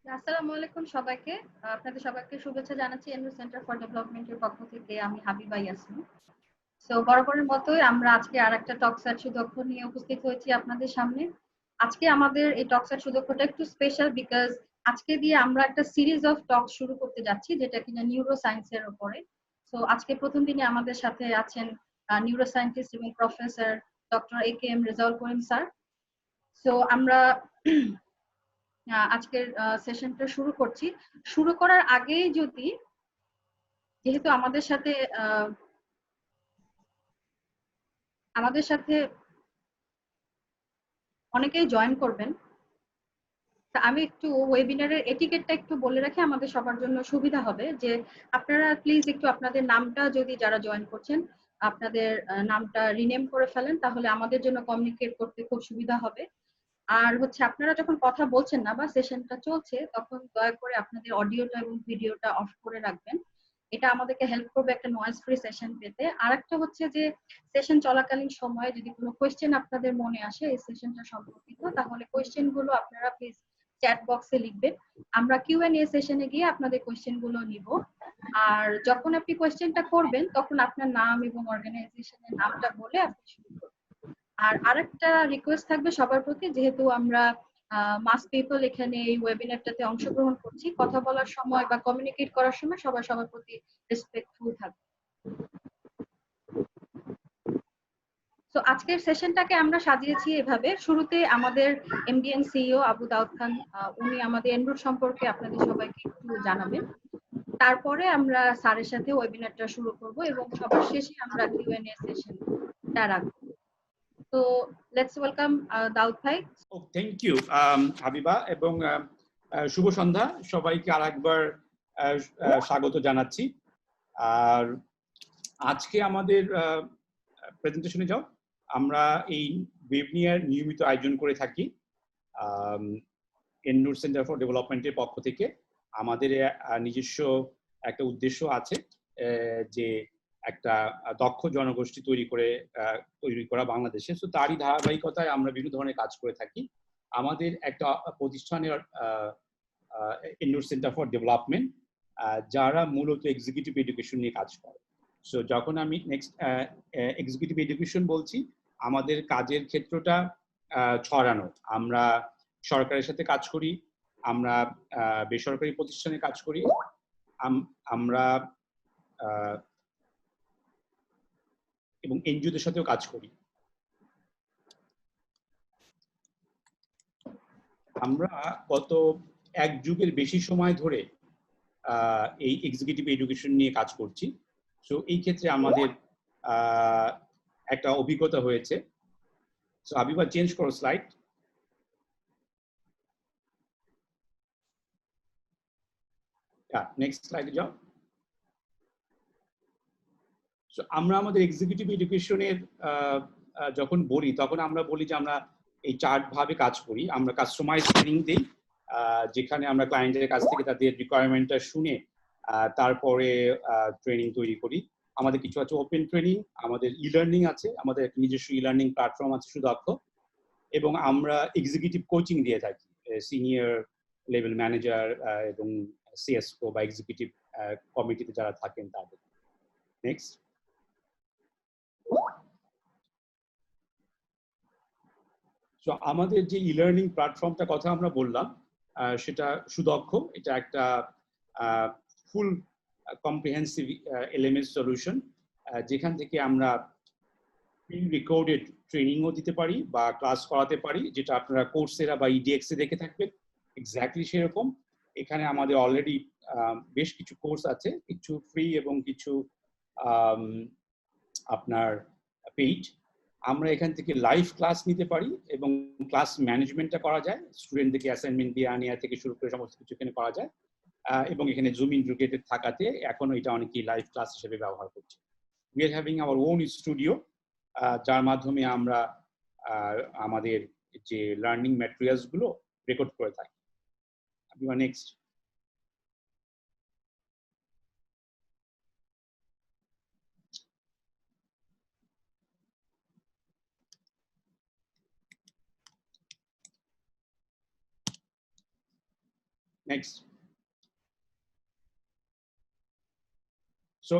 আসসালামু আলাইকুম সবাইকে। আপনাদের সবাইকে শুভেচ্ছা জানাচ্ছি এনরুল সেন্টার ফর ডেভেলপমেন্টের পক্ষ থেকে। আমি হাবিবা ইয়াসমিন। সো বরাবরের মতোই আমরা আজকে আরেকটা টকশাট সুদক্ষ নিয়ে উপস্থিত হয়েছি আপনাদের সামনে। আজকে আমাদের এই টকশাট সুদক্ষটা একটু স্পেশাল বিকজ আজকে দিয়ে আমরা একটা সিরিজ অফ টক শুরু করতে যাচ্ছি যেটা কিনা নিউরো সায়েন্সের উপরে। সো আজকে প্রথম দিনে আমাদের সাথে আছেন নিউরো সায়েন্টিস্ট এবং professor doctor A K M. Rezaul Karim sir. So আমরা আজকের সেশনটা শুরু করছি। শুরু করার আগেই যদি যেহেতু আমাদের সাথে অনেকেই জয়েন করবেন। তা আমি একটু ওয়েবিনারের এটিকেটটা একটু বলে রাখি আমাদের সবার জন্য সুবিধা হবে যে আপনারা প্লিজ একটু আপনাদের নামটা যদি যারা জয়েন করছেন আপনাদের নামটা রিনেম করে ফেলেন তাহলে আমাদের জন্য কমিউনিকেট করতে খুব সুবিধা হবে। আর হচ্ছে আপনারা যখন কথা বলছেন না বা সেশনটা চলছে তখন দয়া করে আপনাদের অডিওটা এবং ভিডিওটা অফ করে রাখবেন। এটা আমাদেরকে হেল্প করবে একটা নয়েজ ফ্রি সেশন পেতে। আরেকটা হচ্ছে যে সেশন চলাকালীন সময়ে যদি কোনো কোয়েশ্চেন আপনাদের মনে আসে এই সেশনটা সম্পর্কিত তাহলে কোয়েশ্চেন গুলো আপনারা প্লিজ চ্যাট বক্সে লিখবেন। আমরা কিউ&এ সেশনে গিয়ে আপনাদের কোয়েশ্চেন গুলো নিব। আর যখন আপনি কোয়েশ্চেনটা করবেন তখন আপনার নাম এবং অর্গানাইজেশনের নামটা বলে আপনি শুরু করবেন। আর আরেকটা রিকোয়েস্ট থাকবে সবার প্রতি যেহেতু আমরা মাস পিপল এখানে এই ওয়েবিনারটাতে অংশগ্রহণ করছি কথা বলার সময় বা কমিউনিকেট করার সময় সবার সবার প্রতি রেসপেক্টফুল থাকবে। তো আজকের সেশনটাকে আমরা সাজিয়েছি এভাবে শুরুতে আমাদের এমডিএন সিইও আবু দাউদ খান উনি আমাদের এনরুট সম্পর্কে আপনাদের সবাইকে একটু জানাবেন। তারপরে আমরা স্যারের সাথে ওয়েবিনারটা শুরু করব এবং সবার শেষে আমরা কিউ&এ সেশনটা রাখবো। তো লেটস ওয়েলকাম দাউদ ভাই। থ্যাংক ইউ হাবিবা এবং শুভ সন্ধ্যা সবাইকে আরেকবার স্বাগত জানাচ্ছি। আর আজকে আমাদের প্রেজেন্টেশনে যাও আমরা এই ওয়েবিনার নিয়মিত আয়োজন করে থাকি এনরুট সেন্টার ফর ডেভেলপমেন্টের পক্ষ থেকে। আমাদের নিজস্ব একটা উদ্দেশ্য আছে যে একটা দক্ষ জনগোষ্ঠী তৈরি করা বাংলাদেশে। তো তারই ধারাবাহিকতায় আমরা বিভিন্ন ধরনের কাজ করে থাকি। আমাদের একটা প্রতিষ্ঠানের এনরুট সেন্টার ফর ডেভেলপমেন্ট যারা মূলত এক্সিকিউটিভ এডুকেশন নিয়ে কাজ করে। সো যখন আমি নেক্সট এক্সিকিউটিভ এডুকেশন বলছি আমাদের কাজের ক্ষেত্রটা ছড়ানো। আমরা সরকারের সাথে কাজ করি, আমরা বেসরকারি প্রতিষ্ঠানে কাজ করি, আমরা এবং এনজিওদের সাথেও কাজ করি। আমরা গত এক যুগের বেশি সময় ধরে এই এক্সিকিউটিভ এডুকেশন নিয়ে কাজ করছি। সো এই ক্ষেত্রে আমাদের একটা অভিজ্ঞতা হয়েছে। সো আবিবা চেঞ্জ করো স্লাইড। নেক্সট স্লাইডে যাও। সো আমরা আমাদের এক্সিকিউটিভ এডুকেশনের যখন বলি তখন আমরা বলি যে আমরা এই 4 ভাবে কাজ করি। আমরা কাস্টমাইজ ট্রেনিং দিই যেখানে আমরা ক্লায়েন্টের কাছ থেকে তাদের রিকোয়ারমেন্টটা শুনে তারপরে ট্রেনিং তৈরি করি। আমাদের কিছু আছে ওপেন ট্রেনিং, আমাদের ই লার্নিং আছে, আমাদের নিজস্ব ই লার্নিং প্ল্যাটফর্ম আছে সুদক্ষ, এবং আমরা এক্সিকিউটিভ কোচিং দিয়ে থাকি সিনিয়র লেভেল ম্যানেজার এবং সিএসও বা এক্সিকিউটিভ কমিটিতে যারা থাকেন তাদের। নেক্সট। সো আমাদের যে ই লার্নিং প্ল্যাটফর্মটা কথা আমরা বললাম সেটা সুদক্ষ। এটা একটা ফুল কম্প্রিহেন্সিভ এলএমএস সলিউশন যেখান থেকে আমরা প্রি রেকর্ডেড ট্রেনিংও দিতে পারি বা ক্লাস করাতে পারি, যেটা আপনারা কোর্সেরা বা ইডিএক্স এ দেখে থাকবেন এক্স্যাক্টলি সেরকম। এখানে আমাদের অলরেডি বেশ কিছু কোর্স আছে, কিছু ফ্রি এবং কিছু আপনার পেইড। আমরা এখান থেকে লাইভ ক্লাস নিতে পারি এবং ক্লাস ম্যানেজমেন্টটা করা যায়, স্টুডেন্টদেরকে অ্যাসাইনমেন্ট দিয়ে আনিয়া থেকে শুরু করে সমস্ত কিছু এখানে করা যায়। এবং এখানে জুম ইন্টিগ্রেটেড থাকাতে এখন এটা অনেকেই লাইভ ক্লাস হিসেবে ব্যবহার করছে। We are having our own studio যার মাধ্যমে আমরা আমাদের যে লার্নিং ম্যাটেরিয়ালস গুলো রেকর্ড করে থাকি। নেক্সট। নেক্সট। সো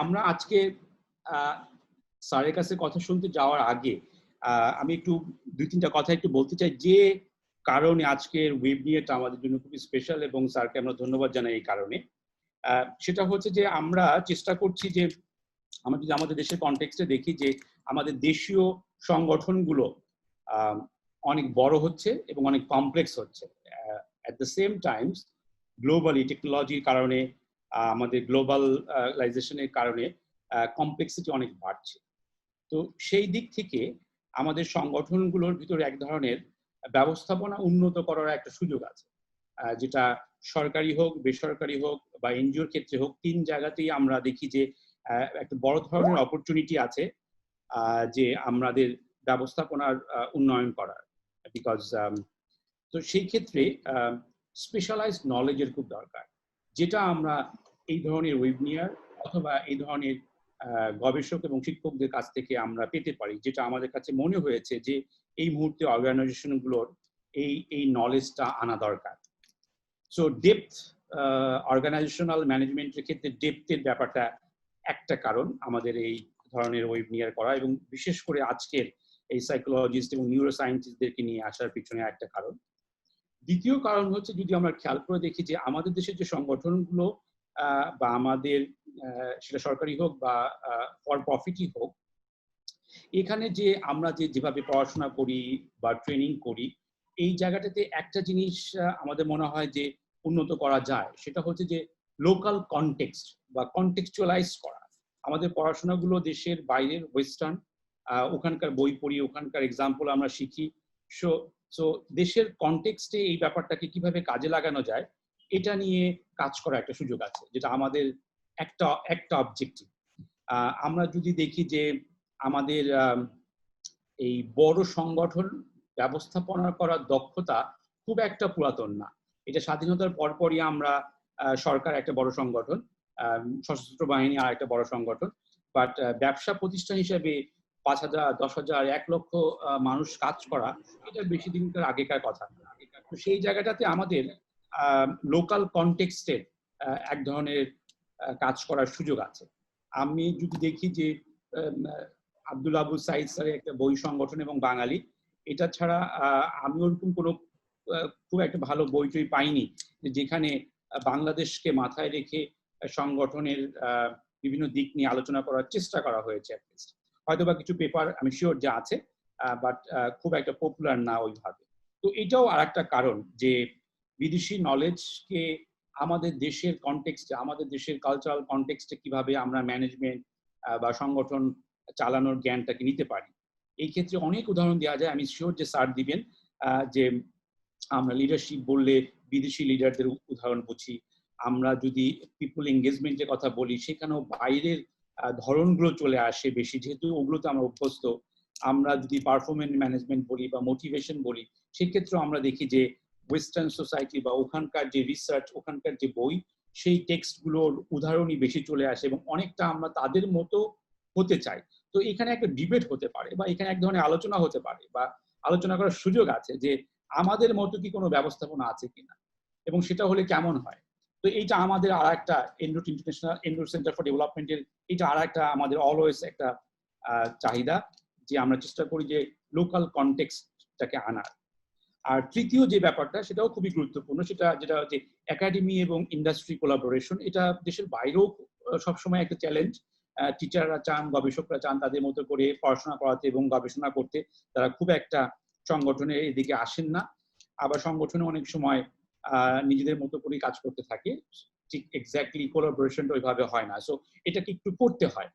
আমরা আজকে স্যারের কাছে কথা শুনতে যাওয়ার আগে আমি একটু 2-3টা কথা একটু বলতে চাই, যে কারণে আজকের ওয়েবিনারটা আমাদের জন্য খুবই স্পেশাল এবং স্যারকে আমরা ধন্যবাদ জানাই এই কারণে। সেটা হচ্ছে যে আমরা চেষ্টা করছি যে আমরা যদি আমাদের দেশের কনটেক্সটে দেখি যে আমাদের দেশীয় সংগঠনগুলো অনেক বড় হচ্ছে এবং অনেক কমপ্লেক্স হচ্ছে। At the same Times globally টেকনোলজির কারণে আমাদের গ্লোবালাইজেশনের কারণে কমপ্লেক্সিটি অনেক বাড়ছে। তো সেই দিক থেকে আমাদের সংগঠনগুলোর ভিতরে এক ধরনের ব্যবস্থাপনা উন্নত করার একটা সুযোগ আছে, যেটা সরকারি হোক, বেসরকারি হোক বা এনজিওর ক্ষেত্রে হোক, 3 জায়গাতেই আমরা দেখি যে একটা বড় ধরনের অপরচুনিটি আছে যে আমাদের ব্যবস্থাপনার উন্নয়ন করার। বিকজ তো সেই ক্ষেত্রে স্পেশালাইজড নলেজের খুব দরকার, যেটা আমরা এই ধরনের ওয়েবিনার অথবা এই ধরনের গবেষক এবং শিক্ষকদের কাছ থেকে আমরা পেতে পারি, যেটা আমাদের কাছে মনে হয়েছে যে এই মুহূর্তে অর্গানাইজেশনগুলোর এই নলেজটা আনা দরকার। সো ডেপথ, অর্গানাইজেশনাল ম্যানেজমেন্টের ক্ষেত্রে ডেপথের ব্যাপারটা একটা কারণ আমাদের এই ধরনের ওয়েবিনার করা, এবং বিশেষ করে আজকের এই সাইকোলজিস্ট এবং নিউরো সায়েন্টিস্টদেরকে নিয়ে আসার পিছনে একটা কারণ। দ্বিতীয় কারণ হচ্ছে, যদি আমরা খেয়াল করে দেখি যে আমাদের দেশের যে সংগঠনগুলো বা আমাদের সেটা সরকারি হোক বা ফর প্রফিটই হোক, এখানে যে আমরা যেভাবে পড়াশোনা করি বা ট্রেনিং করি, এই জায়গাটাতে একটা জিনিস আমাদের মনে হয় যে উন্নত করা যায়, সেটা হচ্ছে যে লোকাল কনটেক্সট বা কনটেক্সচুয়ালাইজ করা। আমাদের পড়াশোনাগুলো দেশের বাইরের ওয়েস্টার্ন, ওখানকার বই পড়ি, ওখানকার এক্সাম্পল আমরা শিখি। সো দেশের কনটেক্সটে এই ব্যাপারটাকে কিভাবে কাজে লাগানো যায়, এটা নিয়ে কাজ করা একটা সুযোগ আছে, যেটা আমাদের একটা অবজেক্টিভ। আমরা যদি দেখি যে আমাদের এই বড় সংগঠন ব্যবস্থাপনা করার দক্ষতা খুব একটা পুরাতন না। এটা স্বাধীনতার পরপরই আমরা সরকার একটা বড় সংগঠন, সশস্ত্র বাহিনী আর একটা বড় সংগঠন, বাট ব্যবসা প্রতিষ্ঠান হিসেবে 5,000, 10,000, 1 লক্ষ মানুষ কাজ করা, এটা বেশি দিনকার আগেকার কথা। তো সেই জায়গাটাতে আমাদের লোকাল কনটেক্সটে এক ধরনের কাজ করার সুযোগ আছে। আমি যদি দেখি যে আব্দুল আবু সাইদ স্যারের একটা বই সংগঠন এবং বাঙালি, এটা ছাড়া আমি ওরকম কোনো খুব একটা ভালো বই টই পাইনি যেখানে বাংলাদেশকে মাথায় রেখে সংগঠনের বিভিন্ন দিক নিয়ে আলোচনা করার চেষ্টা করা হয়েছে। হয়তো বা কিছু পেপার আমি শিওর যে আছে, বাট খুব একটা পপুলার না ওইভাবে। তো এটাও আর একটা কারণ যে বিদেশি নলেজকে আমাদের দেশের কনটেক্সটে, আমাদের দেশের কালচারাল কনটেক্সটে কিভাবে আমরা ম্যানেজমেন্ট বা সংগঠন চালানোর জ্ঞানটাকে নিতে পারি। এই ক্ষেত্রে অনেক উদাহরণ দেওয়া যায়, আমি শিওর যে স্যার দিবেন। যে আমরা লিডারশিপ বললে বিদেশি লিডারদের উদাহরণ বুঝি, আমরা যদি পিপল এঙ্গেজমেন্টের কথা বলি, সেখানেও বাইরের ধরনগুলো চলে আসে বেশি, যেহেতু ওগুলোতে আমরা অভ্যস্ত। আমরা যদি পারফরমেন্স ম্যানেজমেন্ট বলি বা মোটিভেশন বলি, সেক্ষেত্রেও আমরা দেখি যে ওয়েস্টার্ন সোসাইটি বা ওখানকার যে রিসার্চ, ওখানকার যে বই, সেই টেক্সটগুলোর উদাহরণই বেশি চলে আসে এবং অনেকটা আমরা তাদের মতো হতে চাই। তো এখানে একটা ডিবেট হতে পারে বা এখানে এক ধরনের আলোচনা হতে পারে বা আলোচনা করার সুযোগ আছে যে আমাদের মতো কি কোনো ব্যবস্থাপনা আছে কিনা, এবং সেটা হলে কেমন হয়। তো এইটা আমাদের আর একটা এন্ড্রোট ইন্টারন্যাশনাল এন্ড্রোট সেন্টার ফর ডেভেলপমেন্টের এটা আর একটা আমাদের অলওয়েজ একটা চাহিদা, যে আমরা চেষ্টা করি যে লোকাল কনটেক্সটটাকে আনার। আর তৃতীয় যে ব্যাপারটা, সেটাও খুবই গুরুত্বপূর্ণ, যেটা হচ্ছে একাডেমি এবং ইন্ডাস্ট্রি কোলাবোরেশন। এটা দেশের বাইরেও সবসময় একটা চ্যালেঞ্জ। টিচাররা চান, গবেষকরা চান তাদের মতো করে পড়াশোনা করাতে এবং গবেষণা করতে, তারা খুব একটা সংগঠনের এদিকে আসেন না। আবার সংগঠনে অনেক সময় নিজেদের মতো করে কাজ করতে থাকে, ঠিক এক্স্যাক্টলি কোলাবোরেশনটা ওইভাবে হয় না। সো এটাকে একটু করতে হয়,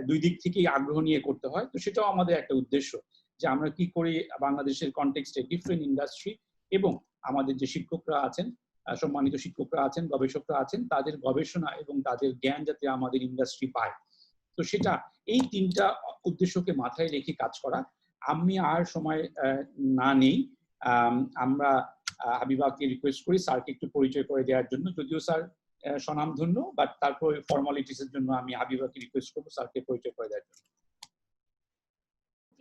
দুই দিক থেকেই আগ্রহ নিয়ে করতে হয়। তো সেটাও আমাদের একটা উদ্দেশ্য, যে আমরা কি করি বাংলাদেশের কনটেক্সটে ডিফারেন্ট ইন্ডাস্ট্রি এবং আমাদের যে শিক্ষকরা আছেন, সম্মানিত শিক্ষকরা আছেন, গবেষকরা আছেন, তাদের গবেষণা এবং তাদের জ্ঞান যাতে আমাদের ইন্ডাস্ট্রি পায়। তো সেটা এই 3টা উদ্দেশ্যকে মাথায় রেখে কাজ করা। আমি আর সময় না নেই, আমরা হাবিবাকে রিকোয়েস্ট করি স্যারকে একটু পরিচয় করে দেওয়ার জন্য। যদিও স্যার স্বনামধন্য, বাট তারপর ফর্মালিটিস এর জন্য আমি হাবিবাকে রিকোয়েস্ট করবো স্যারকে পরিচয় করে দেওয়ার জন্য।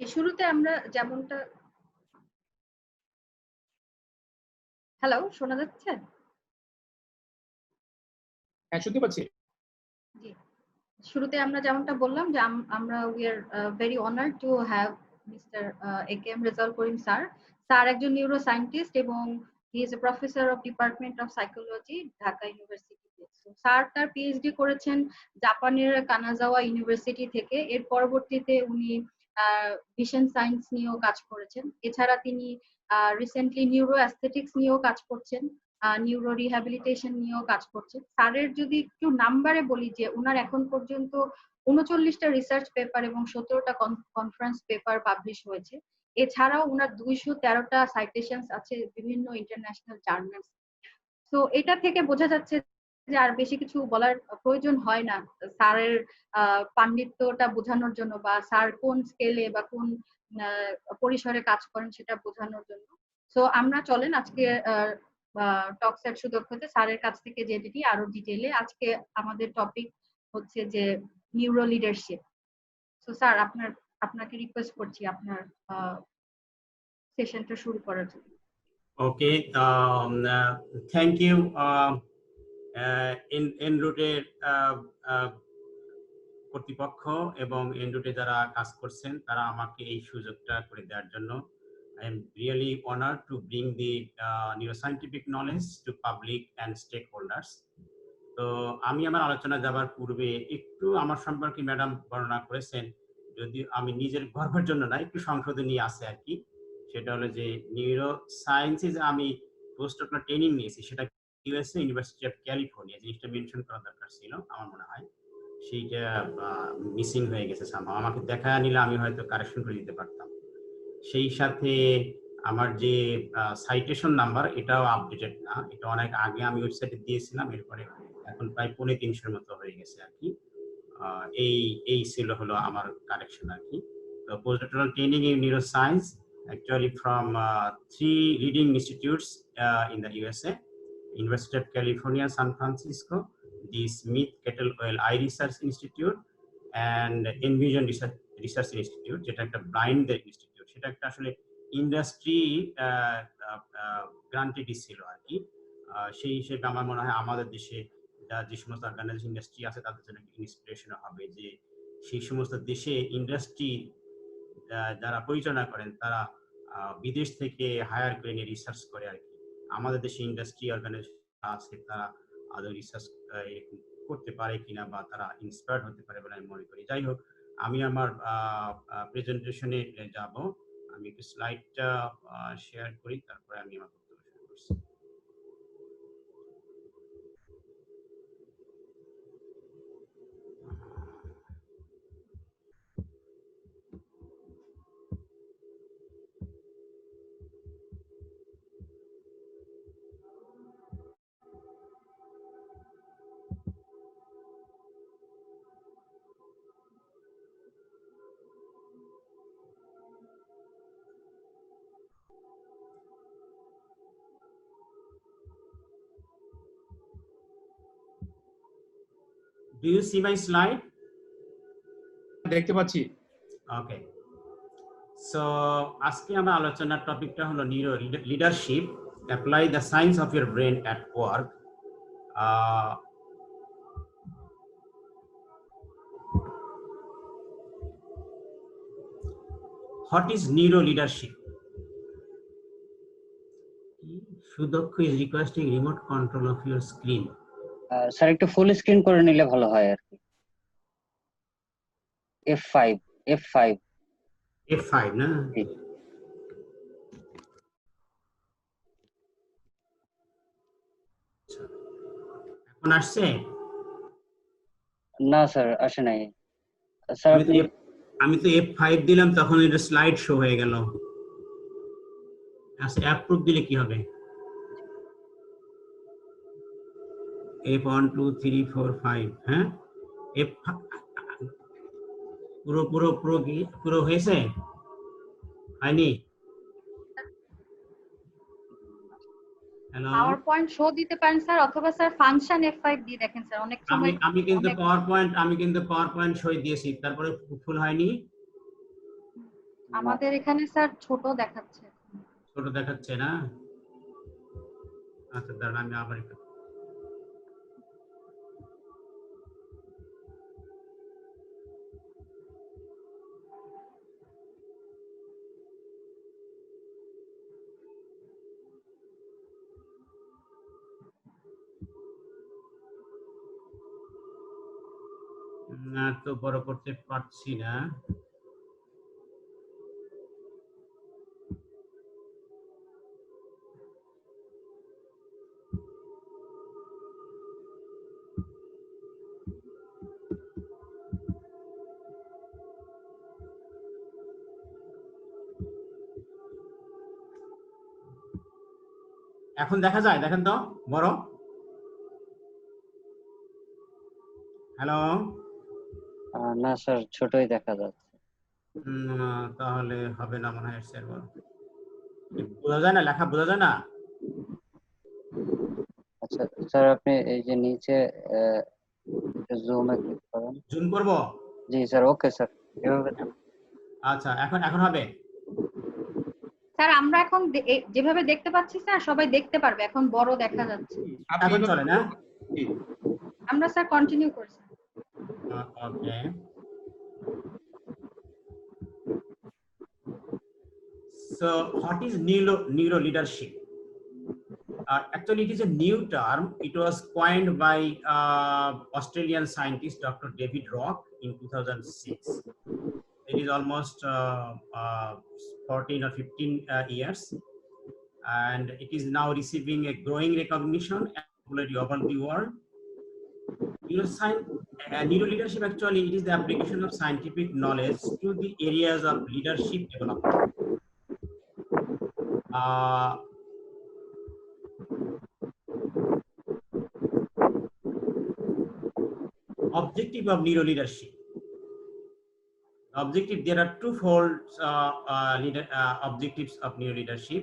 শুরুতে আমরা যেমনটা, হ্যালো, শোনা যাচ্ছে? হ্যাঁ, শুনতে পাচ্ছি। জি। শুরুতে আমরা যেমনটা বললাম যে আমরা we are very honoured to have mister AKM Rezaul Karim sir. Sir একজন নিউরো সায়েন্টিস্ট এবং he is a professor of department of psychology, Dhaka ইউনিভার্সিটিতে। স্যার তার পিএইচডি করেছেন জাপানের কানাজাওয়া ইউনিভার্সিটি থেকে। এর পরবর্তীতে উনি ভিশন সায়েন্স নিয়েও কাজ করেছেন। এছাড়া তিনি রিসেন্টলি নিউরো অ্যাস্থেটিক্স নিয়েও কাজ করছেন, নিউরো রিহ্যাবিলিটেশন নিয়েও কাজ করছেন। স্যারের যদি একটু নাম্বারে বলি যে উনার এখন পর্যন্ত ৩৯টা রিসার্চ পেপার এবং ১৭টা কনফারেন্স পেপার পাবলিশ হয়েছে। এছাড়াও উনার ২১৩টা সাইটেশনস আছে বিভিন্ন ইন্টারন্যাশনাল জার্নালস। তো এটা থেকে বোঝা যাচ্ছে যে আর বেশি কিছু বলার প্রয়োজন হয় না স্যারের পাণ্ডিত্যটা বোঝানোর জন্য বা স্যার কোন স্কেলে বা কোন পরিসরে কাজ করেন সেটা বোঝানোর জন্য। তো আমরা চলেন আজকে টক সেট সুদক্ষতে স্যারের কাছ থেকে জেনে নিই আরো ডিটেইলে। আজকে আমাদের টপিক হচ্ছে যে নিউরো লিডারশিপ। তো স্যার আপনাকে রিকোয়েস্ট করছি আপনার সেশনটা শুরু করার জন্য। ওকে, থ্যাংক ইউ এনরুটের কর্তৃপক্ষ এবং এনরুটে যারা কাজ করছেন তারা আমাকে এই সুযোগটা করে দেওয়ার জন্য। I am really honored to bring the neuroscientific knowledge to public and stakeholders. তো আমি আমার আলোচনা যাবার পূর্বে একটু আমার সম্পর্কে ম্যাডাম বর্ণনা করেছেন, যদি আমি নিজের গর্বের জন্য না, একটু সংশোধনী আছে আর কি। সেটা হলো যে নিউরো সায়েন্সে যে আমি পোস্ট ডক্টরাল ট্রেনিং নিয়েছি সেটা ইউএসএ ইউনিভার্সিটি অফ ক্যালিফোর্নিয়া, জিনিসটা মেনশন করা দরকার ছিল আমার মনে হয়, সেইটা মিসিং হয়ে গেছে। আমাকে দেখা নিলে আমি হয়তো কারেকশন করে দিতে পারতাম। সেই সাথে আমার যে সাইটেশন নাম্বার এটাও আপডেটেড না, এটা অনেক আগে আমি ওয়েবসাইটে দিয়েছিলাম, এরপরে এখন প্রায় ৩৫০০ মতো হয়ে গেছে আর কি। এই ছিল হলো আমার কারেকশন আর কি। তো post doctoral training in neuro science actually from 3 leading institutes in the USA: University of California, San Francisco, the Smith Kettlewell Eye Research Institute, and Envision Research Institute, যেটা একটা ব্লাইন্ড ইনস্টিটিউট। সেটা একটা আসলে industry granted ছিল আর কি। সেই হিসেবে আমার মনে হয় আমাদের দেশে যে সমস্ত অর্গানাইজেশন ইন্ডাস্ট্রি আছে তাদের জন্য ইন্সপিরেশন হবে যে সেই সমস্ত দেশে ইন্ডাস্ট্রি যারা পরিচালনা করেন তারা বিদেশ থেকে হায়ার করে নিয়ে রিসার্চ করে আর কি। আমাদের দেশে ইন্ডাস্ট্রি অর্গানাইজেশন আছে তারা আদৌ রিসার্চ করতে পারে কিনা বা তারা ইন্সপায়ার্ড হতে পারে বলে আমি মনে করি। যাই হোক, আমি আমার প্রেজেন্টেশনে যাব। আমি একটু স্লাইডটা শেয়ার করি, তারপরে আমি আমার বক্তব্য শুরু করছি। Do you see my slide? দেখতে পাচ্ছি। ওকে, সো আজকে আমার আলোচনার টপিকটা হলো neuro leadership, apply the science of your brain at work. What is neuro leadership? সুদক্ষ is requesting remote control of your screen. Sir একটু ফুল স্ক্রিন করে নিলে ভালো হয় আর কি। F5 না? এখন আসছে? না স্যার আসে নাই স্যার। আমি তো F5 দিলাম, তখন এটা স্লাইড শো হয়ে গেল। আচ্ছা, অ্যাপ্রুভ দিলে কি হবে? F1 2 3 4 5, হ্যাঁ, F পুরো হয়েছে? হয়নি? হ্যালো, পাওয়ার পয়েন্ট শো দিতে পারেন স্যার, অথবা স্যার ফাংশন F5 দিয়ে দেখেন স্যার। অনেক সময় আমি কিন্তু পাওয়ার পয়েন্ট শো দিয়েছি, তারপরে ফুল হয়নি। আমাদের এখানে স্যার ছোট দেখাচ্ছে। ছোট দেখাচ্ছে না? আচ্ছা দাঁড়ান আমি আবার একটু তো বড় করতে পারছি না। এখন দেখা যায়, দেখেন তো বড়। হ্যালো, না স্যার, ছোটই দেখা যাচ্ছে। তাহলে হবে না মনে হয়। স্যার বোঝা যায় না, লেখা বোঝা যায় না। আচ্ছা স্যার, আপনি এই যে নিচে জুমে ক্লিক করেন। জুম করব? জি স্যার, ওকে স্যার, এভাবে তো। আচ্ছা এখন এখন হবে? স্যার আমরা এখন যেভাবে দেখতে পাচ্ছি স্যার সবাই দেখতে পারবে, এখন বড় দেখা যাচ্ছে। এখন চলে না? আমরা স্যার কন্টিনিউ করছি। ওকে। So what is neuro leadership? Actually, it is a new term. It was coined by Australian scientist Dr. David Rock in 2006. It is almost 14 or 15 years, and it is now receiving a growing recognition and popularity over the world. Neuro leadership, actually, it is the application of scientific knowledge to the areas of leadership development. Objective of neuro leadership. Objective, there are twofold objectives of neuro leadership.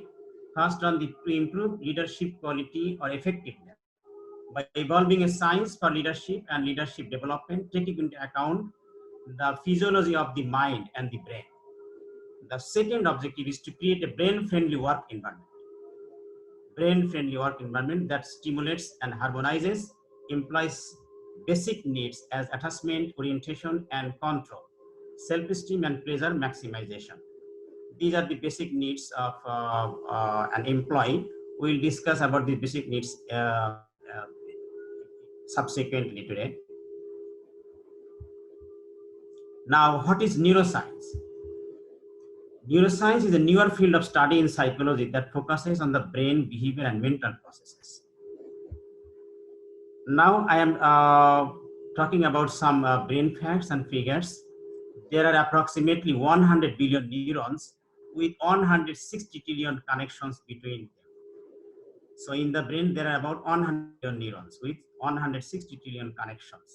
First one, to improve leadership quality or effectiveness by evolving a science for leadership and leadership development, taking into account the physiology of the mind and the brain. The second objective is to create a brain-friendly work environment. Brain-friendly work environment that stimulates and harmonizes employees' basic needs as attachment, orientation, and control, self-esteem, and pleasure maximization. These are the basic needs of an employee. We'll discuss about the basic needs subsequently today. Now, what is neuroscience? Neuroscience is a newer field of study in psychology that focuses on the brain, behavior, and mental processes. Now, I am talking about some brain facts and figures. There are approximately 100 billion neurons with 160 trillion connections between them. So in the brain, there are about 100 billion neurons with 160 trillion connections.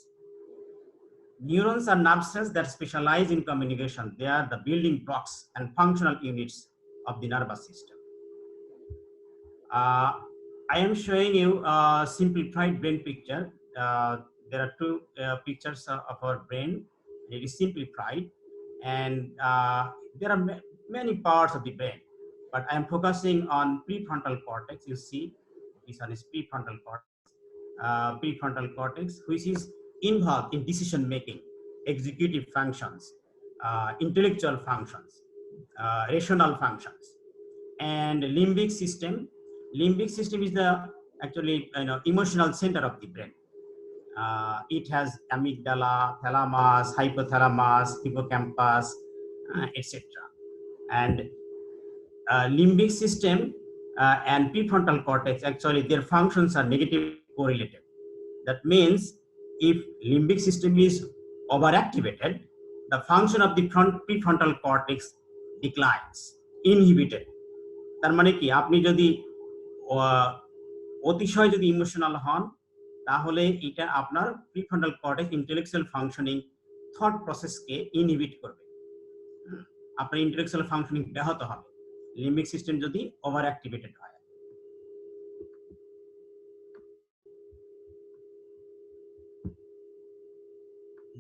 Neurons are nerve cells that specialize in communication. They are the building blocks and functional units of the nervous system. I am showing you a simplified brain picture. There are two pictures of our brain. It is simplified, and there are many parts of the brain, but I am focusing on prefrontal cortex. You see, this one is prefrontal cortex. Prefrontal cortex, which is involved in decision making, executive functions, intellectual functions, rational functions, and limbic system. Limbic system is the actually emotional center of the brain. It has amygdala, thalamus, hypothalamus, hippocampus, etc. And limbic system and prefrontal cortex, actually their functions are negatively correlated. That means if limbic system is overactivated, the function of the prefrontal cortex declines, inhibited. তার মানে কি, আপনি যদি অতিশয় যদি emotional হন, তাহলে এটা আপনার prefrontal cortex intellectual functioning thought প্রসেসকে ইনহিবিট করবে, আপনার ইন্টেলেকচুয়াল ফাংশনিং ব্যাহত হবে লিম্বিক সিস্টেম যদি ওভার অ্যাক্টিভেটেড হয়।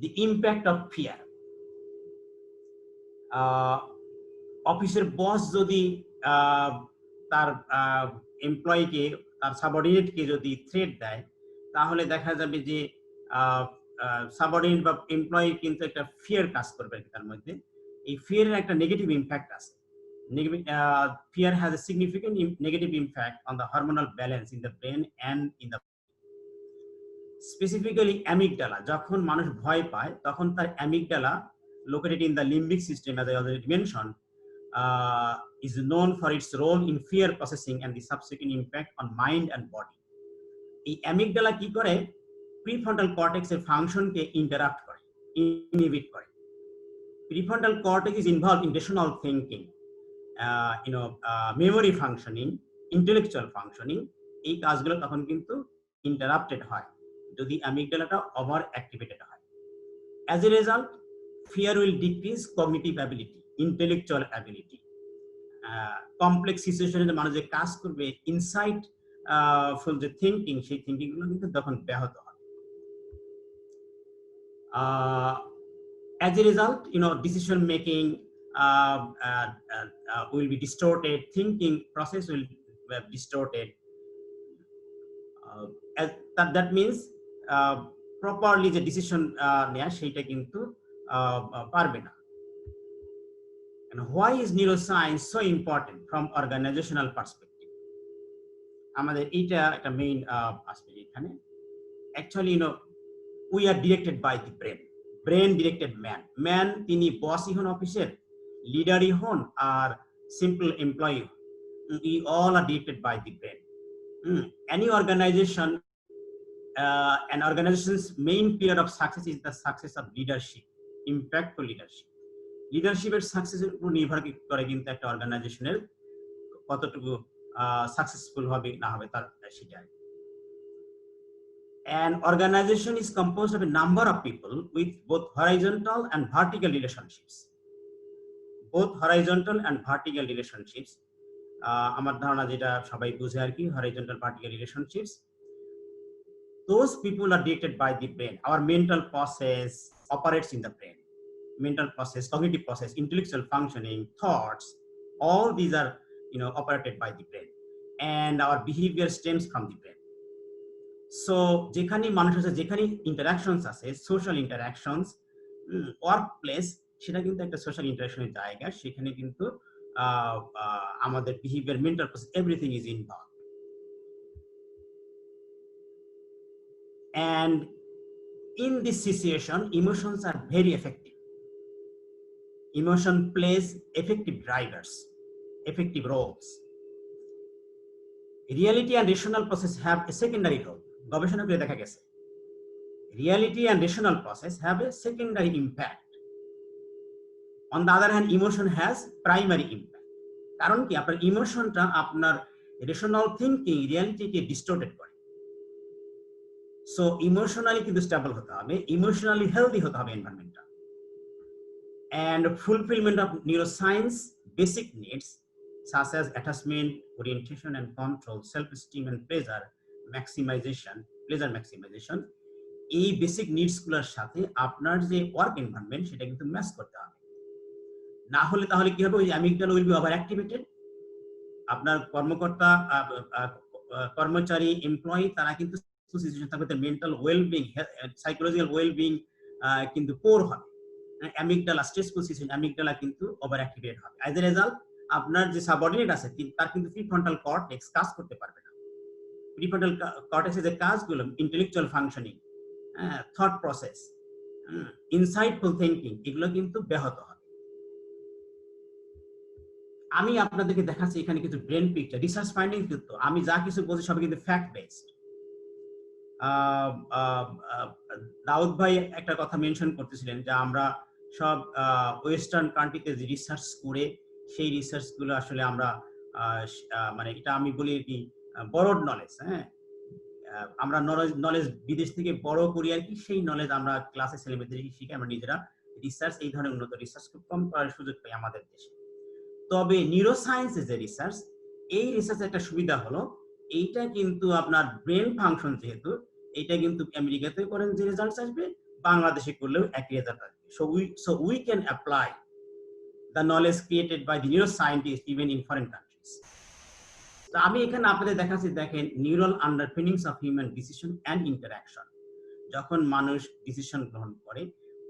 The impact of fear. অফিসের বস যদি তার এমপ্লয়িকে তার সাবঅর্ডিনেটকে যদি থ্রেট দেয়, তাহলে দেখা যাবে যে সাবঅর্ডিনেট বা এমপ্লয়ি কিন্তু একটা ফিয়ার কাজ করবে তার মধ্যে। এই ফিয়ারের একটা নেগেটিভ ইম্প্যাক্ট আছে। Fear has a significant negative impact on the hormonal balance in the brain and in the specifically amygdala. যখন মানুষ ভয় পায় তখন তার amygdala located in the limbic system, as I already mentioned, is known for its role in fear processing and the subsequent impact on mind and body. এই amygdala কি করে? Prefrontal cortex এর ফাংশনকে ইন্টারাপ্ট করে, ইনহিবিট করে। Prefrontal cortex is involved in rational thinking, memory functioning, intellectual functioning. এই কাজগুলো তখন কিন্তু ইন্টারাপ্টেড হয় যদি অ্যামিগডালাটা ওভার অ্যাক্টিভেটেড হয়। As a result, fear will decrease cognitive ability, intellectual ability. Complex সিচুয়েশনে মানুষ যে কাজ করবে, ইনসাইট ফুল যে থিঙ্কিং, সেই থিঙ্কিং গুলো কিন্তু তখন ব্যাহত হয়। As a result, decision making will be distorted, thinking process will be distorted. That means properly the decision নেয়া সেটা কিন্তু পারবে না। And why is neuroscience so important from organizational perspective? আমাদের এটা একটা মেইন অ্যাসপেক্ট এখানে। Actually, we are directed by the brain directed man তিনি বসই হন অফিসের, লিডারই হন আর simple employee, we all are directed by the brain. Any organization, an organization's main pillar of success is the success of leadership, impactful leadership. লিডারশিপের সাকসেসের উপর নির্ভর করে কিন্তু একটা অর্গানাইজেশনের কতটুকু সাকসেসফুল হবে না হবে তার সেটাই। An organization is composed of a number of people with both horizontal and vertical relationships. Both horizontal and vertical relationships. আমার ধারণা যেটা সবাই বুঝে আর কি, horizontal vertical relationships. Those people are directed by the brain. Our mental process operates in the brain. Mental process, cognitive process, intellectual functioning, thoughts, all these are operated by the brain, and our behavior stems from the brain. So যেখানে মানুষের সাথে যেখানে interactions আছে, social interactions, work place, সেটা কিন্তু একটা social ইন্টারাকশনের জায়গা। সেখানে কিন্তু আমাদের behaviour, mental process, everything is involved. And in this situation, emotions are very effective. Emotion plays effective drivers, effective roles. Reality and rational process have a secondary role. গবেষণা করে দেখা গেছে reality and rational process have a secondary impact. On the other hand, emotion has primary impact. কারণ কি, আপনার ইমোশনটা আপনার rational thinking, রিয়ালিটিকে distorted করে। So emotionally কিন্তু স্টেবল হতে হবে, ইমোশনালি হেলদি হতে হবে এনভায়রনমেন্টটা। And fulfillment of neuroscience basic needs such as attachment, orientation and control, self-esteem and pleasure maximization, এই বেসিক নিডস গুলোর সাথে আপনার যে ওয়ার্ক এনভায়রনমেন্ট সেটা কিন্তু ম্যাচ করতে হবে। না হলে তাহলে কি হবে, ওই amygdala will be over activated. আপনার কর্মকর্তা, কর্মচারী, এমপ্লয়ি, তারা কিন্তু সিচুয়েশন থাকবে, মেন্টাল ওয়েলবিং, সাইকোলজিক্যাল ওয়েলবিং কিন্তু পোর হবে। অ্যামিগডালা স্ট্রেসফুল সিচুয়েশন, অ্যামিগডালা কিন্তু ওভার অ্যাক্টিভেট হবে। অ্যাজ এ রেজাল্ট আপনার যে সাবঅর্ডিনেট আছে তার কিন্তু প্রিফ্রন্টাল কর্টেক্স কাজ করতে পারবে না। প্রিফ্রন্টাল কর্টেক্সের যে কাজগুলো, intellectual functioning, thought process, insightful thinking, এগুলো কিন্তু ব্যাহত হবে। আমি আপনাদেরকে দেখাচ্ছি এখানে কিছু ব্রেন পিকচার, রিসার্চ ফাইন্ডিং, কিন্তু আমি যা কিছু বলছি সবই কিন্তু ফ্যাক্ট বেসড। দাউদ ভাই একটা কথা মেনশন করতেছিলেন যে আমরা সব ওয়েস্টার্ন কান্ট্রিতে যে রিসার্চ করে সেই রিসার্চ গুলো আসলে আমরা মানে এটা আমি বলি কি বরড নলেজ, আমরা নলেজ বিদেশ থেকে বড় করি আর কি, সেই নলেজ আমরা ক্লাসে ছেলেমেয়েদের শিখে আমরা নিজেরা রিসার্চ, এই ধরনের উন্নত রিসার্চ খুব কম করার সুযোগ পাই আমাদের দেশে। তবে নিউরোসায়েন্সের যে রিসার্চ, এই রিসার্চের একটা সুবিধা হলো এইটা কিন্তু আপনার ব্রেন ফাংশন, যেহেতু এটা কিন্তু আমেরিকাতে করেন যে রেজাল্ট আসবে, বাংলাদেশে করলেও একই রেজাল্ট আসবে। So we can apply the knowledge created by the neuroscientists even in foreign countries. তো আমি এখানে আপনাদের দেখাচ্ছি, দেখেন neural underpinnings of human decision and interaction. যখন মানুষ ডিসিশন গ্রহণ করে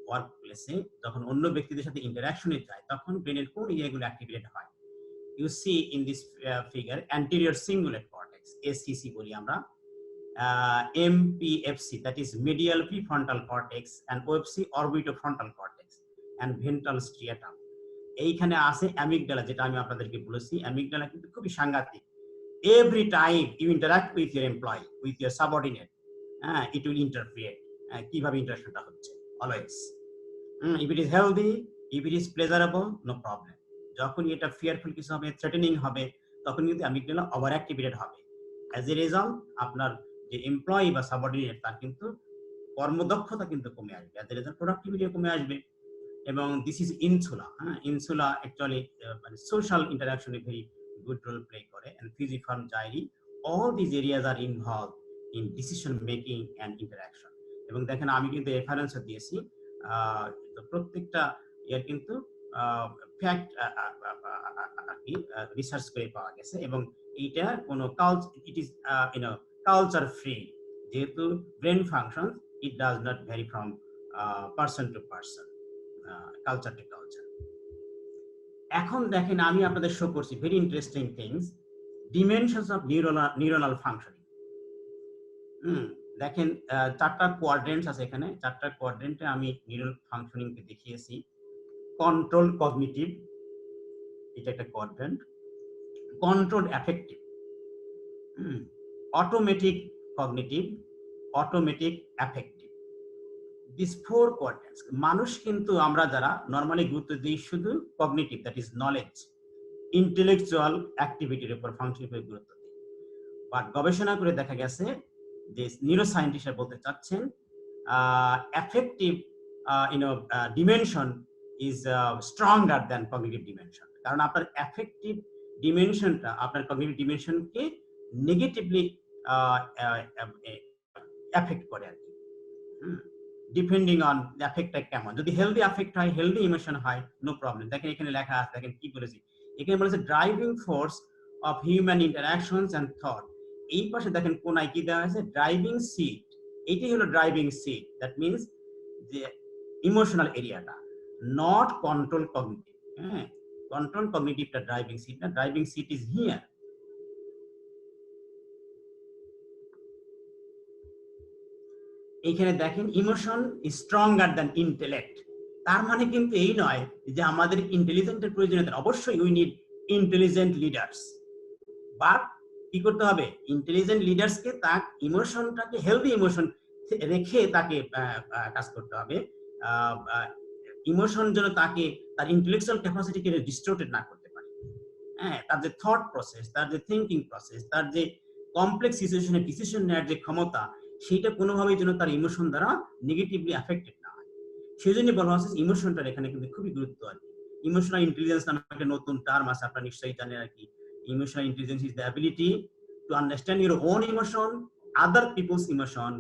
ওয়ার্ক প্লেসে, যখন অন্য ব্যক্তিদের সাথে ইন্টারাকশনে যায়, তখন ব্রেনের কোন এরিয়াগুলো অ্যাক্টিভেট হয়। You see in this figure anterior cingulate cortex, SCC বলি আমরা, MPFC, that is medial prefrontal cortex, and OFC orbitofrontal cortex, and ventral striatum. এইখানে আছে অ্যামিগডালা, যেটা আমি আপনাদেরকে বলেছি। অ্যামিগডালা কিন্তু খুবই সাংঘাতিক। Every time you interact with your employee, with your subordinate, it will interfere. কিভাবে ইন্টারাকশনটা হচ্ছে always. If it is healthy, if it is pleasurable, no problem. যখন এটা ফিয়ারফুল কিছু হবে, থ্রেটেনিং হবে, তখন কিন্তু অ্যামিগডালা ওভার অ্যাক্টিভেটেড হবে। অ্যাজ এ রেজাল্ট আপনার যে এমপ্লয়ি বা সাবঅর্ডিনেট, তার কিন্তু কর্মদক্ষতা কিন্তু কমে আসবে, অ্যাজ এ রেজাল্ট প্রোডাক্টিভিটিও কমে আসবে। এবং this is insula. Insula actually মানে সোশ্যাল ইন্টারাকশনে ভেরি গুড রোল প্লে করে, and fusiform gyri, all this areas are involve in decision making and interaction. এবং দেখেন আমি কিন্তু রেফারেন্সও দিয়েছি, প্রত্যেকটা এর কিন্তু ফ্যাক্ট রিসার্চ করে পাওয়া গেছে, এবং এইটা কোনো ইট ইজ কালচার ফ্রি, যেহেতু brain function it does not vary from person to person, culture to culture. এখন দেখেন আমি আপনাদের শো করছি very interesting things, dimensions of neuronal functioning. দেখেন চারটা কোয়াড্রেন্টস আছে এখানে। চারটা কোয়াড্রেন্টে আমি নিউরাল ফাংশনিং কে দেখিয়েছি। কন্ট্রোল কগনিটিভ, এটা একটা quadrant. Control affective, automatic cognitive, automatic affective. This four quadrants মানুষ কিন্তু আমরা যারা নরমালি গুরুত্ব দিই শুধু cognitive, that is knowledge, intellectual অ্যাক্টিভিটির উপর, ফাংশনের উপর গুরুত্ব দিই। বাট গবেষণা করে দেখা গেছে যে নিউরোসায়েন্টিস্টরা বলতে চাচ্ছেন affective dimension is stronger than cognitive dimension. কারণ আপনার অ্যাফেক্টিভ ডিমেনশনটা আপনার কগনিটিভ ডিমেনশনকে নেগেটিভলি এফেক্ট করে আর কি, ডিপেন্ডিং অন এফেক্টটা কেমন। যদি হেলদি এফেক্ট হয়, হেলদি ইমোশন হয়, নো প্রবলেম। দেখেন এখানে লেখা আছে, দেখেন কি বলেছি এখানে, বলেছে driving force of human interactions and thought. এই পাশে দেখেন কোনায় কি দেওয়া আছে, ড্রাইভিং সিট। এইটাই হলো ড্রাইভিং সিট, দ্যাট মিনস যে ইমোশনাল এরিয়াটা, নট কন্ট্রোল কগনিটিভ। কন্ট্রোল কগনিটিভটা ড্রাইভিং সিট না, ড্রাইভিং সিট ইজ হিয়ার। এইখানে দেখেন emotion is stronger than intellect. তার মানে কিন্তু এই নয় যে আমাদের ইন্টেলিজেন্টের প্রয়োজনীয়তা, অবশ্যই we need intelligent leaders, but কি করতে হবে, ইন্টেলিজেন্ট লিডার্সকে তার ইমোশনটাকে হেলদি ইমোশন রেখে তাকে কাজ করতে হবে। ইমোশন যেন তাকে তার ইন্টেলেকচুয়াল ক্যাপাসিটিকে ডিস্টর্টেড না করতে পারে। তার যে থট প্রসেস, তার যে থিঙ্কিং প্রসেস, তার যে কমপ্লেক্স সিচুয়েশনে ডিসিশন নেওয়ার যে ক্ষমতা, সেইটা কোনোভাবেই যেন তার ইমোশন দ্বারা নেগেটিভলি এফেক্টেড না হয়। সেই জন্য বলা হচ্ছে ইমোশনটার এখানে কিন্তু খুবই গুরুত্ব আর কি। ইমোশনাল ইন্টেলিজেন্স নামে একটা নতুন টার্ম আছে, আপনারা নিশ্চয়ই জানেন আর কি। Emotional intelligence is the ability to understand your own emotion, other people's emotion,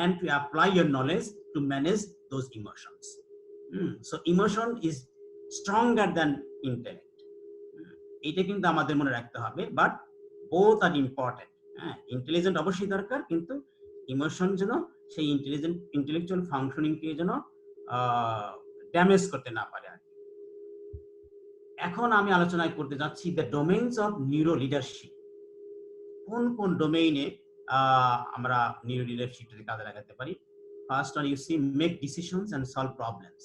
and to apply your knowledge to manage those emotions. So emotion is stronger than intellect. এটা কিন্তু আমাদের মনে রাখতে হবে, but both are important. Intelligent অবশ্যই দরকার, কিন্তু emotion যেন সেই ইন্টেলেকচুয়াল ফাংশনিং কে যেন ড্যামেজ করতে না পারে। এখন আমি আলোচনা করতে যাচ্ছি the domains of neuro leadership. কোন কোন ডোমেইনে আমরা নিউরো লিডারশিপটাকে কাজে লাগাতে পারি। First on you see make decisions and solve problems,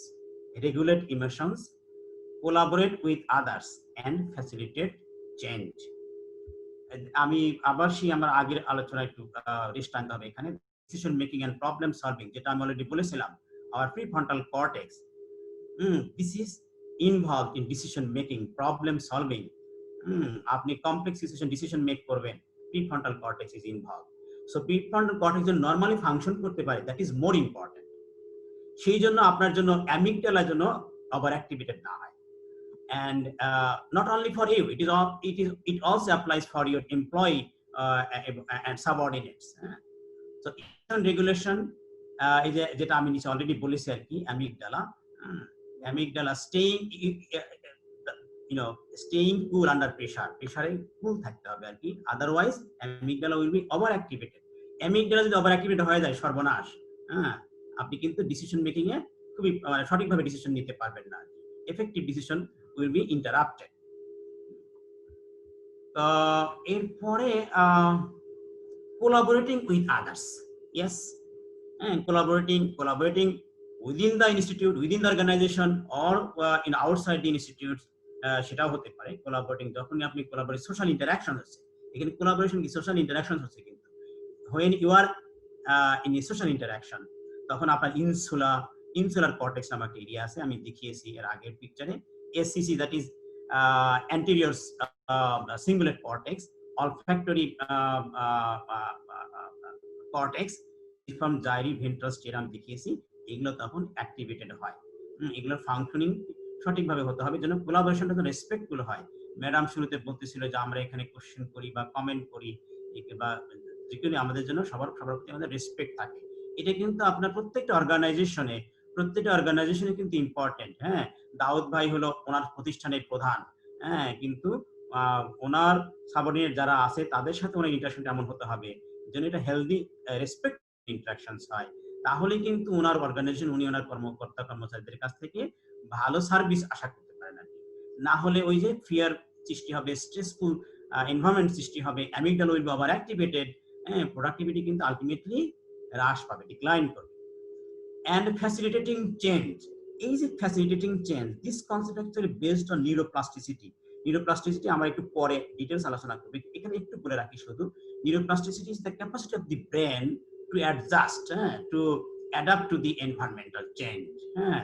regulate emotions, collaborate with others and facilitate change. আমি আবার সেই আমার আগের আলোচনা একটু রেস্ট আনতে হবে এখানে। Decision making and problem solving, যেটা আমি অলরেডি বলেছিলাম, our prefrontal cortex, this is involved in decision making, problem solving. আপনি complex situation decision make করবেন, prefrontal cortex is involved. So prefrontal cortex যখন normally function করতে পারে, that is more important. সেই জন্য আপনার জন্য amygdala জন্য over activated না হয়। And not only for you, it also applies for your employee and subordinates. So emotion regulation is যেটা আমি নিচে অলরেডি বলেছি আর কি, amygdala. Amygdala staying, স্টেইং কুল আন্ডার প্রেসারে কুল থাকতে হবে আর কি, otherwise amygdala will be over activated. Amygdala যদি ওভার অ্যাক্টিভেট হয়ে যায় সর্বনাশ, হ্যাঁ, আপনি কিন্তু ডিসিশন মেকিং এ খুবই সঠিকভাবে ডিসিশন নিতে পারবেন না, effective decision will be interrupted. তো এরপরে collaborating with others, yes, collaborating within the institute, within the organization, or in outside the institute, সেটাও হতে পারে। কোলাবোরেটিং যখনই আপনি কোলাবোরেট, সোশ্যাল ইন্টারাকশন হচ্ছে এখানে, কোলাবোরেশন কি সোশ্যাল ইন্টারাকশন হচ্ছে, কিন্তু when you are in a social interaction তখন আপনার ইনসুলার কর্টেক্স নামক এরিয়া আছে, আমি দেখিয়েছি এর আগের পিকচারে, SCC, that is anterior cingulate cortex, olfactory cortex from gyri ventral sterum দেখিয়েছি, এগুলো তখন অ্যাক্টিভেটেড হয়। এগুলোর ফাংশনিং সঠিকভাবে হতে হবে, যেন কোলাবোরেশনটা যেন রেসপেক্টফুল হয়। ম্যাডাম শুরুতে বলতেছিল যে আমরা এখানে কোশ্চেন করি বা কমেন্ট করি, বা যেগুলো আমাদের জন্য সবার প্রতি আমাদের রেসপেক্ট থাকে। এটা কিন্তু আপনার প্রত্যেকটা অর্গানাইজেশনে কিন্তু ইম্পর্টেন্ট। হ্যাঁ, দাউদ ভাই হলো ওনার প্রতিষ্ঠানের প্রধান, হ্যাঁ, কিন্তু ওনার সাবঅর্ডিনেট যারা আছে তাদের সাথে ওনার ইন্টারাকশনটা এমন হতে হবে যেন এটা হেলদি রেসপেক্ট ইন্টারাকশনস হয়। তাহলে কিন্তু ওনার অর্গানাইজেশন, উনি ওনার কর্মচারীদের কাছ থেকে ভালো সার্ভিস আশা করতে পারেন আর কি। না হলে ওই যে ফিয়ার সৃষ্টি হবে, স্ট্রেসফুল এনভায়রনমেন্ট সৃষ্টি হবে, amygdala will be over activated, productivity কিন্তু আলটিমেটলি হ্রাস পাবে, ডিক্লাইন করবে। অ্যান্ড ফ্যাসিলিটেটিং চেঞ্জ, এই যে facilitating change, this concept actually based on neuroplasticity আমরা একটু পরে ডিটেইলস আলোচনা করব, এখানে একটু বলে রাখি শুধু, neuroplasticity is the capacity of the brain to adjust, to adapt to the environmental change. হ্যাঁ,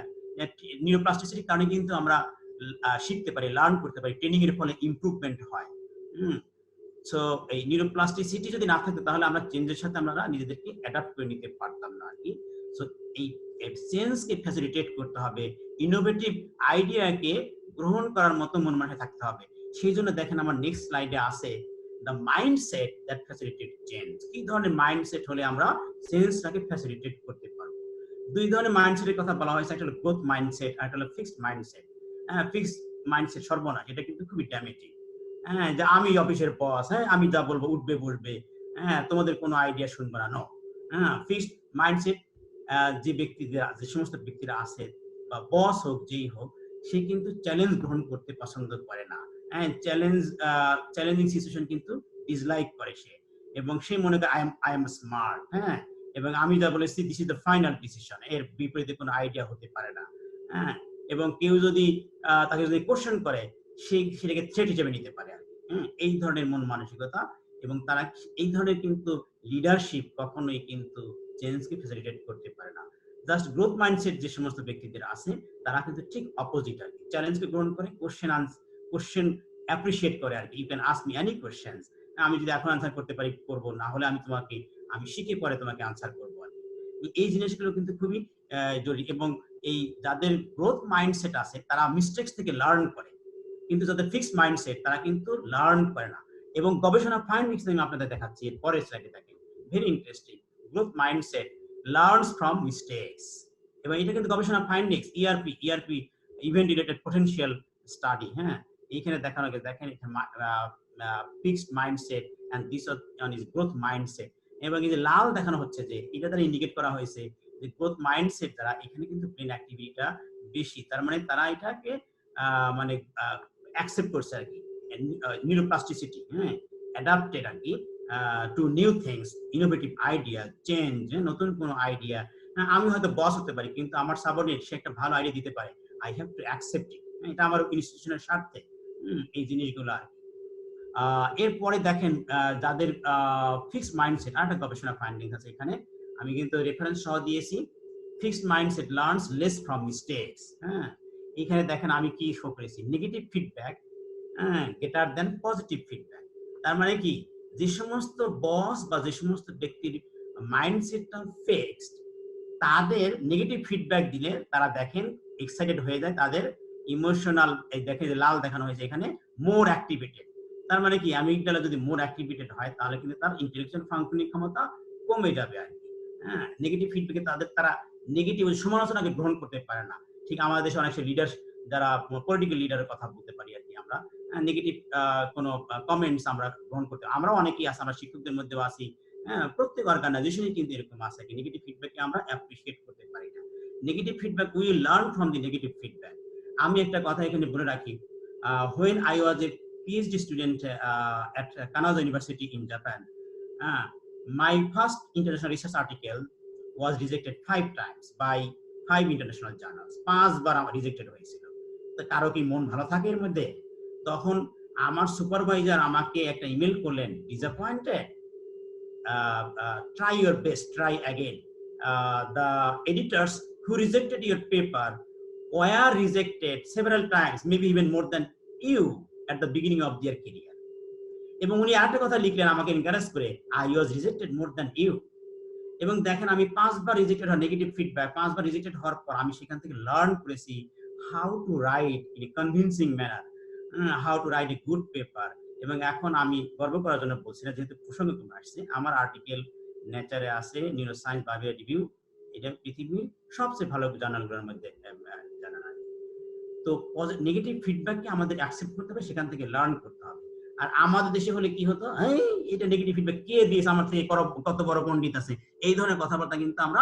নিউরোপ্লাস্টিসিটির কারণে কিন্তু আমরা শিখতে পারি, লার্ন করতে পারি, ট্রেনিং এর ফলে ইমপ্রুভমেন্ট হয়। সো এই নিউরোপ্লাস্টিসিটি যদি না থাকতো তাহলে আমরা চেঞ্জের সাথে আমরা নিজেদেরকে অ্যাডাপ্ট করে নিতে পারতাম না আর কি। সো এই চেঞ্জকে ফ্যাসিলিটেট করতে হবে, ইনোভেটিভ আইডিয়াকে গ্রহণ করার মতো মন মানসিকতা থাকতে হবে। সেই জন্য দেখেন আমার নেক্সট স্লাইডে আছে the mindset that facilitate change. কি ধরনের মাইন্ডসেট হলে আমরা চেঞ্জটাকে ফ্যাসিলিটেট করতে পারবো? দুই ধরনের মাইন্ডসেটের কথা বলা হয়েছে, একটা হলো গ্রোথ মাইন্ডসেট, আর একটা হলো ফিক্সড মাইন্ডসেট। হ্যাঁ, ফিক্সড মাইন্ডসেট সর্বনাশ, এটা কিন্তু খুবই ড্যামেজিং। হ্যাঁ, যে আমি অফিসের বস, হ্যাঁ, আমি যা বলবো উঠবে বসবে, হ্যাঁ, তোমাদের কোনো আইডিয়া শুনবো না। হ্যাঁ, ফিক্সড মাইন্ডসেট যে সমস্ত ব্যক্তিরা আছে, বা বস হোক যেই হোক, সে কিন্তু চ্যালেঞ্জ গ্রহণ করতে পছন্দ করে না। হ্যাঁ, চ্যালেঞ্জিং সিচুয়েশন কিন্তু ডিসলাইক করে সে, এবং সে মনে করে আই এম স্মার্ট, হ্যাঁ, এবং আমি যা বলেছি this is the final decision, এর বিপরীতে কোনো আইডিয়া হতে পারে না। হ্যাঁ, এবং কেউ যদি তাকে যদি কোশ্চেন করে সেটাকে থ্রেট হিসেবে নিতে পারে আর কি। এই ধরনের মন মানসিকতা, এবং তারা এই ধরনের কিন্তু লিডারশিপ কখনোই কিন্তু চেঞ্জকে ফ্যাসিলিটেট করতে পারে না। জাস্ট গ্রোথ মাইন্ডসেট যে সমস্ত ব্যক্তিদের আছে তারা কিন্তু ঠিক অপোজিট আর কি, চ্যালেঞ্জকে গ্রহণ করে, কোশ্চেন অ্যাপ্রিশিয়েট করে আর কি। You can ask me any questions, আমি যদি এখন আনসার করতে পারি করবো, না হলে আমি শিখে পরে তোমাকে আনসার করবো আর কি। এই জিনিসগুলো কিন্তু খুবই জরুরি। এবং এই যাদের গ্রোথ মাইন্ডসেট আছে তারা মিস্টেকস থেকে লার্ন করে, কিন্তু যাদের ফিক্সড মাইন্ডসেট তারা কিন্তু লার্ন করে না। এবং গবেষণা ফাইন্ডিংস আমি আপনাদের দেখাচ্ছি এর পরের স্লাইডে, দেখেন very interesting. Growth mindset learns from mistakes, এবং এটা কিন্তু গবেষণা findings, ERP event related potential study. হ্যাঁ, এইখানে দেখানো গেছে, দেখেন fixed mindset and this one is growth mindset. এবং এই যে লাল দেখানো হচ্ছে যে এটা দ্বারা ইন্ডিকেট করা হয়েছে যে গ্রোথ মাইন্ডসেট দ্বারা এখানে কিন্তু ব্রেন অ্যাক্টিভিটিটা বেশি, তার মানে তারা এটাকে মানে অ্যাকসেপ্ট করছে আর কি, নিউরোপ্লাস্টিসিটি, হ্যাঁ, অ্যাডাপ্টেড আর কি two new things, innovative idea, change, নতুন কোনো আইডিয়া। আমি হয়তো বস হতে পারি, কিন্তু আমার সাবঅর্ডিনেট সে একটা ভালো আইডিয়া দিতে পারে, I have to accept it, এটা আমার ইনস্টিটিউশনের স্বার্থে। এই জিনিসগুলো আর এরপরে দেখেন যাদের ফিক্সড মাইন্ডসেট, আরেকটা গবেষণা ফাইন্ডিং আছে এখানে, আমি কিন্তু রেফারেন্স সহ দিয়েছি। Fixed mindset learns less from mistakes. হ্যাঁ, এখানে দেখেন আমি কি শো করেছি, negative feedback greater than positive feedback. তার মানে কি, যে সমস্ত বস বা যে সমস্ত ব্যক্তির মাইন্ডসেটটা ফিক্সড, তাদের নেগেটিভ ফিডব্যাক দিলে তারা দেখেন এক্সাইটেড হয়ে যায়, তাদের ইমোশনাল, এই দেখে যে লাল দেখানো হয়েছে এখানে, মোর অ্যাক্টিভেটেড। তার মানে কি, অ্যামিগডালা যদি মোর অ্যাক্টিভেটেড হয় তাহলে কিন্তু তার ইন্টেলেকচুয়াল ফাংশনিং ক্ষমতা কমে যাবে আর কি। হ্যাঁ, নেগেটিভ ফিডব্যাকে তারা নেগেটিভ সমালোচনাকে গ্রহণ করতে পারে না। ঠিক আমাদের দেশে অনেক লিডার, যারা পলিটিক্যাল লিডারের কথা বলতে পারি আর কি, নেগেটিভ কোনো কমেন্টস আমরা গ্রহণ করতে, আমরাও অনেকেই আছি, আমরা শিক্ষকদের মধ্যেও আছি, হ্যাঁ, প্রত্যেক অর্গানাইজেশনে কিন্তু এরকম আছে, নেগেটিভ ফিডব্যাককে আমরা অ্যাপ্রিশিয়েট করতে পারি না। Negative feedback we learn from the negative feedback. আমি একটা কথা এখানে বলে রাখি, when I was a PhD student at Kanazawa University in Japan, my first international research article was rejected 5 times by 5 international journals. 5 বার আমার রিজেক্টেড হয়েছিল। তো কারো কি মন ভালো থাকে এর মধ্যে? তখন আমার সুপারভাইজার আমাকে একটা ইমেল করলেন, disappointed, try your best, try again. The editors who rejected your paper were rejected several times, maybe even more than you at the beginning of their career. এবং উনি আরেকটা কথা লিখলেন আমাকে এনকারেজ করে, I was rejected more than you. এবং দেখেন আমি 5 বার রিজেক্টেড হওয়ার নেগেটিভ ফিডব্যাক, 5 বার রিজেক্টেড হওয়ার পর আমি সেখান থেকে লার্ন করেছি how to right in a convincing manner, how to write a good paper. এবং এখন আমি গর্ব করার জন্য বলছি না, যেহেতু প্রসঙ্গ কমে আসছে, আমার আর্টিকেল নেচারে আছে, নিউরো সায়েন্স বায়োলজি রিভিউ, এটা পৃথিবীর সবচেয়ে ভালো জার্নালগুলোর মধ্যে জানা আছে। তো নেগেটিভ ফিডব্যাককে আমাদের অ্যাকসেপ্ট করতে হবে, সেখান থেকে লার্ন করতে হবে। আর আমাদের দেশে হলে কি হতো, এটা নেগেটিভ ফিডব্যাক কে দিয়েছে, আমার থেকে কত বড় পণ্ডিত আছে, এই ধরনের কথাবার্তা কিন্তু আমরা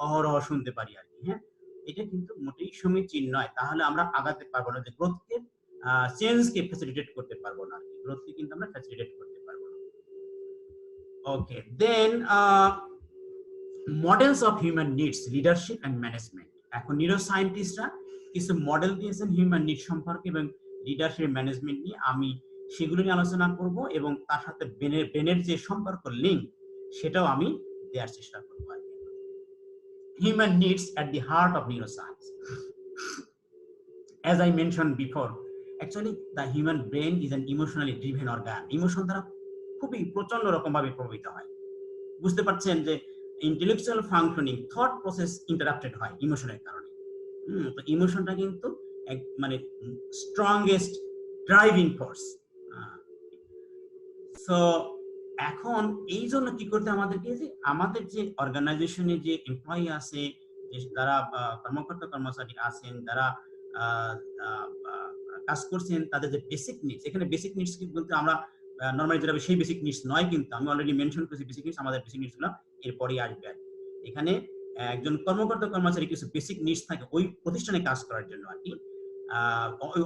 অহরহ শুনতে পারি আর কি। হ্যাঁ, এটা কিন্তু মোটেই সমীচীন নয়, তাহলে আমরা আগাতে পারবো না, যে গ্রোথকে চেঞ্জকে ফ্যাসিলিটেট করতে পারবো না আর কি, গ্রোথকে কিন্তু আমরা ফ্যাসিলিটেট করতে পারবো না। Okay, then models of human needs, leadership and management. এখন নিউরো সায়েন্টিস্টরা কিছু মডেল দিয়েছেন হিউম্যান নিড সম্পর্কে এবং লিডারশিপ ম্যানেজমেন্ট নিয়ে, আমি সেগুলো নিয়ে আলোচনা করব এবং তার সাথে ব্রেনের যে সম্পর্ক লিঙ্ক সেটাও আমি দেওয়ার চেষ্টা করবো আর কি। Human needs at the heart of neuroscience. As I mentioned before, actually the human brain is an emotionally driven organ. Emotion দ্বারা খুবই প্রচন্ড রকম ভাবে প্রভাবিত হয়। বুঝতে পারছেন যে intellectual functioning, thought process interrupted হয় ইমোশনের কারণে। তো ইমোশনটা কিন্তু মানে স্ট্রংগেস্ট ড্রাইভিং ফোর্স। সো এখন এই জন্য কি করতে আমাদেরকে, যে আমাদের যে অর্গানাইজেশনে যে এমপ্লয়ি আছে, যে যারা কর্মকর্তা কর্মচারী আছেন, যারা কাজ করছেন, তাদের যে বেসিক নিডস, এখানে বেসিক নিডস বলতে আমরা নরমালি যেটা সেই বেসিক নিডস নয়, কিন্তু আমি অলরেডি মেনশন করেছি বেসিক নিডস, আমাদের বেসিক নিডস গুলো এরপরই আসবে। এখানে একজন কর্মকর্তা কর্মচারী কিছু বেসিক নিডস থাকে ওই প্রতিষ্ঠানে কাজ করার জন্য আর কি,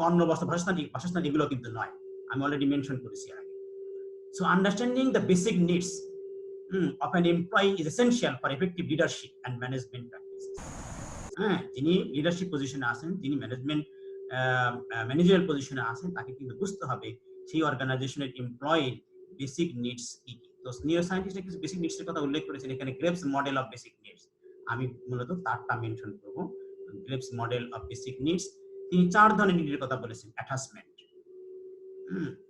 অন্ন বস্ত্র বাসস্থান এগুলো কিন্তু নয়, আমি অলরেডি মেনশন করেছি আগে। So understanding the basic needs of an employee is essential for effective leadership and management practices. যিনি লিডারশিপ পজিশনে আছেন, যিনি ম্যানেজারিয়াল পজিশনে আছেন, তাকে কিন্তু বুঝতে হবে সেই অর্গানাইজেশনের এমপ্লয়ির বেসিক নিডস কি কি। তো নিউরো সায়েন্টিস্টরা কিছু বেসিক নিডস এর কথা উল্লেখ করেছেন এখানে, graves model of basic needs, আমি মূলত তারটা মেনশন করব। Graves model of basic needs, তিনি 4 ধরনের নিডের কথা বলেছেন। অ্যাটাচমেন্ট,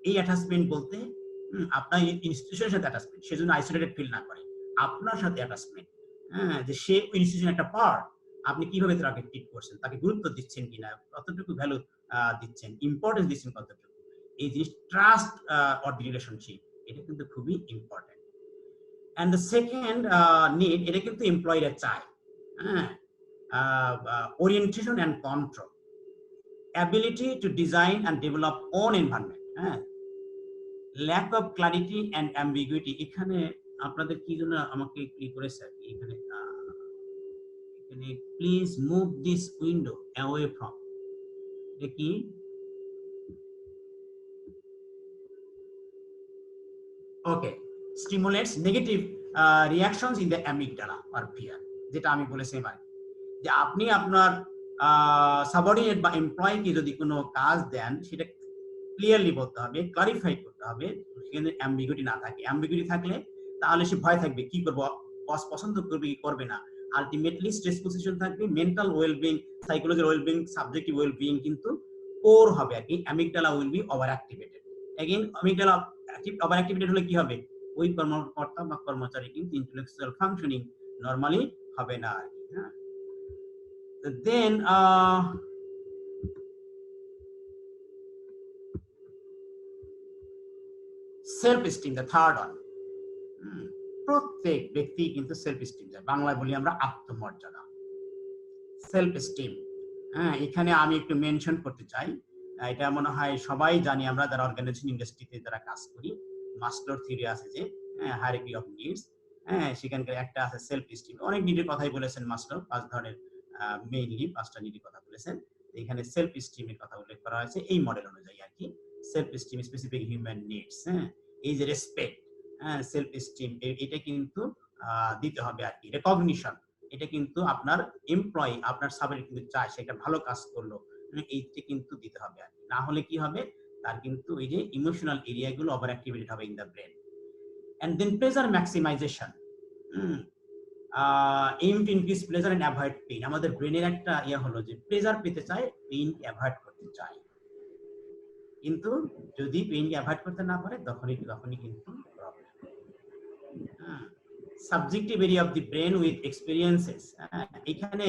এই অ্যাটাচমেন্ট বলতে আপনার ইনস্টিটিউশনের সাথে অ্যাটাচমেন্ট, সেজন্য আইসোলেটেড ফিল না করে আপনার সাথে অ্যাটাচমেন্ট, যে সে ইনস্টিটিউশনের একটা পার্ট, আপনি কিভাবে তাকে ট্রিট করছেন, তাকে গুরুত্ব দিচ্ছেন কিনা, কতটুকু ভ্যালু দিচ্ছেন, ইম্পর্টেন্স দিচ্ছেন কতটুকু, এই জিনিস ট্রাস্ট অর দি রিলেশনশিপ, এটা কিন্তু খুবই important. And the second need, এটা কিন্তু এমপ্লয়িরা চায়, orientation and control, ability to design and develop own environment, lack of clarity and ambiguity. এখানে আপনাদের কি জন্য আমাকে কি করেছে এখানে, please move this window away from, এটা কি, okay, stimulates negative reactions in the amygdala or fear, যেটা আমি বলেছি এবার, যে আপনি আপনার সাবঅর্ডিনেট বা এমপ্লয়িকে যদি কোনো কাজ দেন, সেটা ক্লিয়ারলি বলতে হবে, ক্লারিফাই করতে হবে, সেখানে অ্যাম্বিগুইটি না থাকে। অ্যাম্বিগুইটি থাকলে তাহলে সে ভয় থাকবে, কি করব, বস পছন্দ করবে কি করবে না, আলটিমেটলি স্ট্রেস পজিশন থাকবে, mental wellbeing, psychological wellbeing, subjective wellbeing কিন্তু পোর হবে আর কি, amygdala will be over activated. Again amygdala over activated হলে কি হবে, ওই কর্মকর্তা বা কর্মচারী কিন্তু ইন্টেলেকচুয়াল ফাংশনিং নরমালি হবে না আর কি। হ্যাঁ, then self esteem, the third one. প্রত্যেক ব্যক্তি কিন্তু সেলফ এস্টিম চায়, বাংলায় বলি আমরা আত্মমর্যাদা, সেলফ এস্টিম। এখানে আমি একটু মেনশন করতে চাই, এটা মনে হয় সবাই জানি আমরা যারা অর্গানাইজেশন ইন্ডাস্ট্রিতে যারা কাজ করি। মাসলোর থিওরি আছে যে হায়ারার্কি অফ নিডস, সেখানকার একটা আছে সেলফ এস্টিম। অনেক নিডের কথাই বলেছেন মাসলো, 5 ধরনের মেইনলি 5টা নিডের কথা বলেছেন। এখানে সেলফ এস্টিমের কথা উল্লেখ করা হয়েছে এই মডেল অনুযায়ী আর কি। Self esteem, specific human needs, এই যে রেসপেক্ট, সেলফ এস্টিম, এটা কিন্তু দিতে হবে আর কি। রেকগনিশন, এটা কিন্তু আপনার এমপ্লয়ি, আপনার সাবঅর্ডিনেট কিন্তু চায় সেটা ভালো কাজ করলো, এইটা কিন্তু দিতে হবে আর কি। না হলে কি হবে, তার কিন্তু এই যে ইমোশনাল এরিয়াগুলো ওভার অ্যাক্টিভেটেড হবে in the brain. And then pleasure maximization, aim to increase pleasure and avoid pain. আমাদের ব্রেনের একটা হলো যে প্লেজার পেতে চায়, পেইন অ্যাভয়েড করতে চায়। কিন্তু যদি পেইনকে অ্যাভয়েড করতে না পারে তখনই কিন্তু problem. Subjective area of the brain with experiences. এখানে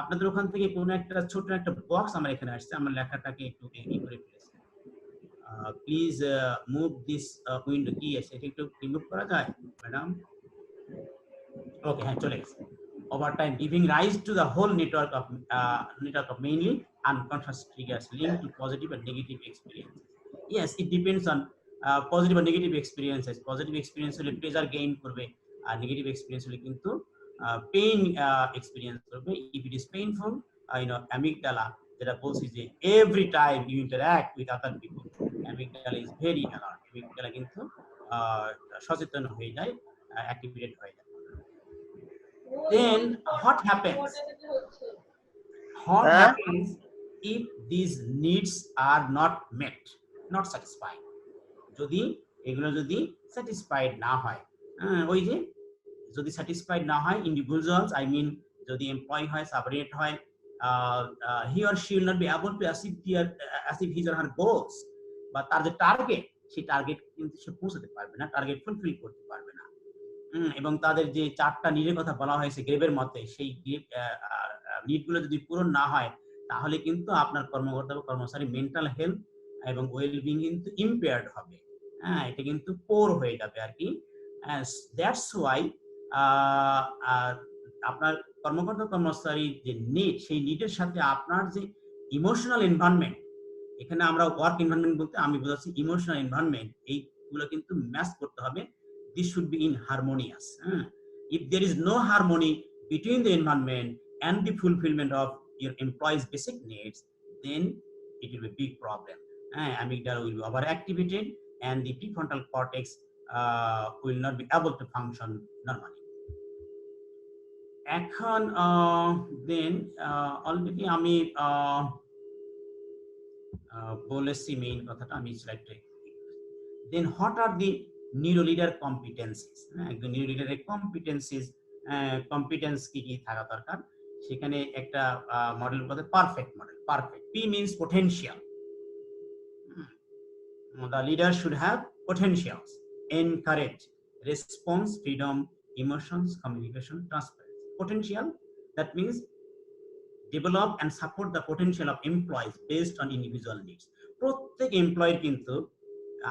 আপনাদের ওখান থেকে কোনো একটা ছোট একটা বক্স আমার এখানে আসছে, আমার লেখাটাকে একটু করে ফেলেছি। প্লিজ মুভ দিস উইন্ডো, কি আছে এটা একটু রিমুভ করা যায় ম্যাডাম? ওকে, হ্যাঁ চলে গেছে। Over time, giving rise to the whole network of mainly unconscious triggers linked to positive and negative experiences. Yes, it depends on positive and negative experiences. Positive experience hole pleasure gain korbe, negative experience hole kintu pain experience korbe. If it is painful, amygdala jeta bolchi je every time you interact with other people, amygdala is very alert. Amygdala kintu সচেতন হয়ে যায়, activated হয়ে যায়। Then what happens? What happens if these needs are not met, not satisfied? যদি এগুলো যদি satisfied না হয়, ওই যে যদি satisfied না হয়, individuals, I mean যদি এমপ্লয়ি হয়, সাবঅর্ডিনেট হয়, he or she will not be able to achieve his or her goals, বা তার যে টার্গেট, সেই টার্গেট কিন্তু সে পৌঁছাতে পারবে না, টার্গেট ফুলফিল করতে পারবে না। এবং তাদের যে 4টা নিডের কথা বলা হয়েছে গ্রেভের মতে, সেই নিডগুলো যদি পূরণ না হয় তাহলে কিন্তু আপনার কর্মকর্তা বা কর্মচারী মেন্টাল হেলথ এবং ওয়েলবিং কিন্তু ইম্পেয়ার্ড হবে, এটা কিন্তু পোর হয়ে যাবে আর কি। দ্যাটস ওয়াই আপনার কর্মকর্তা কর্মচারীর যে নিড, সেই নিডের সাথে আপনার যে ইমোশনাল এনভায়রনমেন্ট, এখানে আমরা ওয়ার্ক এনভায়রনমেন্ট বলতে আমি বোঝাচ্ছি ইমোশনাল এনভায়রনমেন্ট, এইগুলো কিন্তু ম্যাচ করতে হবে। This should be in harmonious. If there is no harmony between the environment and the fulfillment of your employees' basic needs, then it will be a big problem. Amygdala will be overactivated and the prefrontal cortex will not be able to function normally. এখন then already আমি বলেছি main কথাটা, আমি স্লাইডটা। Then what are the neuroleader competencies? একজন নিউরোলিডারের competence কি কি থাকা দরকার? সেখানে একটা মডেল বলতে perfect model. Perfect, P means potential. The leader should have potentials: encourage, response, freedom, emotions, communication, transparency. Potential, that means develop and support the potential of employees based on individual needs. প্রত্যেক এমপ্লয়ের কিন্তু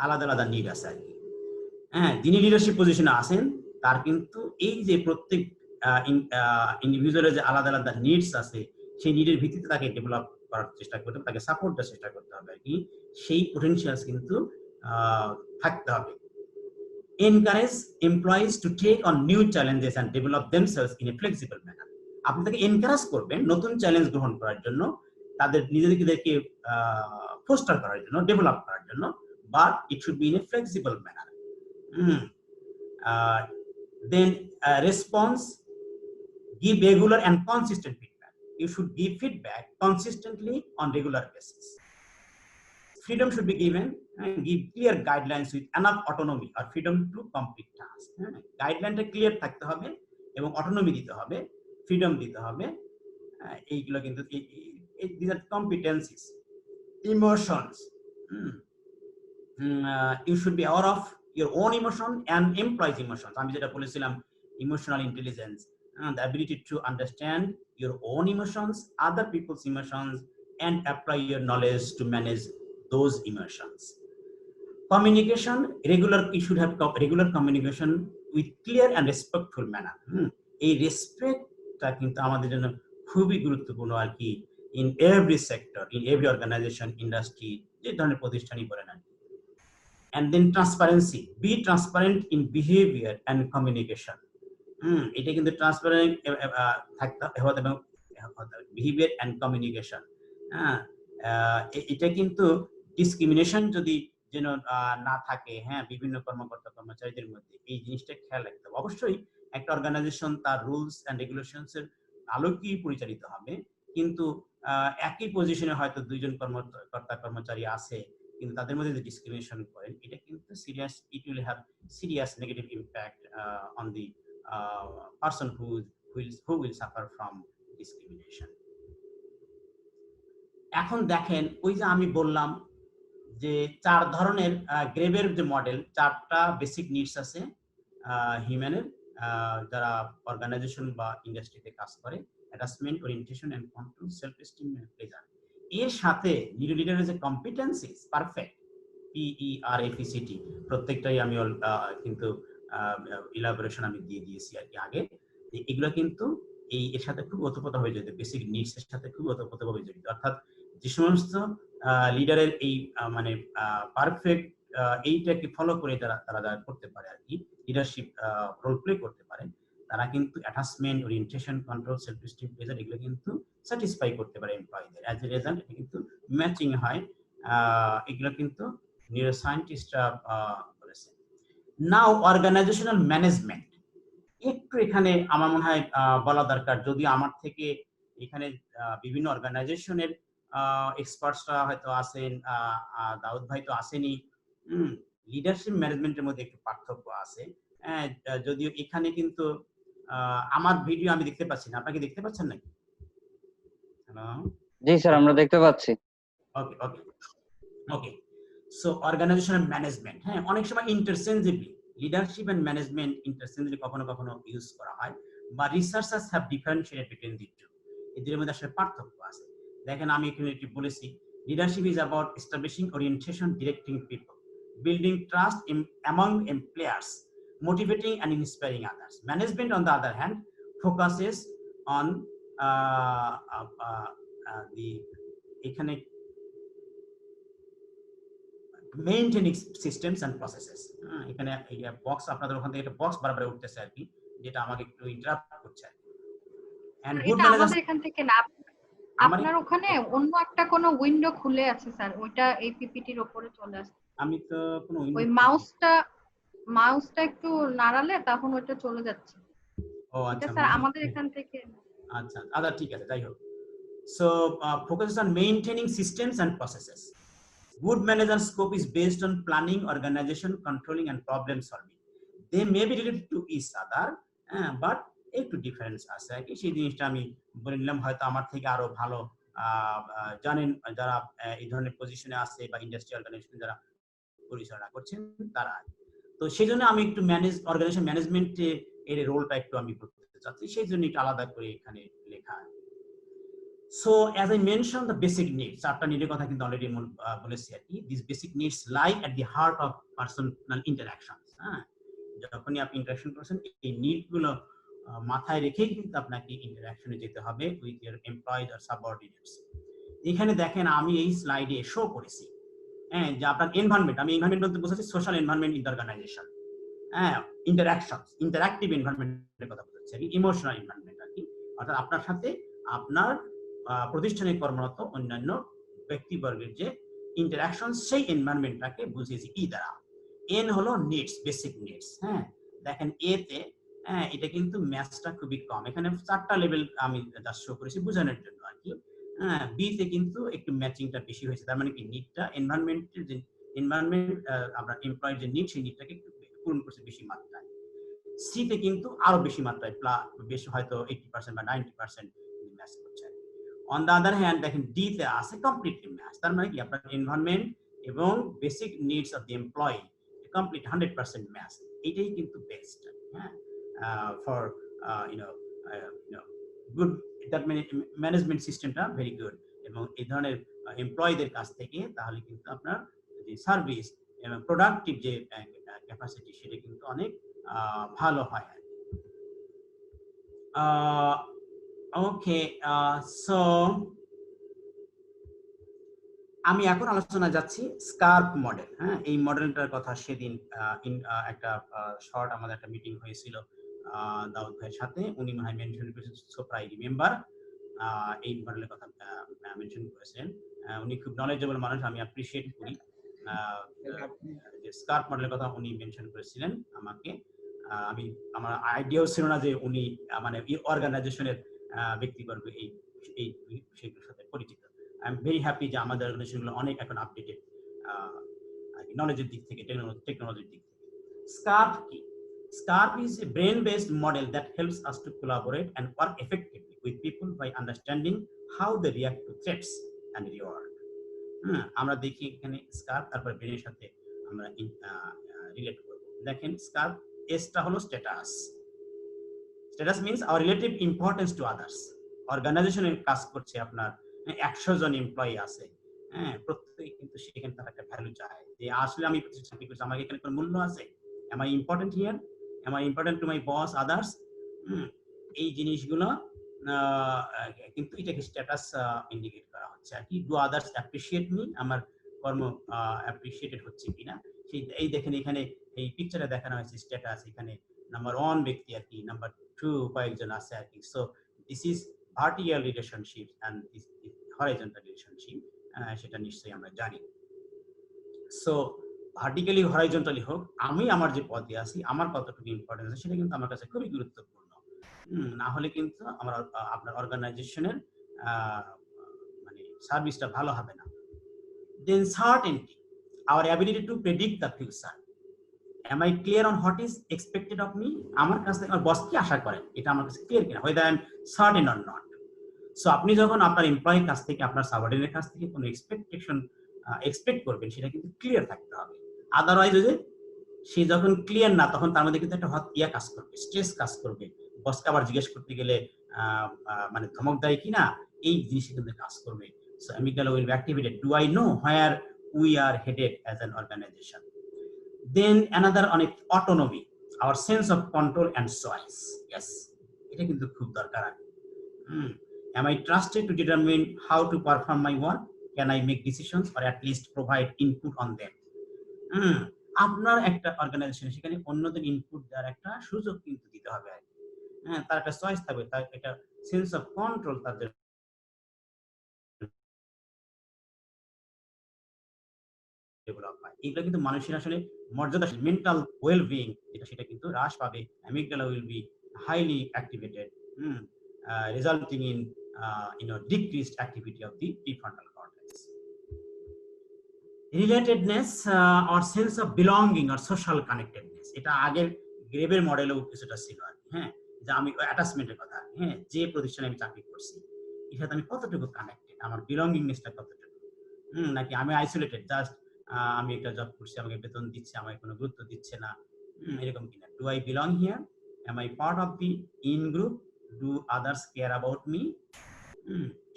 আলাদা আলাদা need আছে আর কি। যিনি leadership পজিশনে আছেন তার কিন্তু এই যে প্রত্যেক ইন্ডিভিজুয়ালের যে আলাদা আলাদা নিডস আছে, সেই নিডের ভিত্তিতে তাকে ডেভেলপ করার চেষ্টা করতে হবে, তাকে সাপোর্ট দেওয়ার চেষ্টা করতে হবে আর কি। সেই পোটেনশিয়ালস কিন্তু থাকতে হবে। Encourage employees to take on new challenges and develop themselves in a flexible manner. আপনি তাকে এনকারেজ করবেন নতুন চ্যালেঞ্জ গ্রহণ করার জন্য, তাদের নিজেদেরকে ফোস্টার করার জন্য, ডেভেলপ করার জন্য, but it should be in a flexible manner. Then response, give regular and consistent feedback. You should give feedback consistently on regular basis. Freedom should be given and give clear guidelines with enough autonomy or freedom to complete tasks. Guideline clear থাকতে হবে এবং autonomy দিতে হবে, freedom দিতে হবে। এইগুলো কিন্তু these are competencies. Emotions, you should be aware of your own emotion and employees' emotions. আমি যেটা বলেছিলাম, emotional intelligence, the ability to understand your own emotions, other people's emotions, and apply your knowledge to manage those emotions. Communication, you should have regular communication with clear and respectful manner. এই রেসপেক্টটা কিন্তু আমাদের জন্য খুবই গুরুত্বপূর্ণ আর কি। in every sector, in every organization, industry, যে ধরনের প্রতিষ্ঠানই বলেন আর কি। And then transparency, be transparent in behavior and communication. এটা কিন্তু ট্রান্সপারেন্ট থাকতে হবে এবং বিহেভিয়ার এন্ড কমিউনিকেশন। এটা কিন্তু ডিসক্রিমিনেশন যদি যেন না থাকে, হ্যাঁ, বিভিন্ন কর্মকর্তা কর্মচারীদের মধ্যে, এই জিনিসটা খেয়াল রাখতে হবে। অবশ্যই একটা অর্গানাইজেশন তার রুলস এন্ড রেগুলেশনস এর আলোকেই পরিচালিত হবে, কিন্তু একই পজিশনে হয়তো দুইজন কর্মকর্তা কর্মচারী আছে, কিন্তু তাদের মধ্যে যে ডিসক্রিমিনেশন করেন, এটা কিন্তু serious, it will have serious negative impact on the person who will suffer from discrimination. এখন দেখেন, ওই যে আমি বললাম যে 4 ধরনের গ্রেভের যে মডেল, 4টা বেসিক নিডস আছে হিউম্যানের, যারা অর্গানাইজেশন বা ইন্ডাস্ট্রিতে কাজ করে: attachment, orientation and control, self esteem and pleasure. এর সাথে লিডারের যে কম্পিটেন্সিস, পারফেক্ট, PERFECT, প্রত্যেকটাই আমি কিন্তু ইলাবোরেশন আমি দিয়ে দিয়েছি আর কি আগে। এগুলো কিন্তু এর সাথে খুব ওতপ্রোতভাবে জড়িত, বেসিক নিডস এর সাথে খুব ওতপ্রোতভাবে জড়িত। অর্থাৎ যে সমস্ত লিডারের এই মানে পারফেক্ট এইটাকে ফলো করে তারা করতে পারে আর কি, লিডারশিপ রোল প্লে করতে পারে, তারা কিন্তু attachment, orientation, control, self esteem, pleasure এগুলো কিন্তু স্যাটিসফাই করতে পারে এমপ্লয়ীদের। অ্যাজ এ রেজাল্ট এটা কিন্তু ম্যাচিং হয়। এগুলো কিন্তু নিউরোসায়েন্টিস্টরা বলেছে। নাও অর্গানাইজেশনাল ম্যানেজমেন্ট, একটু এখানে আমার মনে হয় বলা দরকার, যদি আমার থেকে এখানে বিভিন্ন অর্গানাইজেশনের এক্সপার্টসরা হয়তো আছেন, দাউদ ভাই তো আসেনি। লিডারশিপ ম্যানেজমেন্টের মধ্যে একটু পার্থক্য আছে, যদিও এখানে কিন্তু আমার ভিডিও আমি দেখতে পাচ্ছি না, আপনাকে দেখতে পাচ্ছেন নাকি? হ্যালো, জি স্যার, আমরা দেখতে পাচ্ছি। Okay okay okay. So organisational management, হ্যাঁ, অনেক সময় interchangeably leadership and management interchangeably কখনো কখনো ইউজ করা হয়, বা researchers have differentiated between the two, এদের মধ্যে আসলে পার্থক্য আছে। দেখেন, আমি এখানে একটু বলেছি, leadership is about establishing orientation, directing people, building trust among employees, motivating and inspiring others. Management, on the other hand, focuses on the maintaining systems and processes. এখানে বক্স, আপনাদের ওখান থেকে একটা বক্স বারবার উঠতেছে আর কি, যেটা আমাকে একটু ইন্টারাপ্ট করছে। And এটা আমাদের এখান থেকে না, আপনার ওখানে অন্য একটা কোন উইন্ডো খুলে আছে স্যার, ওইটা এই পিপিটির উপরে চলে আসছে। আমি তো কোন ওই মাউসটা একটু নাড়ালে তখন ওটা চলে যাচ্ছে। ও আচ্ছা স্যার, আমাদের এখান থেকে আচ্ছা আচ্ছা, ঠিক আছে, যাই হোক। So focuses on maintaining systems and processes. Good management scope is based on planning, organization, controlling and problem solving. They may be related to each other, but একটু ডিফারেন্স আছে আর কি। সেই জিনিসটা আমি বলে নিলাম, হয়তো আমার থেকে আরো ভালো জানেন যারা এই ধরনের পজিশনে আছে বা ইন্ডাস্ট্রি অর্গানাইজেশন যারা পরিচালনা করছেন তারা। তো সেই জন্য আমি একটু অর্গানাইজেশন ম্যানেজমেন্টে এর রোলটা একটু আমি বলতে চাচ্ছি, সেই জন্য একটু আলাদা করে এখানে লেখা। So as I mentioned, the basic needs, চারটা নিডের কথা কিন্তু অলরেডি বলেছি আর কি। These basic needs lie at the heart of personal interactions. যখনই আপনি ইন্টারাকশন করছেন, এই নিড গুলো মাথায় রেখেই কিন্তু আপনাকে ইন্টারাকশনে যেতে হবে উইথ ইয়ার এমপ্লয়েড আর সাবঅর্ডিনেটস। এখানে দেখেন, আমি এই স্লাইডে শো করেছি যে আপনার এনভায়রনমেন্ট, আমি এনভায়রনমেন্ট বলতে বোঝাচ্ছি social environment in the organization, interaction, interactive এনভায়রনমেন্টের কথা বোঝাচ্ছি আর কি, ইমোশনাল এনভায়রনমেন্ট আর কি। অর্থাৎ আপনার সাথে আপনার প্রতিষ্ঠানে কর্মরত অন্যান্য ব্যক্তিবর্গের যে ইন্টারাকশন, সেই এনভায়রনমেন্টটাকে বুঝিয়েছি ই দ্বারা। এন হলো নিডস, বেসিক নিডস। হ্যাঁ, দেখেন এতে এটা কিন্তু ম্যাথসটা খুবই কম, এখানে 4টা লেভেল আমি জাস্ট শো করেছি বোঝানোর জন্য আর কি। বি তে কিন্তু একটু ম্যাচিংটা বেশি হয়েছে, তার মানে কি নিডটা এনভায়রনমেন্টের যে আমরা এমপ্লয়ের যে নিড, সেই নিডটাকে একটু পূরণ করছে বেশি মাত্রায়। সি তে কিন্তু আরো বেশি মাত্রায়, বেশি হয়তো 80% বা 90% ম্যাচ করছে। অন দ্য আদার হ্যান্ড দেখেন ডি তে আছে কমপ্লিটলি ম্যাচ, তার মানে কি আপনার এনভায়রনমেন্ট এবং basic needs of the employee complete 100% match. এটাই কিন্তু বেস্ট, হ্যাঁ, ফর গুড, দ্যাট ম্যানেজমেন্ট সিস্টেমটা ভেরি গুড। এবং এই ধরনের এমপ্লয়ীদের কাছ থেকে তাহলে কিন্তু আপনার যে সার্ভিস এবং প্রোডাক্টিভ যে ক্যাপাসিটি, সেটা কিন্তু অনেক ভালো হয়। Okay, so আমি এখন আলোচনা যাচ্ছি স্কার্প মডেল। হ্যাঁ, এই মডেলটার কথা সেদিন একটা শর্ট আমাদের একটা মিটিং হয়েছিল দাউদ ভাইয়ের সাথে, উনি মনে হয় মেনশন করেছেন, সো আই রিমেম্বার এই মডেলের কথা মেনশন করেছেন। উনি খুব নলেজেবল মানুষ, আমি অ্যাপ্রিশিয়েট করি। যে স্কার্প মডেলের কথা উনি মেনশন করেছিলেন আমাকে। আমার আইডিয়াও ছিল না যে উনি মানে অর্গানাইজেশনের ব্যক্তিবর্গ এই বিষয়গুলোর সাথে পরিচিত। আই এম ভেরি হ্যাপি যে আমাদের অর্গানাইজেশনগুলো অনেক এখন আপডেটেড নলেজের দিক থেকে, টেকনোলজির দিক থেকে। স্কার্প কি? SCARP is a brain-based model that helps us to collaborate and work effectively with people by understanding how they react to threats and reward. আমরা দেখি এখানে SCARP, তারপর ব্রেনের সাথে আমরা রিলেট করব। দেখেন SCARP, এসটা হলো status. Status means our relative importance to others. অর্গানাইজেশনে কাজ করছে আপনার 100 জন এমপ্লয়ি আছে, হ্যাঁ, প্রত্যেকে কিন্তু সেখানে তার একটা ভ্যালু চায় যে আসলে আমি চাকরি করছি, আমার এখানে কোনো মূল্য আছে, am I important here, am I important to my boss, others? এই জিনিসগুলো কিন্তু এটাকে স্ট্যাটাস ইন্ডিকেট করা হচ্ছে আর কি। ডু আদার্স অ্যাপ্রিশিয়েট মি, আমার কর্ম অ্যাপ্রিশিয়েটেড হচ্ছে কিনা সেই। এই দেখেন এখানে এই পিকচারে দেখানো হয়েছে স্ট্যাটাস, এখানে নাম্বার 1 ব্যক্তি আর কি, নাম্বার 2 কয়েকজন আছে আর কি। So this is vertical relationship and this is horizontal relationship, সেটা নিশ্চয়ই আমরা জানি। সো ভার্টিক্যালি হরাইজন্টালি হোক, আমি আমার যে পদে আছি আমার কতটুকু ইম্পর্টেন্স আছে সেটা কিন্তু আমার কাছে খুবই গুরুত্বপূর্ণ। না হলে কিন্তু আমার আপনার অর্গানাইজেশনের মানে সার্ভিসটা ভালো হবে না। Then certainty, our ability to predict the future. am I clear on what is expected of me? আমার কাছে আমার বস কি আশা করেন এটা আমার কাছে ক্লিয়ার কিনা, whether I am certain or not. So আপনি যখন আপনার এমপ্লয়ির কাছ থেকে, আপনার সাবঅর্ডিনেটের কাছ থেকে কোনো এক্সপেক্ট করবেন, সেটা কিন্তু ক্লিয়ার থাকতে হবে। আদারওয়াইজ যদি সে যখন ক্লিয়ার না, তখন তার মধ্যে কিন্তু একটা কাজ করবে, স্ট্রেস কাজ করবে। বসকে আবার জিজ্ঞেস করতে গেলে মানে ধমক দেয় কিনা, এই জিনিসটা কিন্তু কাজ করবে। So amygdala will be activated. Do I know where we are headed as an organization? Then another on autonomy, our sense of control and choice. Yes, এটা কিন্তু খুব দরকার। Am I trusted to determine how to perform my work? Can I make decisions or at least provide input on them? আপনার একটা organisation, সেখানে অন্যদের input দেওয়ার একটা সুযোগ কিন্তু দিতে হবে। হ্যাঁ, তার একটা চয়েস থাকবে, তার একটা সেন্স অফ কন্ট্রোল তাদের ডেভেলপ হয়। এগুলো কিন্তু মানুষের আসলে মর্যাদা, মেন্টাল ওয়েলবিং যেটা, সেটা কিন্তু হ্রাস পাবে। Amygdala will be highly activated, resulting in decreased activity of the prefrontal cortex. Relatedness or sense of belonging or social connectedness, এটা আগের গ্রেবের মডেলেও কিছুটা ছিল আর কি। হ্যাঁ, যে আমি অ্যাটাচমেন্টের কথা, হ্যাঁ, যে প্রতিষ্ঠানে আমি চাকরি করছি এর সাথে আমি কতটুকু কানেক্টেড, আমার বিলঙ্গিংনেসটা কতটুকু, নাকি আমি আইসোলেটেড, জাস্ট আমি একটা জব করছি, আমাকে বেতন দিচ্ছে, আমাকে কোনো গুরুত্ব দিচ্ছে না, এরকম কিনা। Do I belong here, am I part of the in group, do others care about me.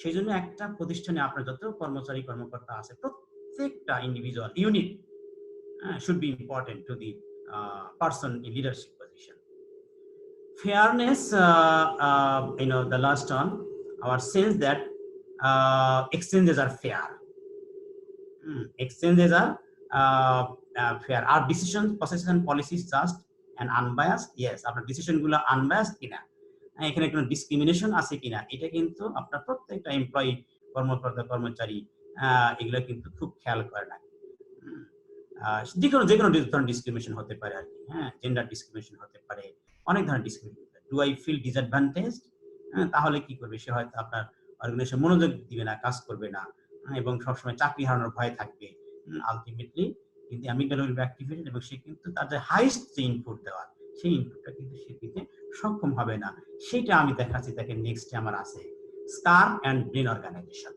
সেই জন্য একটা প্রতিষ্ঠানে আপনার যত কর্মকর্তা আছে, প্রত্যেকটা individual unit should be important to the person in leadership position. Fairness, the last one, our sense that exchanges are fair. Exchanges are fair. Our decisions, processes and policies just and unbiased? Yes, আপনার decision গুলো unbiased কিনা, এখানে কোনো discrimination আছে কিনা, এটা কিন্তু আপনার প্রত্যেকটা এমপ্লয়ি, কর্মচারী এগুলো কিন্তু খুব খেয়াল করে না। যে কোনো ধরনের ডিসক্রিমিনেশন হতে পারে আর কি। হ্যাঁ, জেন্ডার ডিসক্রিমিনেশন হতে পারে, অনেক ধরনের discrimination. Do I feel disadvantaged? তাহলে কি করবে সে? হয়তো আপনার অর্গানাইজেশন মনোযোগ দিবে না, কাজ করবে না, এবং সবসময় চাকরি হারানোর ভয় থাকবে। আলটিমেটলি কিন্তু অ্যামিগডালা উইল বি অ্যাক্টিভেটেড, এবং সে কিন্তু তার যে হাইস্ট যে ইনপুট দেওয়ার, সেই ইনপুটটা কিন্তু সে দিতে সক্ষম হবে না। সেটা আমি দেখাচ্ছি তাকে। নেক্সটে আমার আছে স্কার্প অ্যান্ড ব্রেন অর্গানাইজেশন।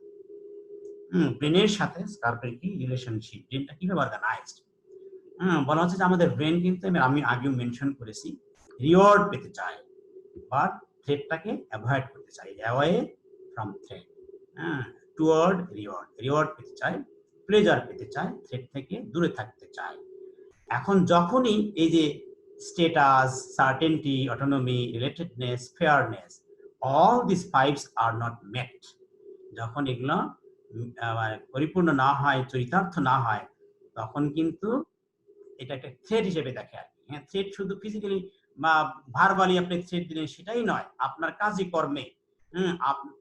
ব্রেনের সাথে স্কার্পের কি রিলেশনশিপ, ব্রেনটা কিভাবে অর্গানাইজড। বলা হচ্ছে যে আমাদের ব্রেন কিন্তু, আমি আগেও মেনশন করেছি, রিওয়ার্ড পেতে চায়, বাট থ্রেটটাকে অ্যাভয়েড করতে চায়, away from threat, toward reward পেতে চায়, প্লেজার পেতে চায়, থ্রেট থেকে দূরে থাকতে চায়। এখন যখনই এই যে status, certainty, autonomy, relatedness, fairness, all these fives are not met, যখন এগুলো পরিপূর্ণ না হয়, চরিতার্থ না হয়, তখন কিন্তু এটা একটা থ্রেট হিসেবে দেখে আর কি। হ্যাঁ, থ্রেট শুধু ফিজিক্যালি বা ভার্বালি আপনি থ্রেট দিলেন সেটাই নয়, আপনার কাজে কর্মে,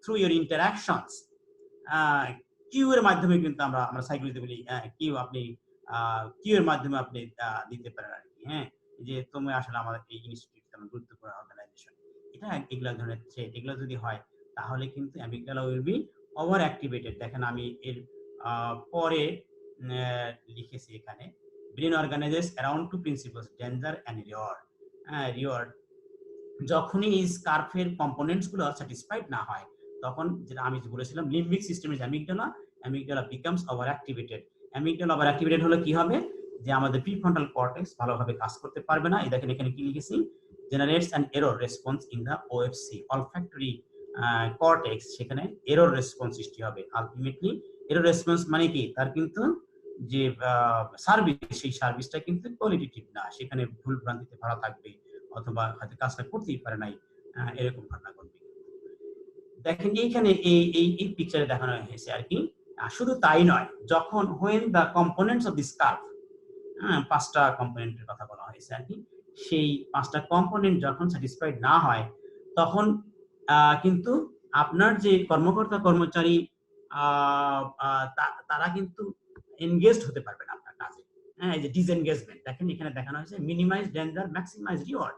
থ্রু ইউর ইন্টারাকশনস, কিউ এর মাধ্যমে কিন্তু আমরা সাইকোলজিতে বলি কিউ, আপনি কিউ এর মাধ্যমে আপনি দিতে পারেন আর কি। হ্যাঁ, যে তুমি আসলে আমাদের এই ইনস্টিটিউট তেমন গুরুত্বপূর্ণ অর্গানাইজেশন, এটা এগুলা ধরনের থ্রেট, এগুলো যদি হয় তাহলে কিন্তু amygdala will be over activated. দেখেন আমি এর পরে লিখেছি এখানে, brain organizes around two principles, danger and reward. Reward, যখনই এই স্কার্ফের কম্পোনেন্টস গুলো স্যাটিসফাইড না হয়, তখন যেটা আমি বলেছিলাম লিম্বিক সিস্টেমের amygdala becomes over activated. Amygdala over activated হলে কি হবে, যে আমাদের প্রিফ্রন্টাল কর্টেক্স ভালোভাবে কাজ করতে পারবে না। এই দেখেন এখানে কি লিখেছি, generates an error response in the OFC, olfactory cortex, সেখানে এরর রেসপন্স সৃষ্টি হবে। আলটিমেটলি এরর রেসপন্স মানে কি, তার কিন্তু যে সার্ভিস, সেই সার্ভিসটা কিন্তু কোয়ালিটেটিভ না, সেখানে ভুল ভ্রান্তিতে ভরা থাকবে, অথবা হয়তো কাজটা করতেই পারে নাই, এরকম ঘটনা ঘটবে। দেখেন এইখানে এই পিকচারে দেখানো হয়েছে আর কি। শুধু তাই নয়, যখন when the components of the scarf, পাঁচটা কম্পোনেন্টের কথা বলা হয়েছে আর কি, সেই পাঁচটা কম্পোনেন্ট যখন স্যাটিসফাইড না হয়, তখন কিন্তু আপনার যে কর্মকর্তা কর্মচারী তারা কিন্তু এনগেজড হতে পারবে না আপনার কাজে। হ্যাঁ, এই যে ডিসএনগেজমেন্ট দেখেন এখানে দেখানো হয়েছে, মিনিমাইজ ডেঞ্জার, ম্যাক্সিমাইজ রিওয়ার্ড।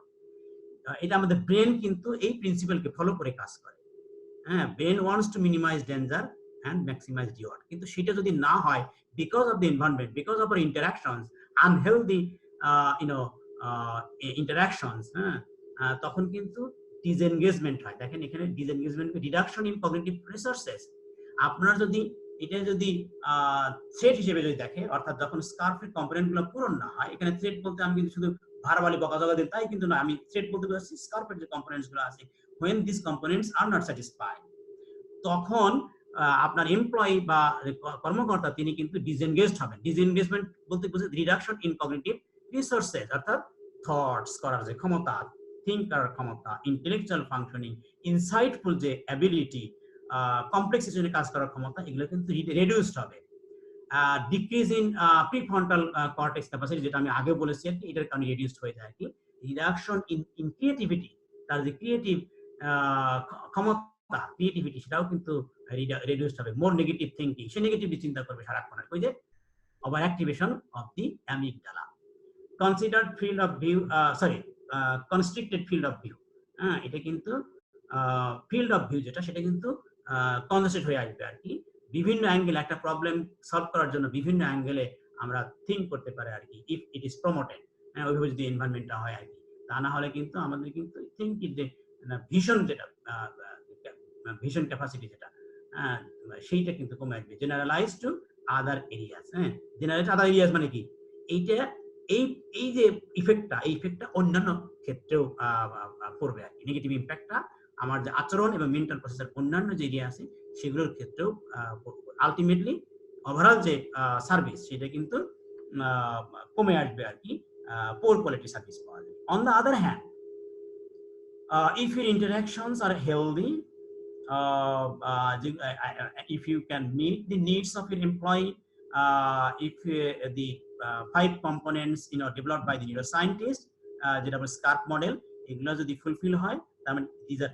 এটা আমাদের ব্রেন কিন্তু এই প্রিন্সিপালকে ফলো করে কাজ করে। হ্যাঁ, brain wants to minimise danger and maximize reward, কিন্তু সেটা যদি না হয়, because of the environment, because of our interactions, unhealthy interactions, তখন কিন্তু ডিসএনগেজমেন্ট হয়। দেখেন এখানে disengagement, reduction in cognitive resources. আপনার যদি এটা যদি থ্রেট হিসেবে যদি দেখে, অর্থাৎ যখন স্কার্ফের কম্পোনেন্ট গুলো পূরণ না হয়, এখানে থ্রেট বলতে আমি কিন্তু শুধু ভার্বালি বকাঝকা দিই তাই কিন্তু না, আমি থ্রেট বলতে বলছি স্কার্ফের যে কম্পোনেন্টস গুলো আছে, when these components are not satisfied, তখন আপনার এমপ্লয়ি বা কর্মকর্তা তিনি কিন্তু ডিসএনগেজড হবেন। ডিসএনগেজমেন্ট বলতে বুঝি রিডাকশন ইন কগনিটিভ রিসোর্সেস, অর্থাৎ থটস করার যে ক্ষমতা, থিঙ্ক করার ক্ষমতা, ইন্টেলেকচুয়াল ফাংশনিং, ইনসাইটফুল যে অ্যাবিলিটি, কমপ্লেক্স সিচুয়েশনে কাজ করার ক্ষমতা, এগুলো কিন্তু রিডিউসড হবে। Decrease in prefrontal cortex capacity, যেটা আমি আগে বলেছি আর কি, এটার কারণে রিডিউসড হয়ে যায় আর কি। রিডাকশন ইন ক্রিয়েটিভিটি, তার যে ক্রিয়েটিভ ক্ষমতা, ক্রিয়েটিভিটি, সেটাও কিন্তু রিডিউসড হবে। মোর নেগেটিভ থিঙ্কিং, সে নেগেটিভলি চিন্তা করবে সারাক্ষণ। ওই যে over activation of the amygdala. Considered field of view, constricted field of view, এটা কিন্তু ফিল্ড অফ ভিউ যেটা, সেটা কিন্তু কনসেন্ট্রেট হয়ে আসবে আর কি। বিভিন্ন অ্যাঙ্গেলে একটা প্রবলেম সলভ করার জন্য বিভিন্ন অ্যাঙ্গেলে আমরা থিঙ্ক করতে পারি আর কি, ইফ ইট ইজ প্রমোটেড। ওইভাবে যদি এনভায়রনমেন্টটা হয় আর কি, তা না হলে কিন্তু আমাদের কিন্তু থিঙ্কিং যে ভিশন, যেটা ভিশন ক্যাপাসিটি যেটা, সেইটা কিন্তু কমে আসবে। Generalize to other areas. Generalize other areas মানে কি, এইটা এই যে ইফেক্টটা, এই ইফেক্টটা অন্যান্য ক্ষেত্রেও পড়বে আর কি। নেগেটিভ ইম্প্যাক্টটা আমার যে আচরণ এবং মেন্টাল প্রসেসের অন্যান্য যে এরিয়া আছে সেগুলোর ক্ষেত্রেও আলটিমেটলি ওভারঅল যে সার্ভিস, সেটা কিন্তু কমে আসবে আর কি, পোর কোয়ালিটি সার্ভিস পাওয়া যাবে। On the other hand, if your interactions are healthy, if you can meet the needs of your employee, if the 5 components developed by the neuroscientist, যেটা বলে স্কার্প মডেল, এগুলো যদি ফুলফিল হয়, তার মানে these are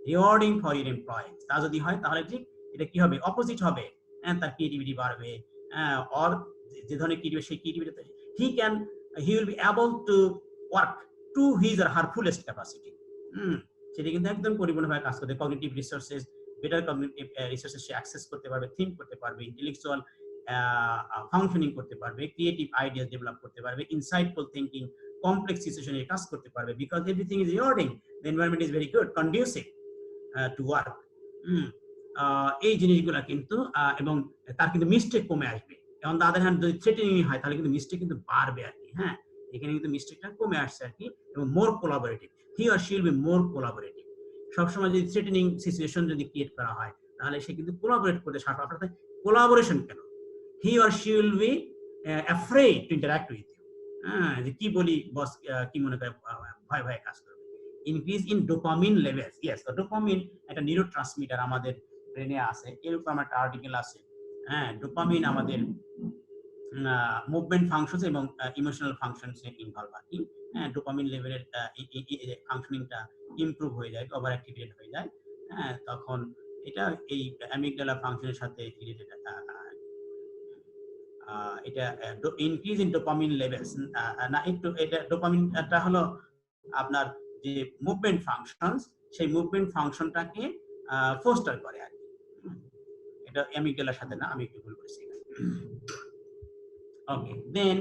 rewarding for your employees। তা যদি হয় তাহলে ঠিক এটা কি হবে, অপোজিট হবে, তার ক্রিয়েটিভিটি বাড়বে, or যে ধরনের ক্রিয়েটিভিটি, সেই creativity he will be able to work to his or her fullest capacity। সেটা কিন্তু একদম পরিপূর্ণভাবে কাজ করতে, cognitive resources, better cognitive resources সে অ্যাক্সেস করতে পারবে, থিঙ্ক করতে পারবে, ইন্টেলেকচুয়াল ফাংশনিং করতে পারবে, ক্রিয়েটিভ আইডিয়াস ডেভেলপ করতে পারবে, ইনসাইটফুল থিঙ্কিং, কমপ্লেক্স সিচুয়েশনে কাজ করতে পারবে, because everything is rewarding, the environment is very good, conducive to work. এই জিনিসগুলো কিন্তু, এবং তার কিন্তু মিস্টেক কমে আসবে। অন দ্য আদার হ্যান্ড, যদি থ্রেটেনিং হয় তাহলে কিন্তু মিস্টেক কিন্তু বাড়বে আর কি। হ্যাঁ, এখানে কিন্তু মিস্টেকটা কমে আসছে আর কি, এবং more collaborative, he or she will be more collaborative. সবসময় যদি থ্রেটেনিং সিচুয়েশন যদি ক্রিয়েট করা হয়, তাহলে সে কিন্তু কোলাবোরেট করতে সাহায্য করবে। কোলাবোরেশন কেন, he or she will be afraid to interact with you. যে কি বলি বস, কি মনে করে, ভয় ভয়ে কাজ করবে। Increase in dopamine levels, yes, dopamine একটা নিউরোট্রান্সমিটার আমাদের ব্রেনে আছে, এরকম একটা আর্টিকেল আছে। হ্যাঁ, ডোপামিন আমাদের মুভমেন্ট ফাংশনস এবং ইমোশনাল ফাংশনস এ ইনভলভ আর কি। হ্যাঁ, ডোপামিন লেভেলের ফাংশনিংটা ইমপ্রুভ হয়ে যায়, ওভার অ্যাক্টিভেট হয়ে যায়। হ্যাঁ, তখন এটা এই অ্যামিগডালা ফাংশনের সাথে রিলেটেড। এটা ইনক্রিজ ইন ডোপামিন লেভেলস না, একটু এটা ডোপামিনটা হলো আপনার যে মুভমেন্ট ফাংশনস, সেই মুভমেন্ট ফাংশনটাকে ফোস্টার করে আর কি। এটা অ্যামিগডালার সাথে না, আমি একটু ভুল করেছি। Okay, then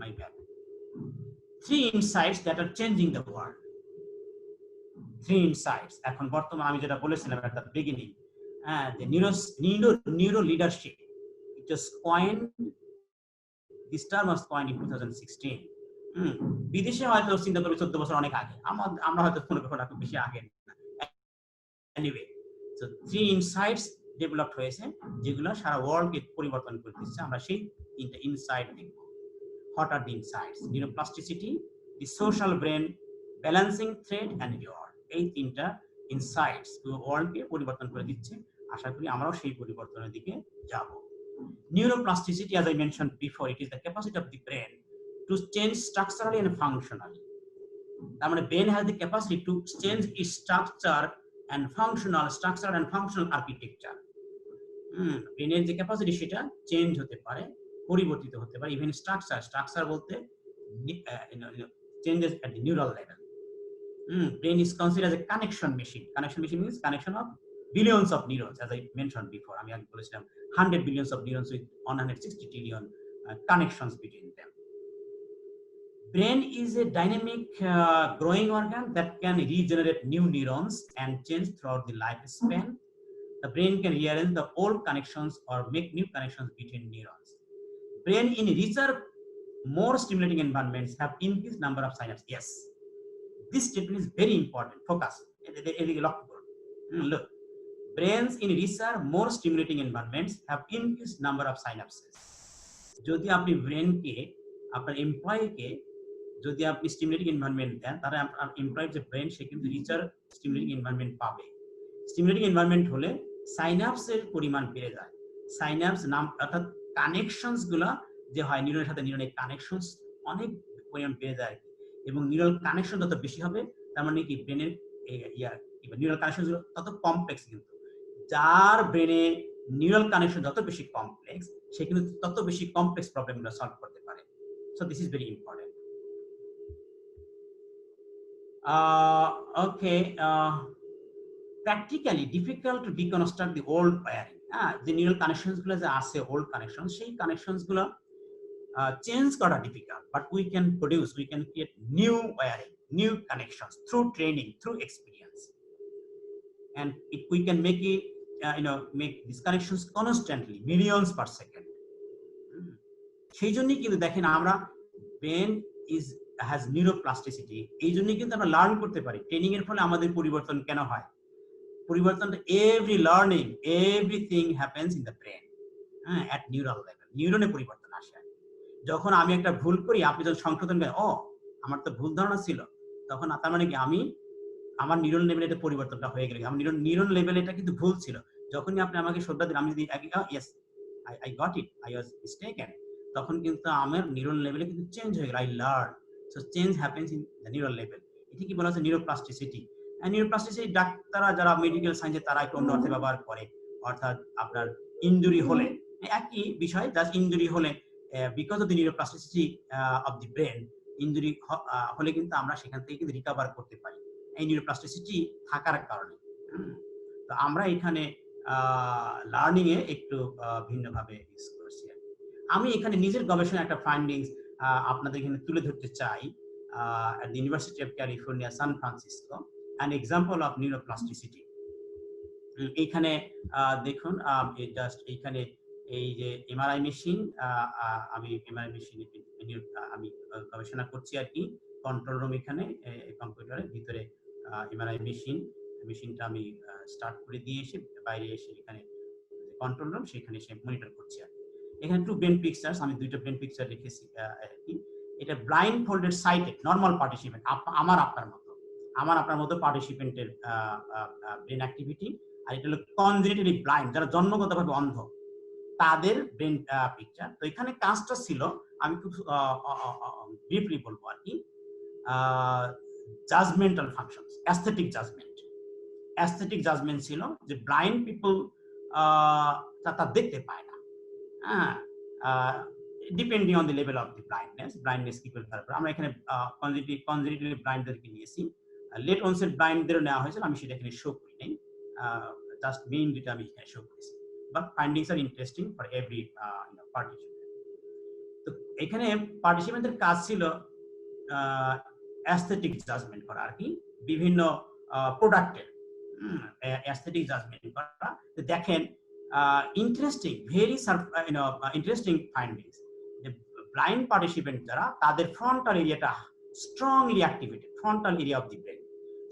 my bad. 3 insights that are changing the world. 3 insights. এখন বর্তমানে আমি যেটা বলেছিলাম at the beginning, the neuro leadership. It was coined. This term was coined in 2016. বিদেশে হয়তো চিন্তা করে 14 বছর অনেক আগে, আমরা হয়তো মনে করি খুব বেশি আগে। Anyway, so 3 insights ডেভেলপ হয়েছে যেগুলো সারা ওয়ার্ল্ডকে পরিবর্তন করে দিচ্ছে। আমরা সেই 3টা ইনসাইট দেখব। What are the insights? Neuroplasticity, the social brain, balancing thread and reward. এই 3টা ইনসাইটস ওয়ার্ল্ডকে পরিবর্তন করে দিচ্ছে। আশা করি আমরাও সেই পরিবর্তনের দিকে যাব। Neuroplasticity, as I mentioned before, it is the capacity of the brain to change structurally and functionally. তার মানে brain has the capacity to change its structure and functional architecture. ব্রেনের যে ক্যাপাসিটি সেটা চেঞ্জ হতে পারে, পরিবর্তিত হতে পারে। ইভেন স্ট্রাকচার বলতে changes at the neural level. Brain is considered as a connection machine means connection off billions of neurons, as I mentioned before. আমি আগে বলেছিলাম 100 billions of neurons with 160 trillion connections between them. Brain is a dynamic growing organ that can regenerate new neurons and change throughout the lifespan. The brain can rearrange the old connections or make new connections between neurons. Brain in richer, more stimulating environments have increased number of synapses. Yes, this statement is very important. Focus. Look, brains in richer, more stimulating environments have increased number of synapses. যদি আপনি ব্রেনকে, আপনার এমপ্লয়িকে যদি আপনি stimulating environment দেন, তাহলে আপনার এমপ্লয়ের যে brain সে কিন্তু রিচার stimulating environment পাবে। স্টিমুলেটিং এনভায়রনমেন্ট হলে সাইনাপসের পরিমাণ বেড়ে যায়। সাইনাপস নাম অর্থাৎ কানেকশনস গুলা যে হয় নিউরনের সাথে নিউরনের কানেকশনস অনেক পরিমাণ বেড়ে যায়, এবং নিউরাল কানেকশন যত বেশি হবে তার মানে কি ব্রেনের নিউরাল কানেকশন তত কমপ্লেক্স। কিন্তু যার ব্রেনে নিউরাল কানেকশন যত বেশি কমপ্লেক্স, সে কিন্তু তত বেশি কমপ্লেক্স প্রবলেমগুলো সলভ করতে পারে। So this is very important. Okay, practically difficult to deconstruct the old wiring. The neural connections গুলো যে আছে, old connections, সেই connections গুলো change করা difficult, but we can create new wiring, new connections through training, through experience, and we can make it, make these connections constantly, millions per second. সেই জন্যই কিন্তু দেখেন আমরা brain has neuroplasticity, এই জন্যই কিন্তু আমরা লার্ন করতে পারি। ট্রেনিং এর ফলে আমাদের পরিবর্তন কেন হয়? পরিবর্তনটা everything happens in the brain, at neural level, নিউরনে পরিবর্তন আসে। যখন আমি একটা ভুল করি, আপনি যখন সংশোধন করেন, আমার তো ভুল ধারণা ছিল, তখন তার মানে কি আমি আমার নিউরন লেভেলে এটা পরিবর্তনটা হয়ে গেল। আমার নিউরন লেভেলে এটা কিন্তু ভুল ছিল। যখনই আপনি আমাকে শ্রদ্ধা দিন, আমি যদি yes I got it, I was mistaken, তখন কিন্তু আমার নিউরন লেভেলে কিন্তু চেঞ্জ হয়ে গেল। I learn. So change happens in the neural level. এটি কি বলা হচ্ছে নিউরোপ্লাস্টিসিটি। নিউরোপ্লাস্টিসিটি ডাক্তাররা যারা মেডিকেল সায়েন্সে তারা একটু অন্য অর্থে ব্যবহার করে। অর্থাৎ আপনার ইনজুরি হলে, একই বিষয়, জাস্ট ইনজুরি হলে because of the neuroplasticity of the brain, injury হলে কিন্তু আমরা সেখান থেকে কিন্তু রিকভার করতে পারি এই নিউরোপ্লাস্টিসিটি থাকার কারণে। তো আমরা এখানে লার্নিং এ একটু ভিন্নভাবে ইউজ করছি। আমি এখানে নিজের গবেষণা একটা ফাইন্ডিংস আপনাদের এখানে তুলে ধরতে চাই। at the University of California, San Francisco, an example of neuroplasticity. এখানে দেখুন, জাস্ট এখানে এই যে এমআরআই মেশিন, আমি এমআরআই মেশিন আমি গবেষণা করছি আর কি। কন্ট্রোল রুম এখানে কম্পিউটারের ভিতরে এমআরআই মেশিনটা আমি স্টার্ট করে দিয়ে এসে বাইরে এসে এখানে কন্ট্রোল রুম, সেখানে এসে মনিটর করছি আর কি। এখানে 2 ব্রেন পিকচার্স, আমি 2টা ব্রেন পিকচার রেখেছি আর কি। এটা blindfolded sighted normal participant, আমার আপনার মতো। আমার আপনার মতো পার্টিসিপেন্টের ব্রেন অ্যাক্টিভিটি, আর এটা হলো কনজেনিটালি ব্লাইন্ড, যারা জন্মগতভাবে অন্ধ, তাদের ব্রেন পিকচার। তো এখানে কাজটা ছিল, আমি খুব ব্রিফলি বলবো আর কি, judgmental functions, aesthetic judgement. Aesthetic judgement ছিল যে ব্লাইন্ড পিপল তা দেখতে পায় না, হ্যাঁ, depending on the level of the blindness কি করে তারপর আমরা এখানে কনজেনিটালি ব্লাইন্ডদেরকে নিয়েছি, লেট অনসেট ব্লাইন্ডদেরও নেওয়া হয়েছিল, আমি সেটা এখানে শো করি নাই, জাস্ট মেইন যেটা আমি এখানে শো করেছি, but findings are interesting for every participant. তো এখানে পার্টিসিপেন্টদের কাজ ছিল অ্যাস্থেটিক জাজমেন্ট করা আর কি, বিভিন্ন প্রোডাক্টের অ্যাস্থেটিক জাজমেন্ট করা। দেখেন ইন্টারেস্টিং, ভেরি ইন্টারেস্টিং ফাইন্ডিংস, যে ব্লাইন্ড পার্টিসিপেন্ট যারা, তাদের ফ্রন্টাল এরিয়াটা strongly activated, frontal area of the brain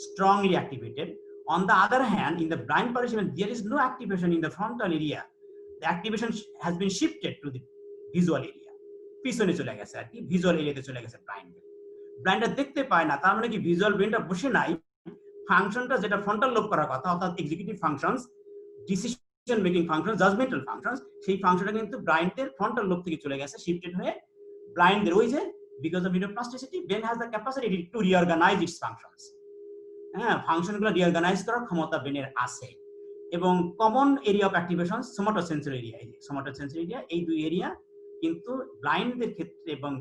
strongly activated. On the other hand, in the blind participant, there is no activation in the frontal area. The activation has been shifted to the visual area. পিছনে চলে গেছে আর কি, visual এরিয়াতে চলে গেছে blender দেখতে পায় না, তার মানে কি ভিজুয়াল ব্রেনটা বসে নাই, ফাংশনটা যেটা ফ্রন্টাল লোব করার কথা, অর্থাৎ executive functions, decision making function, judgmental functions, সেই ফাংশনটা কিন্তু ব্লাইন্ডের ফ্রন্টাল লোব থেকে চলে গেছে, শিফটেড হয়ে ব্লাইন্ডের ওই যে because of neuroplasticity, brain has the capacity to reorganize its functions. হ্যাঁ, ফাংশনগুলো রিঅর্গানাইজ করার ক্ষমতা ব্রেনের আছে। এবং common area of activation somatosensory area, somatosensory area, এই দুই এরিয়া কিন্তু ব্লাইন্ডদের ক্ষেত্রে এবং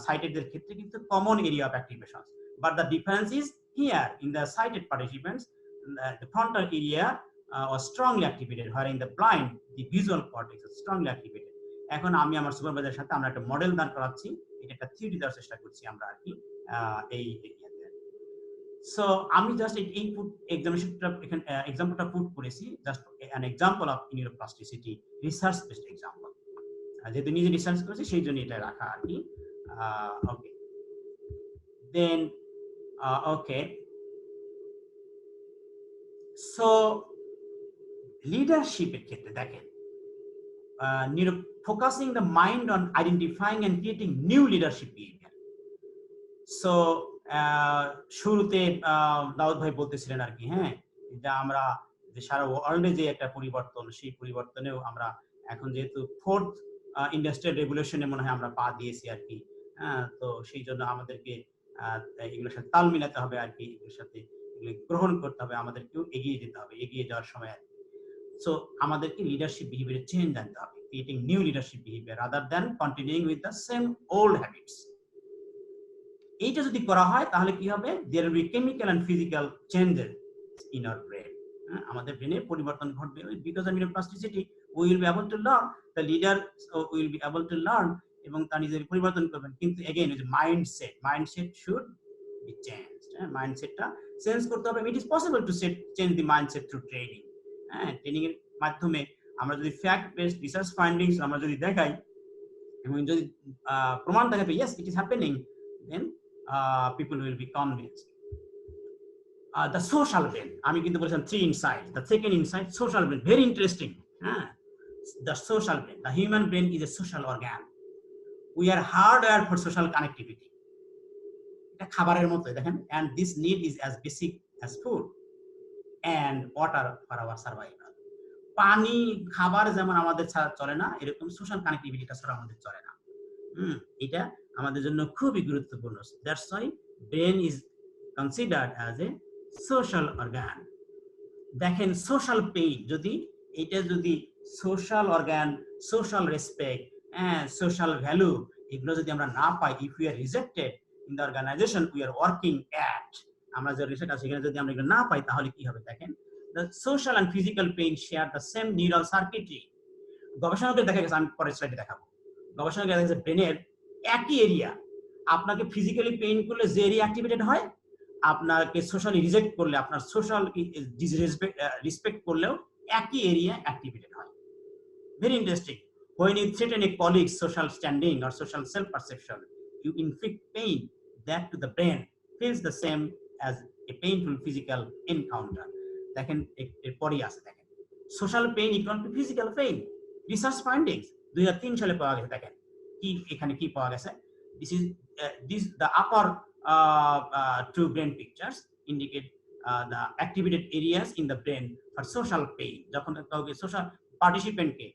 সাইটেডদের ক্ষেত্রে কিন্তু common area of activation, but the difference is here in the sighted participants the frontal area was strongly activated, where in the blind the visual cortex is strongly activated. এখন আমি আমার সুপারভাইজারের সাথে আমরা একটা মডেল দাঁড় করাচ্ছি, এটা একটা থিওরি দেওয়ার চেষ্টা করছি আমরা আর কি এই এরিয়াতে। সো আমি জাস্ট এই এক্সামিনেশনটা এখানে এক্সাম্পলটা পুট করেছি, just an example of neuroplasticity, research based example, যেহেতু নিজে রিসার্চ করেছি সেই জন্য এটা রাখা আর কি। ওকে, দেন ওকে, সো লিডারশিপের ক্ষেত্রে দেখেন, focusing the mind on identifying and creating new leadership behavior. So শুরুতে দাউদ ভাই বলতেছিলেন আর কি, হ্যাঁ, এটা আমরা যে সারা ওয়ার্ল্ডে যে একটা পরিবর্তন, সেই পরিবর্তনেও আমরা এখন যেহেতু ফোর্থ ইন্ডাস্ট্রিয়াল রেভলিউশনে মনে হয় আমরা পা দিয়েছি আর কি, হ্যাঁ, তো সেই জন্য আমাদেরকে এগুলোর সাথে তাল মিলাতে হবে আর কি, এগুলোর সাথে এগুলো গ্রহণ করতে হবে, আমাদেরকেও এগিয়ে যেতে হবে, এগিয়ে যাওয়ার সময় আর কি। সো আমাদেরকে লিডারশিপ বিহেভিয়ারে চেঞ্জ আনতে হবে, creating new leadership behavior rather than continuing with the same old habits. এইটা যদি করা হয় তাহলে কি হবে, there will be chemical and physical changes in our brain. আমাদের ব্রেনে পরিবর্তন ঘটবে, because of neuroplasticity we will be able to learn, the leader will be able to learn এবং তার নিজের পরিবর্তন করবেন। কিন্তু again ওই যে mindset should be changed, মাইন্ডসেটটা চেঞ্জ করতে হবে। it is possible to change the mindset through training. Training এর মাধ্যমে আমরা যদি ফ্যাক্ট বেসড রিসার্চ ফাইন্ডিংস আমরা যদি দেখাই এবং যদি প্রমাণ দেখাবে yes it is happening, then people will be convinced. The social brain, আমি কিন্তু বলেছিলাম 3 insight, the second insight social brain, very interesting. The social brain, the human brain is a social organ. We are hardwired for social connectivity. এটা খাবারের মতো দেখেন, and this need is as basic as food and water for our survival. পানি খাবার যেমন আমাদের ছাড়া চলে না, এরকম সোশ্যাল কানেক্টিভিটিটা ছাড়া আমাদের চলে না। এটা আমাদের জন্য খুবই গুরুত্বপূর্ণ। That's why brain is considered as a social organ. দেখেন সোশ্যাল পেইন, যদি এটা যদি social organ, social respect, social value, এগুলো যদি আমরা না পাই, if we are rejected in the organization we are working at, আমরা যে রিসার্চ আছে সেখানে যদি আমরা এগুলো না পাই তাহলে কি হবে দেখেন, the social and physical pain share the same neural circuitry. গবেষণা করে দেখা গেছে, আমি পরের স্লাইডে দেখাবো, গবেষণা করে দেখা গেছে ব্রেনের একই এরিয়া আপনাকে ফিজিক্যালি পেইন করলে যে এরিয়া অ্যাক্টিভেটেড হয়, আপনাকে সোশ্যালি রিজেক্ট করলে, আপনার সোশ্যাল রেসপেক্ট করলেও একই এরিয়া অ্যাক্টিভেটেড হয়। Very interesting. when you threaten a colleague's social standing or social self perception, you inflict pain that to the brain feels the same as a painful physical encounter. দেখেন এরপরই আছে, দেখেন social pain equal to physical pain. Research findings 2003 সালে পাওয়া গেছে। দেখেন কি এখানে কি পাওয়া গেছে, this the upper two brain pictures, indicate the activated areas in the brain for social pain. যখন কাউকে social participant কে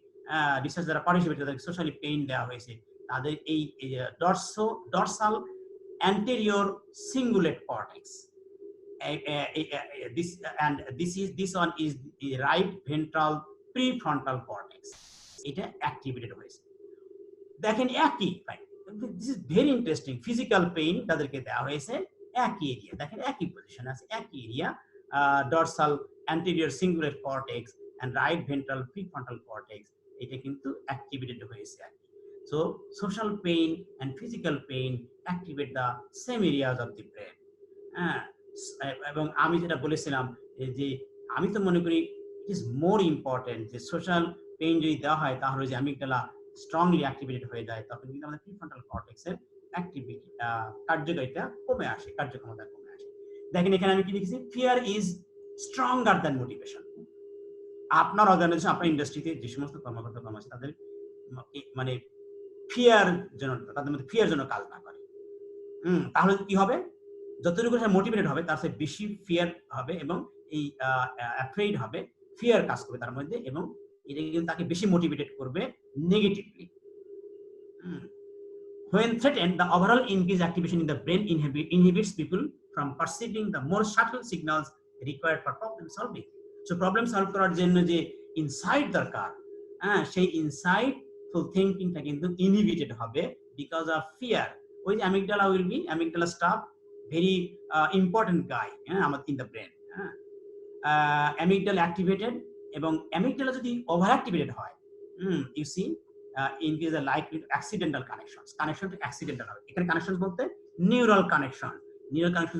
রিসার্চ যারা পার্টিসিপেট তাদেরকে সোশ্যালি পেইন দেওয়া হয়েছে, তাদের এই dorsal anterior cingulate cortex, this one is the right ventral prefrontal cortex, এটা activated হয়েছে। দেখেন একই, this is very interesting, physical pain তাদেরকে দেওয়া হয়েছে একই এরিয়া, দেখেন একই পজিশন আছে, একই area, dorsal anterior cingulate cortex and right ventral prefrontal cortex, এটা কিন্তু অ্যাক্টিভেটেড হয়েছে। So social pain and physical pain activate the same areas of the brain. এবং আমি যেটা বলেছিলাম যে আমি তো মনে করি ইট ইজ মোর ইম্পর্টেন্ট যে সোশ্যাল পেইন যদি দেওয়া হয় তাহলে যে অ্যামিগডালা স্ট্রংলি অ্যাক্টিভেটেড হয়ে যায়, তখন কিন্তু আমাদের প্রিফ্রন্টাল কর্টেক্সের অ্যাক্টিভিটি কার্যকারিতা কমে আসে, কার্যক্ষমতা কমে আসে। দেখেন এখানে আমি কি লিখেছি, fear is stronger than motivation. আপনার অর্গানাইজেশন, আপনার ইন্ডাস্ট্রিতে যে সমস্ত কর্মকর্তা কর্ম আছে তাদের মানে ফিয়ার যেন, তাদের মধ্যে ফিয়ার যেন কাজ না করে। তাহলে কি হবে, যতটুকু সে মোটিভেটেড হবে তার চেয়ে বেশি ফিয়ার হবে এবং এই অ্যাফ্রেড হবে, ফিয়ার কাজ করবে তার মধ্যে, এবং এটা কিন্তু তাকে বেশি মোটিভেটেড করবে negatively. When threatened, the overall increased activation in the brain inhibits people from perceiving the more subtle signals required for problem solving. So problem solve করার জন্য যে ইনসাইট দরকার, সেই ইনসাইটফুল থিংকিংটা কিন্তু ইনহিবিটেড হবে বিকজ অফ ফিয়ার। ওই যে amygdala will be, amygdala staff very important guy in the brain. Amygdala activated এবং amygdala যদি overactivated হয়, you see increase the likelihood accidental connections. Connection to accidental হবে। এখানে connections বলতে neural connection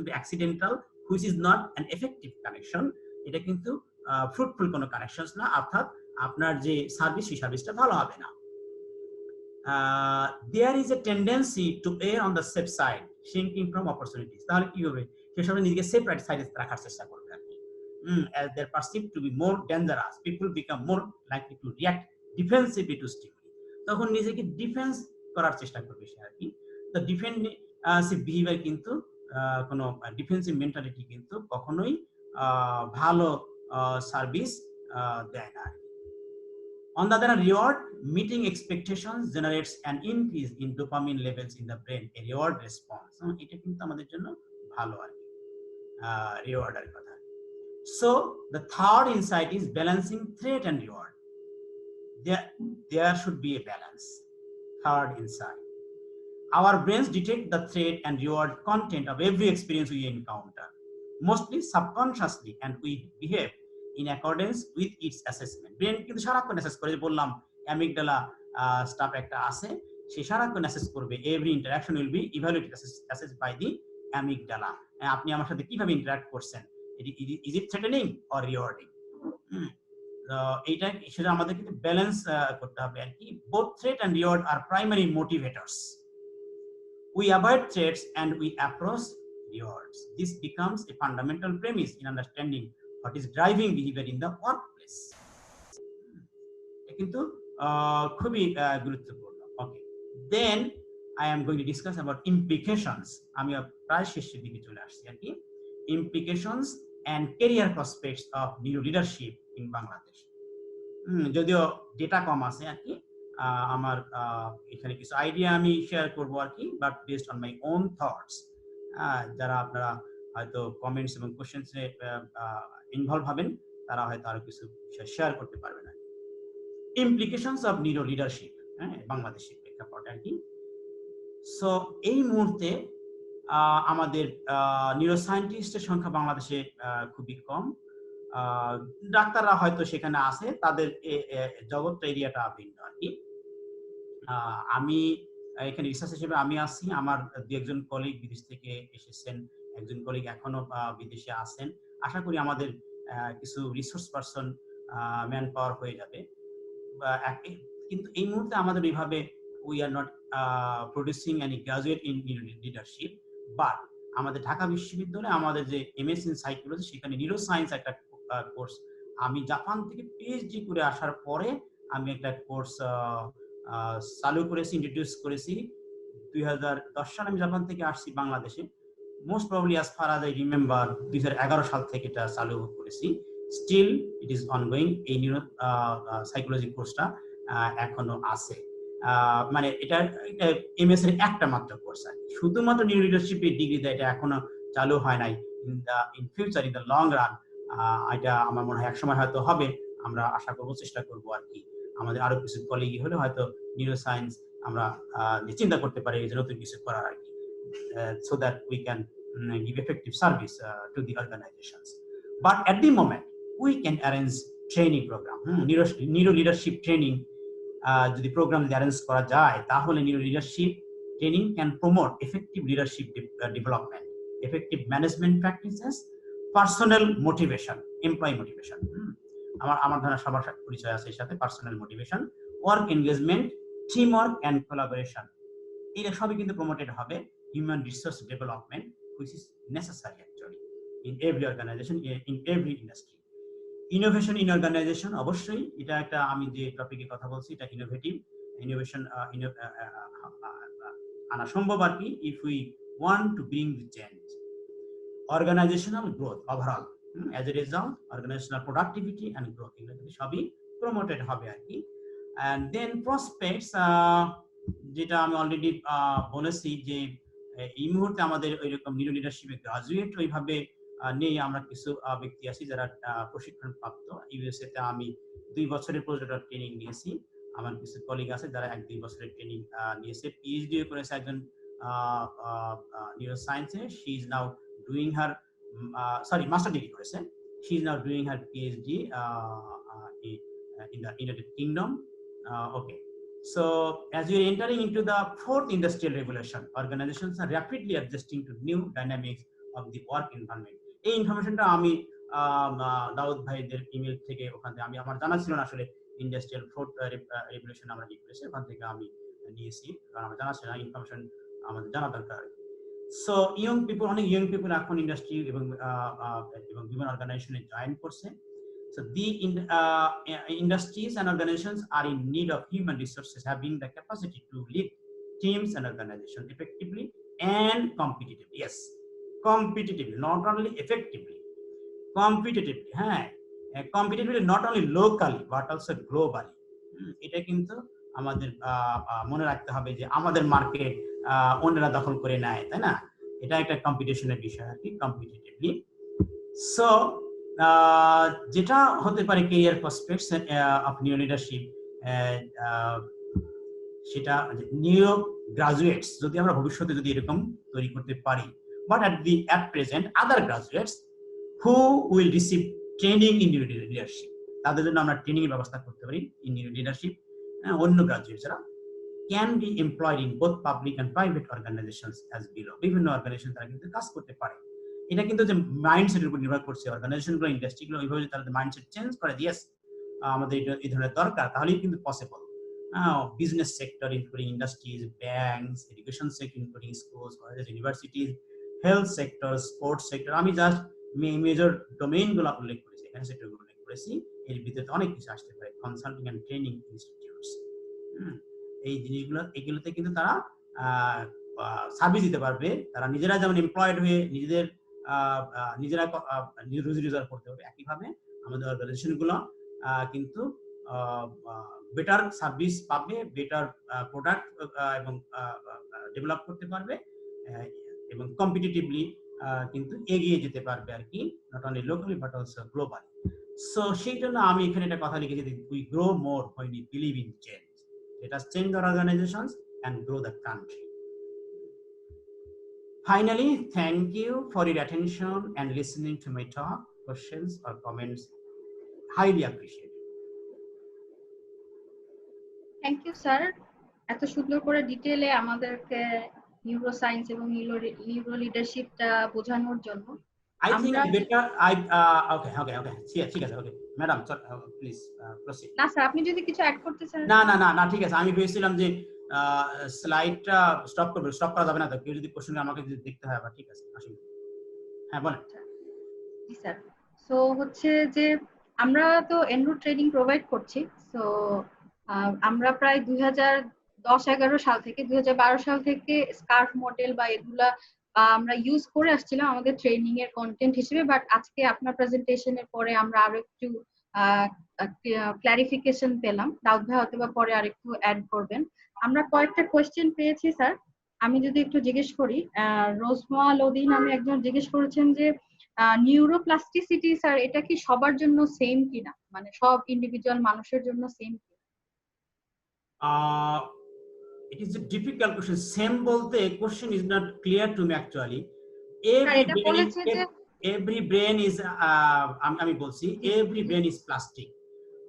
be accidental, which is not an effective connection. এটা কিন্তু fruitful কোনো connections না, অর্থাৎ আপনার যে সার্ভিস সেই সার্ভিসটা ভালো হবে না। There is a tendency to err on the safe side, shrinking from opportunities. তাহলে কি হবে, সে সময় নিজেকে সেফ সাইডে রাখার চেষ্টা করবে আর কি। As they are perceived to be more dangerous, people become more likely to react defensively to stimuli. তখন নিজেকে ডিফেন্স করার চেষ্টা করবে সে আর কি। তো ডিফেন্সিভ বিহেভিয়ার কিন্তু কোনো ডিফেন্সিভ মেন্টালিটি কিন্তু কখনোই ভালো সার্ভিস দেয় না। On the other hand, reward meeting expectations generates an increase in dopamine levels in the brain, a reward response. এটা কিন্তু আমাদের জন্য ভালো আর কি, রিওয়ার্ডের কথা। So the third insight is balancing threat and reward. There should be a balance. Third insight, our brains detect the threat and reward content of every experience we encounter, mostly subconsciously, and we behave in accordance with its assessment. Brain কিন্তু সারাক্ষণ assess করে, বললাম amygdala staff একটা আছে, সে সারাক্ষণ assess করবে, every interaction will be evaluated assessed by the amygdala. আপনি আমার সাথে কিভাবে ইন্টারঅ্যাক্ট করছেন, is it threatening or rewarding, এইটা সেটা আমাদের কিন্তু ব্যালেন্স করতে হবে আর কি। Both threat and reward are primary motivators. We avoid threats and we approach rewards. This becomes a fundamental premise in understanding what is driving behavior in the workplace. কিন্তু খুবই গুরুত্বপূর্ণ। ওকে, দেন I am going to discuss about implications. আমি প্রায় শেষের দিকে চলে আসছি আর কি। Implications and career prospects of new leadership in Bangladesh. যদিও ডেটা কম আছে আর কি, আমার এখানে কিছু আইডিয়া আমি শেয়ার করবো আর কি, but based on my own thoughts. যারা আপনারা হয়তো কমেন্টস এবং কোশ্চেন্সে ইনভলভ হবেন তারা হয়তো আরো কিছু শেয়ার করতে পারবেন আর কি। ইমপ্লিকেশনস অফ নিউরো লিডারশিপ, বাংলাদেশের প্রেক্ষাপটে আর কি। সো এই মুহূর্তে আমাদের নিউরো সায়েন্টিস্টের সংখ্যা বাংলাদেশে খুবই কম। ডাক্তাররা হয়তো সেখানে আছে, তাদের জগৎটা এরিয়াটা ভিন্ন আর কি। আমি এখানে রিসার্চ হিসেবে আমি আছি, আমার দু একজন কলিগ বিদেশ থেকে এসেছেন, একজন কলিগ এখনো বিদেশে আছেন। আশা করি আমাদের কিছু রিসোর্স পারসন ম্যান পাওয়ার হয়ে যাবে, কিন্তু এই মুহূর্তে আমাদের এইভাবে we are not producing any graduate in leadership. But আমাদের ঢাকা বিশ্ববিদ্যালয়ে আমাদের যে এমএসসি ইন সাইকোলজি, সেখানে নিউরো সায়েন্স একটা কোর্স, আমি জাপান থেকে পিএইচডি করে আসার পরে আমি একটা কোর্স চালু করেছি, ইন্ট্রোডিউস করেছি। 2010 সালে আমি জাপান থেকে আসছি বাংলাদেশে। most probably as far as I remember 2011 সাল থেকে এটা চালু করেছি, still it is ongoing, এই নিউরো সাইকোলজি কোর্সটা এখনো আছে। মানে এটা এমএস এর একটা মাত্র কোর্স আর শুধুমাত্র নিউরো লিডারশিপের ডিগ্রি দেয়, এটা এখনো চালু হয় নাই। In future, in the long run এটা আমার মনে হয় একসময় হয়তো হবে, আমরা আশা করবো, চেষ্টা করবো আর কি। আমাদের আরো কিছু কলিগই হলে হয়তো নিউরো সায়েন্স আমরা চিন্তা করতে পারি এই যে নতুন কিছু করার আর কি, so that we can give effective service to the organizations. But at the moment we can arrange training program, neuro leadership training যদি প্রোগ্রাম অ্যারেঞ্জ করা যায় তাহলে neuro leadership training can promote effective leadership development, effective management practices, personal motivation, employee motivation. আমার ধারণা সবার পরিচয় আছে এর সাথে, personal motivation, work engagement, team work and collaboration, এটা সবই কিন্তু প্রমোটেড হবে। Human resource development which is necessary actually in every organization, in every industry. Innovation in organisation, অবশ্যই এটা একটা, আমি যে টপিকে কথা বলছি এটা ইনোভেশন আনা সম্ভব আর কি, if we want to bring the change. Organisational growth overall, as a result organisational productivity and growth, এগুলো কিন্তু সবই প্রমোটেড হবে আর কি। অ্যান্ড দেন প্রসপেক্টস, যেটা আমি অলরেডি বলেছি যে এই মুহূর্তে আমাদের ওইরকম নিউরো লিডারশিপে গ্রাজুয়েট ওইভাবে নেই। আমরা কিছু ব্যক্তি আছি যারা প্রশিক্ষণ প্রাপ্ত। ইউএসএ তে আমি 2 বছরের পোস্টডক্টরাল ট্রেনিং নিয়েছি, আমার কিছু কলিগ আছে যারা 1-2 বছরের ট্রেনিং নিয়েছে, পিএইচডি করেছে একজন নিউরো সায়েন্সে, she is now doing her master degree করেছে, she is now doing her PhD in the United Kingdom. Okay, so as we are entering into the 4th industrial revolution, organizations are rapidly adjusting to new dynamics of the work environment. এই ইনফরমেশনটা আমি দাউদ ভাইদের email থেকে, ওখান থেকে আমি, আমার জানা ছিল না আসলে ইন্ডাস্ট্রিয়াল 4th রেভলিউশন আমরা কি করেছি, ওখান থেকে আমি নিয়েছি, কারণ আমার জানা ছিল না, ইনফরমেশন আমাদের জানা দরকার। সো ইয়ং পিপল, অনেক ইয়ং পিপল এখন ইন্ডাস্ট্রি এবং বিভিন্ন অর্গানাইজেশনে জয়েন করছে। So the industries and organizations are in need of human resources having the capacity to lead teams and organizations effectively and competitively. Yes, competitively, not only effectively, competitively. Competitively not only locally but also globally. এটা কিন্তু আমাদের মনে রাখতে হবে যে আমাদের market অন্যরা দখল করে নেয়, তাই না? এটা একটা কম্পিটিশনের বিষয় আর কি, কম্পিটিটিভলি। সো যেটা হতে পারে career prospects of neuro leadership, সেটা নিউরো গ্রাজুয়েটস যদি আমরা ভবিষ্যতে যদি এরকম তৈরি করতে পারি, but at present other graduates who will receive training in neuro leadership, তাদের জন্য আমরা ট্রেনিং এর ব্যবস্থা করতে পারি ইন নিউরো লিডারশিপ। অন্য গ্রাজুয়েটসরা can be employed in both public and private organizations as below, বিভিন্ন অর্গানাইজেশন তারা কিন্তু কাজ করতে পারে। এটা কিন্তু যে মাইন্ডসেটের উপর নির্ভর করছে, অর্গানাইজেশনগুলো, ইন্ডাস্ট্রিগুলো ওইভাবে তাদের মাইন্ডসেট চেঞ্জ করে, ইয়েস আমাদের এই ধরনের দরকার, তাহলেই কিন্তু possible. Business sector including industries, banks, education sector including schools, college, universities, health sector, sports sector, আমি জাস্ট মেজর ডোমেইনগুলো উল্লেখ করেছি, এখানে সেক্টরগুলো উল্লেখ করেছি। এর ভিতরে অনেক কিছু আসতে পারে, কনসাল্টিং এন্ড ট্রেনিং ইনস্টিটিউটস, এই জিনিসগুলো, এগুলোতে কিন্তু তারা সার্ভিস দিতে পারবে। তারা নিজেরা যেমন এমপ্লয়েড হয়ে নিজেরা রুজি রোজগার করতে হবে, একইভাবে আমাদের অর্গানাইজেশনগুলো কিন্তু বেটার সার্ভিস পাবে, বেটার প্রোডাক্ট এবং ডেভেলপ করতে পারবে, এবং কম্পিটিটিভলি কিন্তু এগিয়ে যেতে পারবে আর কি, not only locally but also globally. So সেই জন্য আমি এখানে একটা কথা লিখেছি, we grow more when we believe in change. Let us change our organizations and grow the country. Finally, thank you for your attention and listening to my talk. Questions or comments, highly appreciated. Thank you sir, এত সুন্দর করে ডিটেইলে আমাদেরকে neuro science এবং neuro লিডারশিপটা বোঝানোর জন্য। I think better okay ঠিক আছে, ওকে ম্যাডাম প্লিজ প্রসিড। না স্যার, আপনি যদি কিছু অ্যাড করতে চান। না ঠিক আছে, আমি ভেবেছিলাম যে স্লাইডটা স্টপ করা যাবে না, তো কেউ যদি কোশ্চেন আমাকে দেখতে হয় আবার, ঠিক আছে আসুন। হ্যাঁ বলেন। জি স্যার, সো হচ্ছে যে আমরা তো এনরো ট্রেনিং প্রোভাইড করছি। সো আমরা প্রায় 2010-11 সাল থেকে 2012 সাল থেকে স্কার্ফ মডেল বা এগুলা আমরা ইউজ করে আসছিলাম আমাদের ট্রেনিং এর কন্টেন্ট হিসেবে, বাট আজকে আপনার প্রেজেন্টেশনের পরে আমরা আরো একটু ক্লারিফিকেশন পেলাম। দাউদ ভাই হয়তো বা পরে আরেকটু অ্যাড করবেন। আমরা কয়েকটা কোয়েশ্চেন পেয়েছি স্যার, আমি যদি একটু জিজ্ঞেস করি। রোজমা লোদি নামে একজন জিজ্ঞেস করেছেন যে নিউরোপ্লাস্টিসিটি স্যার এটা কি সবার জন্য সেম কিনা, মানে সব ইন্ডিভিজুয়াল মানুষের জন্য same? It is a difficult question. Same bolte question is not clear to me actually. Sir এটা বলেছে যে Every brain is আমি বলছি every brain is plastic.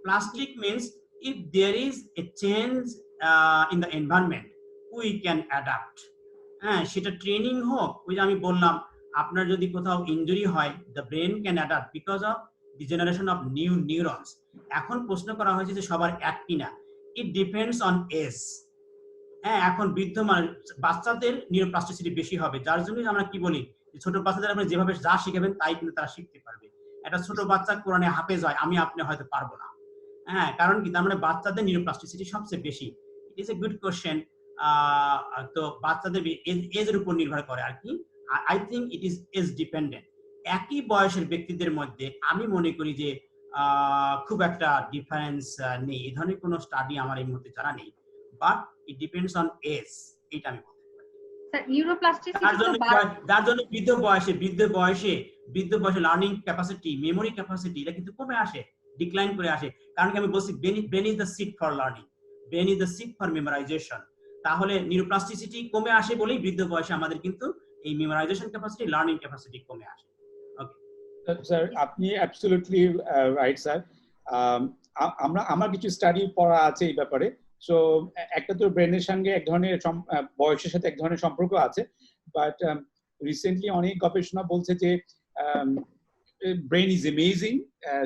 Plastic means if there is a change in the environment we can adapt. হ্যাঁ, সেটা training হোক, ওই যে আমি বললাম আপনার যদি কোথাও ইনজুরি হয় the brain can adapt because of the generation of new neurons. এখন প্রশ্ন করা হয়েছে যে সবার এক কিনা, it depends on age. হ্যাঁ, এখন বৃদ্ধ বাচ্চাদের নিউরোপ্লাস্টিসিটি বেশি হবে, যার জন্য আমরা কি বলি ছোট বাচ্চাদের আপনি যেভাবে যা শিখাবেন তাই কিন্তু তারা শিখতে পারবে। একটা ছোট বাচ্চা কোরআনে হাফেজ হয়, আমি আপনি হয়তো পারবো না। হ্যাঁ, কারণ কি তার মানে বাচ্চাদের নিউরোপ্লাস্টিসিটি সবচেয়ে বেশি। It is a good question. তো বাচ্চাদের এজের উপর নির্ভর করে আর কি। I think it is age dependent. একই বয়সের ব্যক্তিদের মধ্যে আমি মনে করি যে খুব একটা ডিফারেন্স নেই, এই ধরনের কোনো স্টাডি আমার এই মুহূর্তে জানা নেই, but it depends on age, এটা আমি বলতে পারি। স্যার নিউরোপ্লাস্টিসিটি যার জন্য বৃদ্ধ বয়সে লার্নিং ক্যাপাসিটি, মেমোরি ক্যাপাসিটি এটা কিন্তু কমে আসে, ডিক্লাইন করে আসে। কারণ কি আমি বলছি brain is the seat for learning, brain is the seat for memorisation. তাহলে নিউরোপ্লাস্টিসিটি কমে আসে বলেই বৃদ্ধ বয়সে আমাদের কিন্তু এই মেমোরাইজেশন ক্যাপাসিটি, লার্নিং ক্যাপাসিটি কমে আসে। ওকে স্যার, আপনি অ্যাবসলিউটলি রাইট স্যার। আমার কিছু স্টাডি পড়া আছে এই ব্যাপারে। সো একটা তো ব্রেনের সঙ্গে এক ধরনের বয়সের সাথে এক ধরনের সম্পর্ক আছে, বাট রিসেন্টলি অনেক গবেষণা বলছে যে ব্রেন ইজ অ্যামেজিং।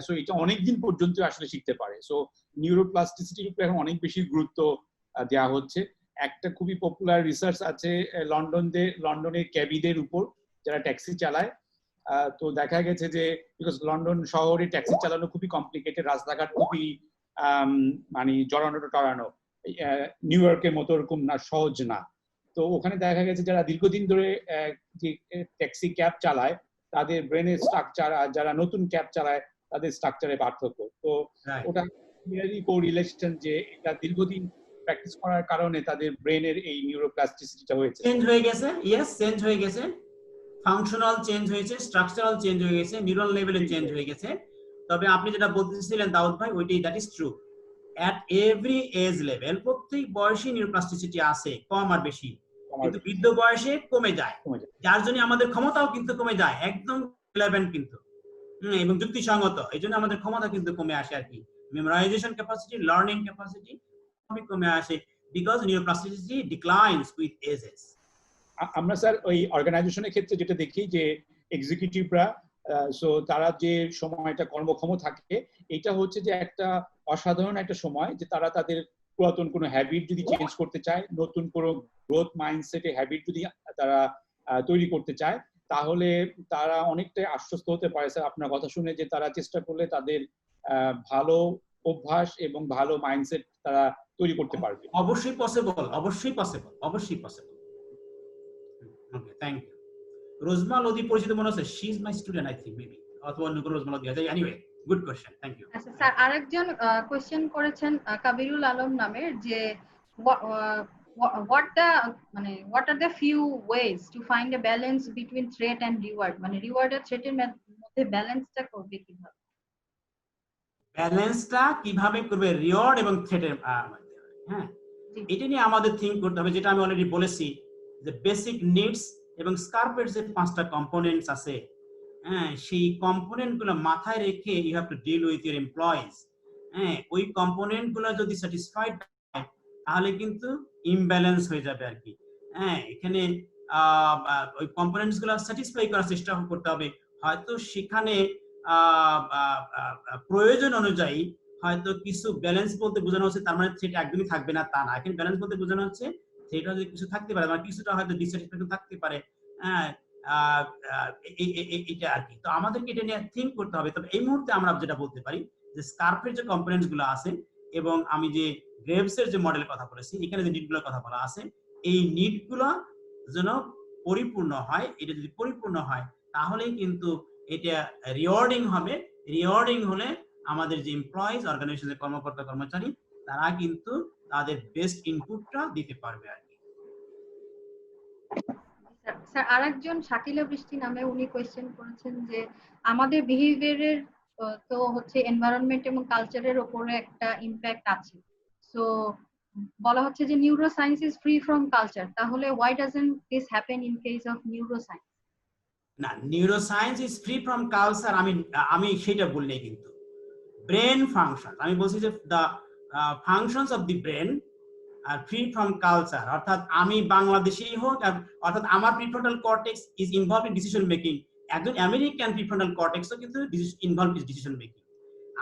সো এটা অনেক দিন পর্যন্ত আসলে শিখতে পারে। সো নিউরোপ্লাস্টিসিটির উপর এখন অনেক বেশি গুরুত্ব দেওয়া হচ্ছে। একটা খুবই পপুলার রিসার্চ আছে লন্ডনের ক্যাবিদের উপর যারা ট্যাক্সি চালায়। তো দেখা গেছে যে বিকজ লন্ডন শহরে ট্যাক্সি চালানো খুবই কমপ্লিকেটেড, রাস্তাঘাট খুবই মানে জড়ানো, নিউ ইয়র্কের মতো ওরকম না, সহজ না। তো ওখানে দেখা গেছে যারা দীর্ঘদিন ধরে যে ট্যাক্সি ক্যাব চালায় তাদের ব্রেনের স্ট্রাকচার আর যারা নতুন ক্যাব চালায় তাদের স্ট্রাকচারে পার্থক্য। তো ওটা কোরিলেশন যে এটা দীর্ঘদিন প্র্যাকটিস করার কারণে তাদের ব্রেনের এই নিউরোপ্লাস্টিসিটিটা হয়েছে, চেঞ্জ হয়ে গেছে। ইয়েস, চেঞ্জ হয়ে গেছে, ফাংশনাল চেঞ্জ হয়েছে, স্ট্রাকচারাল চেঞ্জ হয়ে গেছে, নিউরাল লেভেলে চেঞ্জ হয়ে গেছে। তবে আপনি যেটা বলতেছিলেন দাউদ ভাই, ওইটাই, that is true. At every age level প্রত্যেক বয়সে নিউরোপ্লাস্টিসিটি আছে, কম আর বেশি, কিন্তু বৃদ্ধ বয়সে কমে যায়, যার জন্য আমাদের ক্ষমতাও কিন্তু কমে যায়, একদম রিলেভেন্ট কিন্তু এবং যুক্তিসঙ্গত। এই জন্য আমাদের ক্ষমতা কিন্তু কমে আসে আর কি, মেমোরাইজেশন ক্যাপাসিটি, লার্নিং ক্যাপাসিটি কমে আসে, বিকজ নিউরোপ্লাস্টিসিটি ডিক্লাইনস উইথ এজেস। আমরা স্যার ওই অর্গানাইজেশনের ক্ষেত্রে যেটা দেখি যে এক্সিকিউটিভরা সো তারা যে সময়টা কর্মক্ষম থাকে, এটা হচ্ছে যে একটা অসাধারণ একটা সময় যে তারা তাদের পুরাতন কোনো হ্যাবিট যদি চেঞ্জ করতে চায়, নতুন কোনো গ্রোথ মাইন্ডসেটে হ্যাবিট যদি তারা তৈরি করতে চায়, তাহলে তারা অনেকটাই আশ্বস্ত হতে পারে স্যার আপনার কথা শুনে, যে তারা চেষ্টা করলে তাদের ভালো অভ্যাস এবং ভালো মাইন্ডসেট তারা তৈরি করতে পারবে। অবশ্যই পসিবল, অবশ্যই পসিবল, অবশ্যই possible. Okay, thank you. Rozma Lodi পরিচিত মনে হচ্ছে, she is my student I think, maybe, অথবা অন্য কোনো রোজমা লোদি আছে। Anyway, good question, thank you. আচ্ছা স্যার, আরেকজন কোশ্চেন করেছেন কাবিরুল আলম নামের, যে what are the few ways to find a balance between threat and reward, মানে রিওয়ার্ড আর থ্রেটের মধ্যে ব্যালেন্সটা করবে কিভাবে? ব্যালেন্সটা কিভাবে করবে রিওয়ার্ড এবং থ্রেটের মধ্যে? হ্যাঁ, এটা নিয়ে আমাদের থিঙ্ক করতে হবে, যেটা আমি অলরেডি বলেছি যে বেসিক নিডস এবং স্কার্পের যে 5টা কম্পোনেন্টস আছে, হ্যাঁ, সেই কম্পোনেন্ট গুলো মাথায় রেখে you have to deal with your employees. হ্যাঁ, ওই কম্পোনেন্ট গুলো যদি স্যাটিসফাইড হয় তাহলে কিন্তু ইমব্যালেন্স হয়ে যাবে আর কি। হ্যাঁ, এখানে ওই কম্পোনেন্টস গুলো স্যাটিসফাই করার চেষ্টা করতে হবে। হয়তো সেখানে প্রয়োজন অনুযায়ী হয়তো কিছু ব্যালেন্স বলতে বোঝানো হচ্ছে তার মানে থ্রেট একদমই থাকবে না তা না, এখানে ব্যালেন্স বলতে বোঝানো হচ্ছে থ্রেট হয়তো কিছু থাকতে পারে, মানে কিছুটা হয়তো ডিসস্যাটিসফ্যাকশন থাকতে পারে। হ্যাঁ, এটা আর কি। তো আমাদেরকে এটা নিয়ে থিঙ্ক করতে হবে। তবে এই মুহূর্তে আমরা যেটা বলতে পারি যে স্কার্পের যে কম্পোনেন্টস গুলো আছে এবং আমি যে গ্রেভস এর যে মডেলের কথা বলেছি, এখানে যে নিড গুলোর কথা বলা আছে, এই নিড গুলো যেন পরিপূর্ণ হয়, এটা যদি পরিপূর্ণ হয় তাহলেই কিন্তু এটা রিওয়ার্ডিং হবে। রিওয়ার্ডিং হলে আমাদের যে এমপ্লয়িজ, অর্গানাইজেশনের কর্মকর্তা কর্মচারী, তারা কিন্তু তাদের বেস্ট ইনপুটটা দিতে পারবে আর কি। স্যার আরেকজন শাকিলা বৃষ্টি নামে উনি কোয়েশ্চেন করেছেন যে আমাদের বিহেভিয়ারের তো হচ্ছে এনভায়রনমেন্ট এবং কালচারের উপরে একটা ইমপ্যাক্ট আছে। সো বলা হচ্ছে যে neuro science is free from culture, তাহলে why doesn't this happen in case of neuro science? না, neuro science is free from culture আমি সেটা বলিনি কিন্তু। ব্রেন ফাংশন আমি বলছি যে the functions of the brain are free from culture, অর্থাৎ আমি বাংলাদেশি হোক, অর্থাৎ আমার prefrontal cortex is involve in decision making, একজন আমেরিকান প্রিফ্রন্টাল কর্টেক্সও কিন্তু ইনভলভ ইন ডিসিশন মেকিং।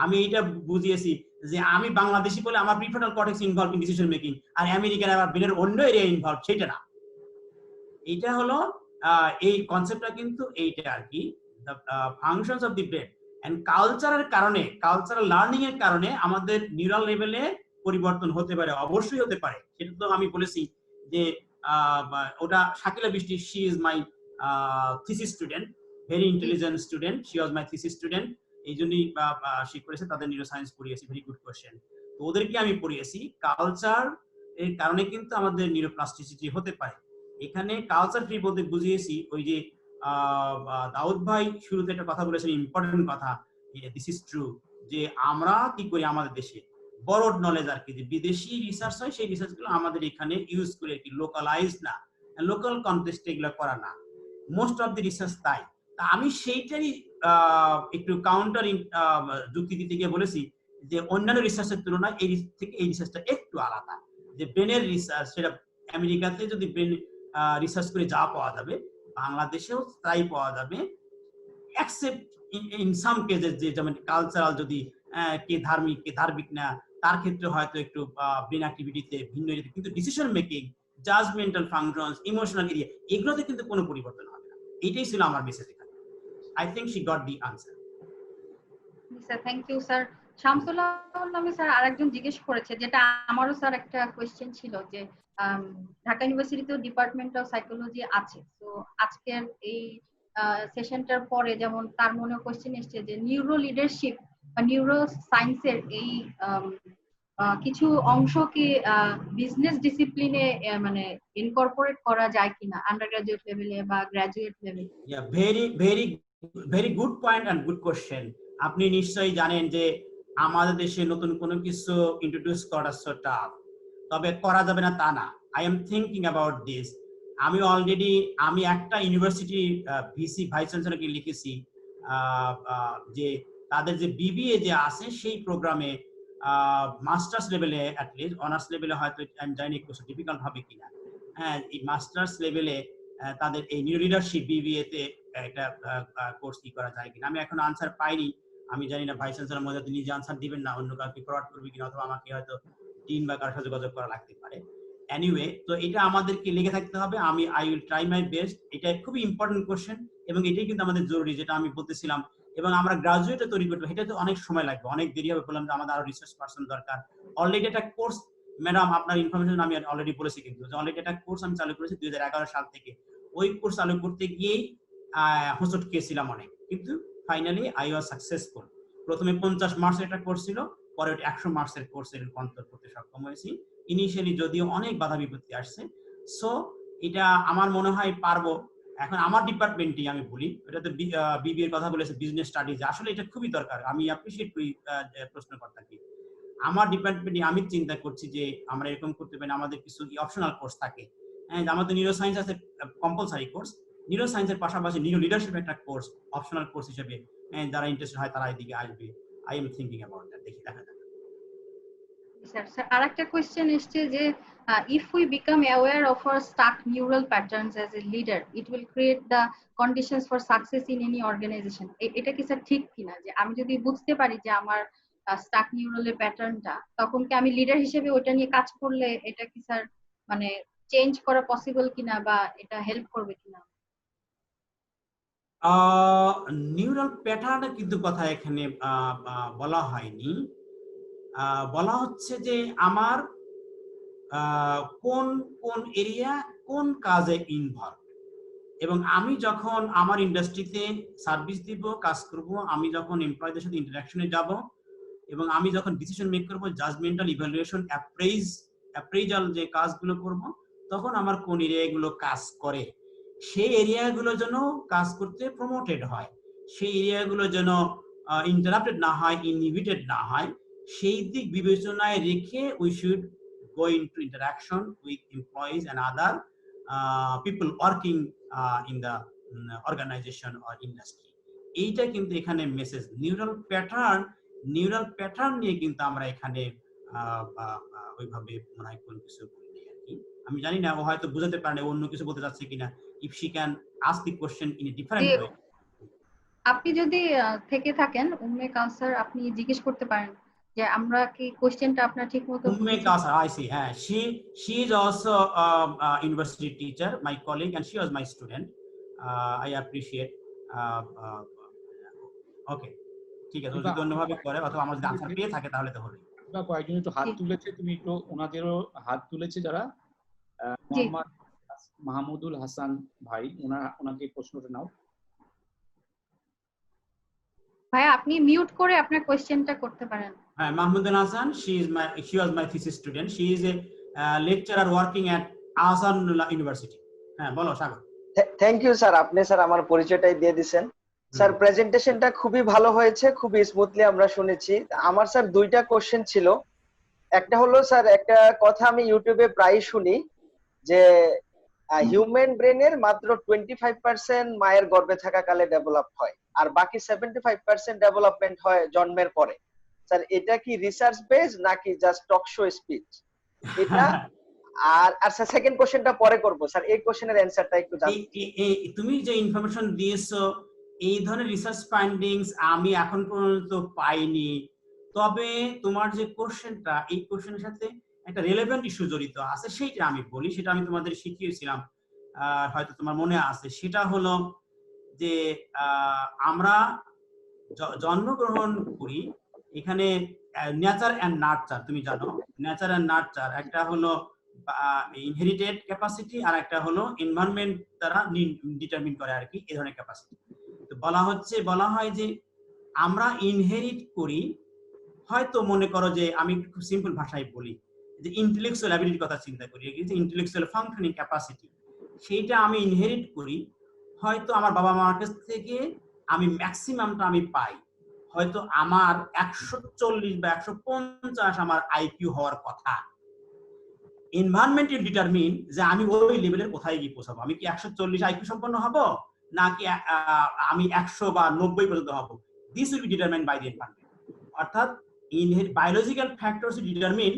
আমি এটা বুঝিয়েছি যে আমি বাংলাদেশি বলে আমার prefrontal cortex involve in decision making, আর আমেরিকান আবার ব্রেনের অন্য এরিয়া ইনভলভ, সেটা না। এটা হলো এই কনসেপ্টটা কিন্তু এইটা আর কি, the functions of the brain and কালচারের কারণে, কালচারাল লার্নিং এর কারণে আমাদের নিউরাল লেভেলে পরিবর্তন হতে পারে, অবশ্যই হতে পারে। সেটা তো আমি বলেছি যে ওটা Shakila Brishti, she is my thesis student, very intelligent student, she was my thesis student. এই জন্যই সে করেছে, তাদের নিউরো সায়েন্স পড়িয়েছি। Very good question. তো ওদেরকে আমি পড়িয়েছি কালচার এর কারণে কিন্তু আমাদের নিউরোপ্লাস্টিসিটি হতে পারে। এখানে কালচার ফ্রি বলতে বুঝিয়েছি ওই যে দাউদ ভাই শুরুতে একটা কথা বলেছেন, ইম্পর্টেন্ট কথা, দিস ইজ ট্রু, যে আমরা কি করি আমাদের দেশে বরড নলেজ আর কি, যে বিদেশি রিসার্চ হয় সেই রিসার্চ গুলো আমাদের এখানে ইউজ করে আর কি, লোকালাইজ না, লোকাল কনটেক্সটে এগুলো করা না, মোস্ট অফ দি রিসার্চ তাই। তা আমি সেইটারই একটু কাউন্টার যুক্তি দিতে গিয়ে বলেছি যে অন্যান্য রিসার্চের তুলনায় এই থেকে এই রিসার্চটা একটু আলাদা, যে ব্রেনের রিসার্চ সেটা আমেরিকাতে যদি ব্রেন রিসার্চ করে যা পাওয়া যাবে বাংলাদেশেও তাই পাওয়া যাবে, এক্সেপ্ট ইন সাম কেসেস, যে যেমন কালচারাল যদি কে ধার্মিক কে ধার্মিক না, তার ক্ষেত্রে হয়তো একটু ব্রেন অ্যাক্টিভিটিতে ভিন্ন, কিন্তু decision making, judgmental functions, emotional area, এগুলোতে কিন্তু কোনো পরিবর্তন হবে না। এইটাই ছিল আমার মেসেজ এখানে। I think she got the answer. Sir thank you sir. Shamsullah নামে স্যার আরেকজন জিজ্ঞেস করেছে, যেটা আমারও স্যার একটা কোয়েশ্চেন ছিল, যে ঢাকা ইউনিভার্সিটিতেও ডিপার্টমেন্ট অফ সাইকোলজি আছে, তো আজকের এই সেশনটার পরে যেমন তার মনে কোয়েশ্চেন এসছে যে নিউরো লিডারশিপ বা নিউরো সায়েন্সের এই কিছু অংশ কি বিজনেস ডিসিপ্লিনে মানে ইনকর্পোরেট করা যায় কিনা আন্ডার গ্রাজুয়েট লেভেলে বা গ্রাজুয়েট লেভেলে? Very very very good point and good question. আপনি নিশ্চয়ই জানেন যে আমাদের দেশে নতুন কোনো কিছু ইন্ট্রোডিউস করা টাফ, তবে করা যাবে না তা না। I am thinking about this. আমি একটা ইউনিভার্সিটি ভিসি ভাইস চ্যান্সেলরকে লিখেছি যে তাদের যে বিবিএ যে আছে সেই প্রোগ্রামে মাস্টার্স লেভেলে, অ্যাটলিস্ট অনার্স লেভেলে হয়তো আমি জানি একটু ডিফিকাল্ট হবে কিনা, হ্যাঁ, এই মাস্টার্স লেভেলে তাদের এই নিউ লিডারশিপ বিবিএ তে একটা কোর্স কি করা যায় কিনা। আমি এখন আনসার পাইনি, আমি জানি না ভাইস চ্যান্সেলর মধ্যে নিজে আনসার দিবেন না, অন্য কাউকে ফরওয়ার্ড করবে কিনা, অথবা আমাকে হয়তো টিম বা কারোর সাথে যোগাযোগ করা লাগতে পারে। এনিওয়ে, তো এটা আমাদেরকে লেগে থাকতে হবে। I will try my best. এটা খুবই ইম্পর্টেন্ট কোশ্চেন এবং এটাই কিন্তু আমাদের জরুরি, যেটা আমি বলতেছিলাম। এবং আমরা গ্রাজুয়েটে তৈরি করতে, এটা তো অনেক সময় লাগবে, অনেক দেরি হবে। বললাম যে আমাদের আরো রিসার্চ পারসন দরকার। অলরেডি একটা কোর্স, ম্যাডাম আপনার ইনফরমেশন আমি অলরেডি বলেছি, কিন্তু অলরেডি একটা কোর্স আমি চালু করেছি 2011 সাল থেকে। ওই কোর্স চালু করতে গিয়েই হোঁচট খেয়েছিলাম অনেক, কিন্তু ফাইনালি আই ওয়াজ সাকসেসফুল। প্রথমে 50 মার্কসের একটা কোর্স ছিল, পরে 100 মার্কসের কোর্সে রূপান্তর করতে সক্ষম হয়েছি। ইনিশিয়ালি যদিও অনেক বাধা বিপত্তি আসছে, সো এটা আমার মনে হয় পারবো। এখন আমার ডিপার্টমেন্টই আমি বলি, এটাতে বিবিএর কথা বলেছে, বিজনেস স্টাডিজ, আসলে এটা খুবই দরকার। আমি অ্যাপ্রিশিয়েট করি প্রশ্নকর্তাকে। আমার ডিপার্টমেন্টে আমি চিন্তা করছি যে আমরা এরকম করতে পারি, আমাদের কিছু অপশনাল কোর্স থাকে। হ্যাঁ, আমাদের নিউরো সায়েন্স আছে কম্পালসারি কোর্স, নিউরো সায়েন্সের পাশাপাশি নিউরো লিডারশিপ একটা কোর্স অপশনাল কোর্স হিসেবে যারা ইন্টারেস্টেড হয় তারা এদিকে আসবে। I am thinking about that, দেখি দেখা যাক। স্যার আরেকটা কোয়েশ্চেন এসছে যে if we become aware of our stuck neural patterns as a leader, it will create the conditions for success in any organization. এটা কি স্যার ঠিক কিনা, যে আমি যদি বুঝতে পারি যে আমার স্টাক নিউরালের প্যাটার্নটা, তখন কি আমি লিডার হিসেবে ওটা নিয়ে কাজ করলে এটা কি স্যার মানে চেঞ্জ করা পসিবল কিনা বা এটা হেল্প করবে কিনা? নিউরাল প্যাটার্নের কিন্তু কথা এখানে বলা হয়নি। বলা হচ্ছে যে আমার কোন কোন এরিয়া কোন কাজে ইনভলভ, এবং আমি যখন আমার ইন্ডাস্ট্রিতে সার্ভিস দিব, কাজ করব, আমি যখন এমপ্লয়ীদের সাথে ইন্টারাকশনে যাব এবং আমি যখন ডিসিশন মেক করব, জাজমেন্টাল ইভ্যালুয়েশন, অ্যাপ্রেজাল যে কাজগুলো করব, তখন আমার কোন এরিয়াগুলো কাজ করে সেই এরিয়াগুলো যেন কাজ করতে প্রমোটেড হয়, সেই এরিয়াগুলো যেন ইন্টারাপ্টেড না হয়, ইনহিবিটেড না হয়, সেই দিক বিবেচনায় রেখে we should go into interaction with employees and other people working in the organization or industry. এইটা কিন্তু এখানে মেসেজ। নিউরাল প্যাটার্ন নিয়ে কিন্তু আমরা এখানে ওইভাবে মনে হয় কোন কিছু বলিনি আর কি। আমি জানি না ও হয়তো বুঝাতে পারে না অন্য কিছু বলতে চাচ্ছে কিনা। If she can ask the question in a different way. আপনি যদি থেকে থাকেন উম্মে কাউসার, আপনি জিজ্ঞেস করতে পারেন যে আমরা কি কোশ্চেনটা আপনার ঠিকমতো উম্মে কাউসার, I see, হ্যাঁ, she is also university teacher, my colleague, and she was my student. I appreciate. ওকে, ঠিক আছে, যদি অন্যভাবে করে অথবা আমার যদি আনসার পেয়ে থাকে তাহলে তো হবে। কয়েকজন একটু হাত তুলেছে, তুমি একটু ওনাদেরও হাত তুলেছে যারা। মোহাম্মদ মাহমুদুল হাসান ভাই, ওনাকে প্রশ্নটা নাও। ভাই আপনি মিউট করে আপনার কোশ্চেনটা করতে পারেন। হ্যাঁ, Mahmudul Hasan, she was my thesis student. She is a lecturer working at Ahsan university. হ্যাঁ, বলো সাগর। থ্যাংক ইউ স্যার, আপনি স্যার আমার পরিচয়টাই দিয়ে দিয়েছেন। স্যার প্রেজেন্টেশনটা খুবই ভালো হয়েছে, খুবই স্মুথলি আমরা শুনেছি। আমার স্যার দুইটা কোশ্চেন ছিল। একটা হলো স্যার, একটা কথা আমি ইউটিউবে প্রায় শুনি যে হিউম্যান ব্রেনের মাত্র 25% মায়ের গর্ভে থাকাকালে ডেভেলপ হয়, আর বাকি 75% ডেভেলপমেন্ট হয় জন্মের পরে। স্যার এটা কি রিসার্চ বেস নাকি জাস্ট টক শো স্পিচ? এটা আর স্যার সেকেন্ড কোশ্চেনটা পরে করব স্যার, এই কোশ্চেনের অ্যানসারটা একটু জানতে। তুমি যে ইনফরমেশন দিয়েছো, এই ধরনের রিসার্চ ফাইন্ডিংস আমি এখন পর্যন্ত পাইনি। তবে তোমার যে কোশ্চেনটা, এই কোশ্চেনের সাথে একটা রিলেভেন্ট ইস্যু জড়িত আছে, সেইটা আমি বলি। সেটা আমি তোমাদের শিখিয়েছিলাম, হয়তো তোমার মনে আছে। সেটা হলো যে আমরা জন্মগ্রহণ করি, এখানে নেচার অ্যান্ড নার্চার, তুমি জানো নেচার অ্যান্ড নার্চার, একটা হলো ইনহেরিটেড ক্যাপাসিটি আর একটা হলো এনভায়রনমেন্ট দ্বারা ডিটারমিন করে আর কি, এই ধরনের ক্যাপাসিটি। তো বলা হয় যে আমরা ইনহেরিট করি, হয়তো মনে করো যে আমি খুব সিম্পল ভাষায় বলি যে ইন্টেলেকচুয়াল অ্যাবিলিটির কথা চিন্তা করি, যে ইন্টেলেকচুয়াল ফাংশনিং ক্যাপাসিটি, সেইটা আমি ইনহেরিট করি। হয়তো আমার বাবা মার কাছ থেকে আমি ম্যাক্সিমামটা আমি পাই, হয়তো আমার 140 বা 150 আমার আইকিউ হওয়ার কথা। এনভায়রনমেন্ট উইল ডিটারমিন যে আমি ওই লেভেলের কোথায় গিয়ে পৌঁছাবো। আমি কি 140 আইকিউ সম্পন্ন হব, নাকি আমি 100 বা 90 পর্যন্ত হব। This will be determined by the environment. অর্থাৎ বায়োলজিক্যাল ফ্যাক্টরস ডিটারমিন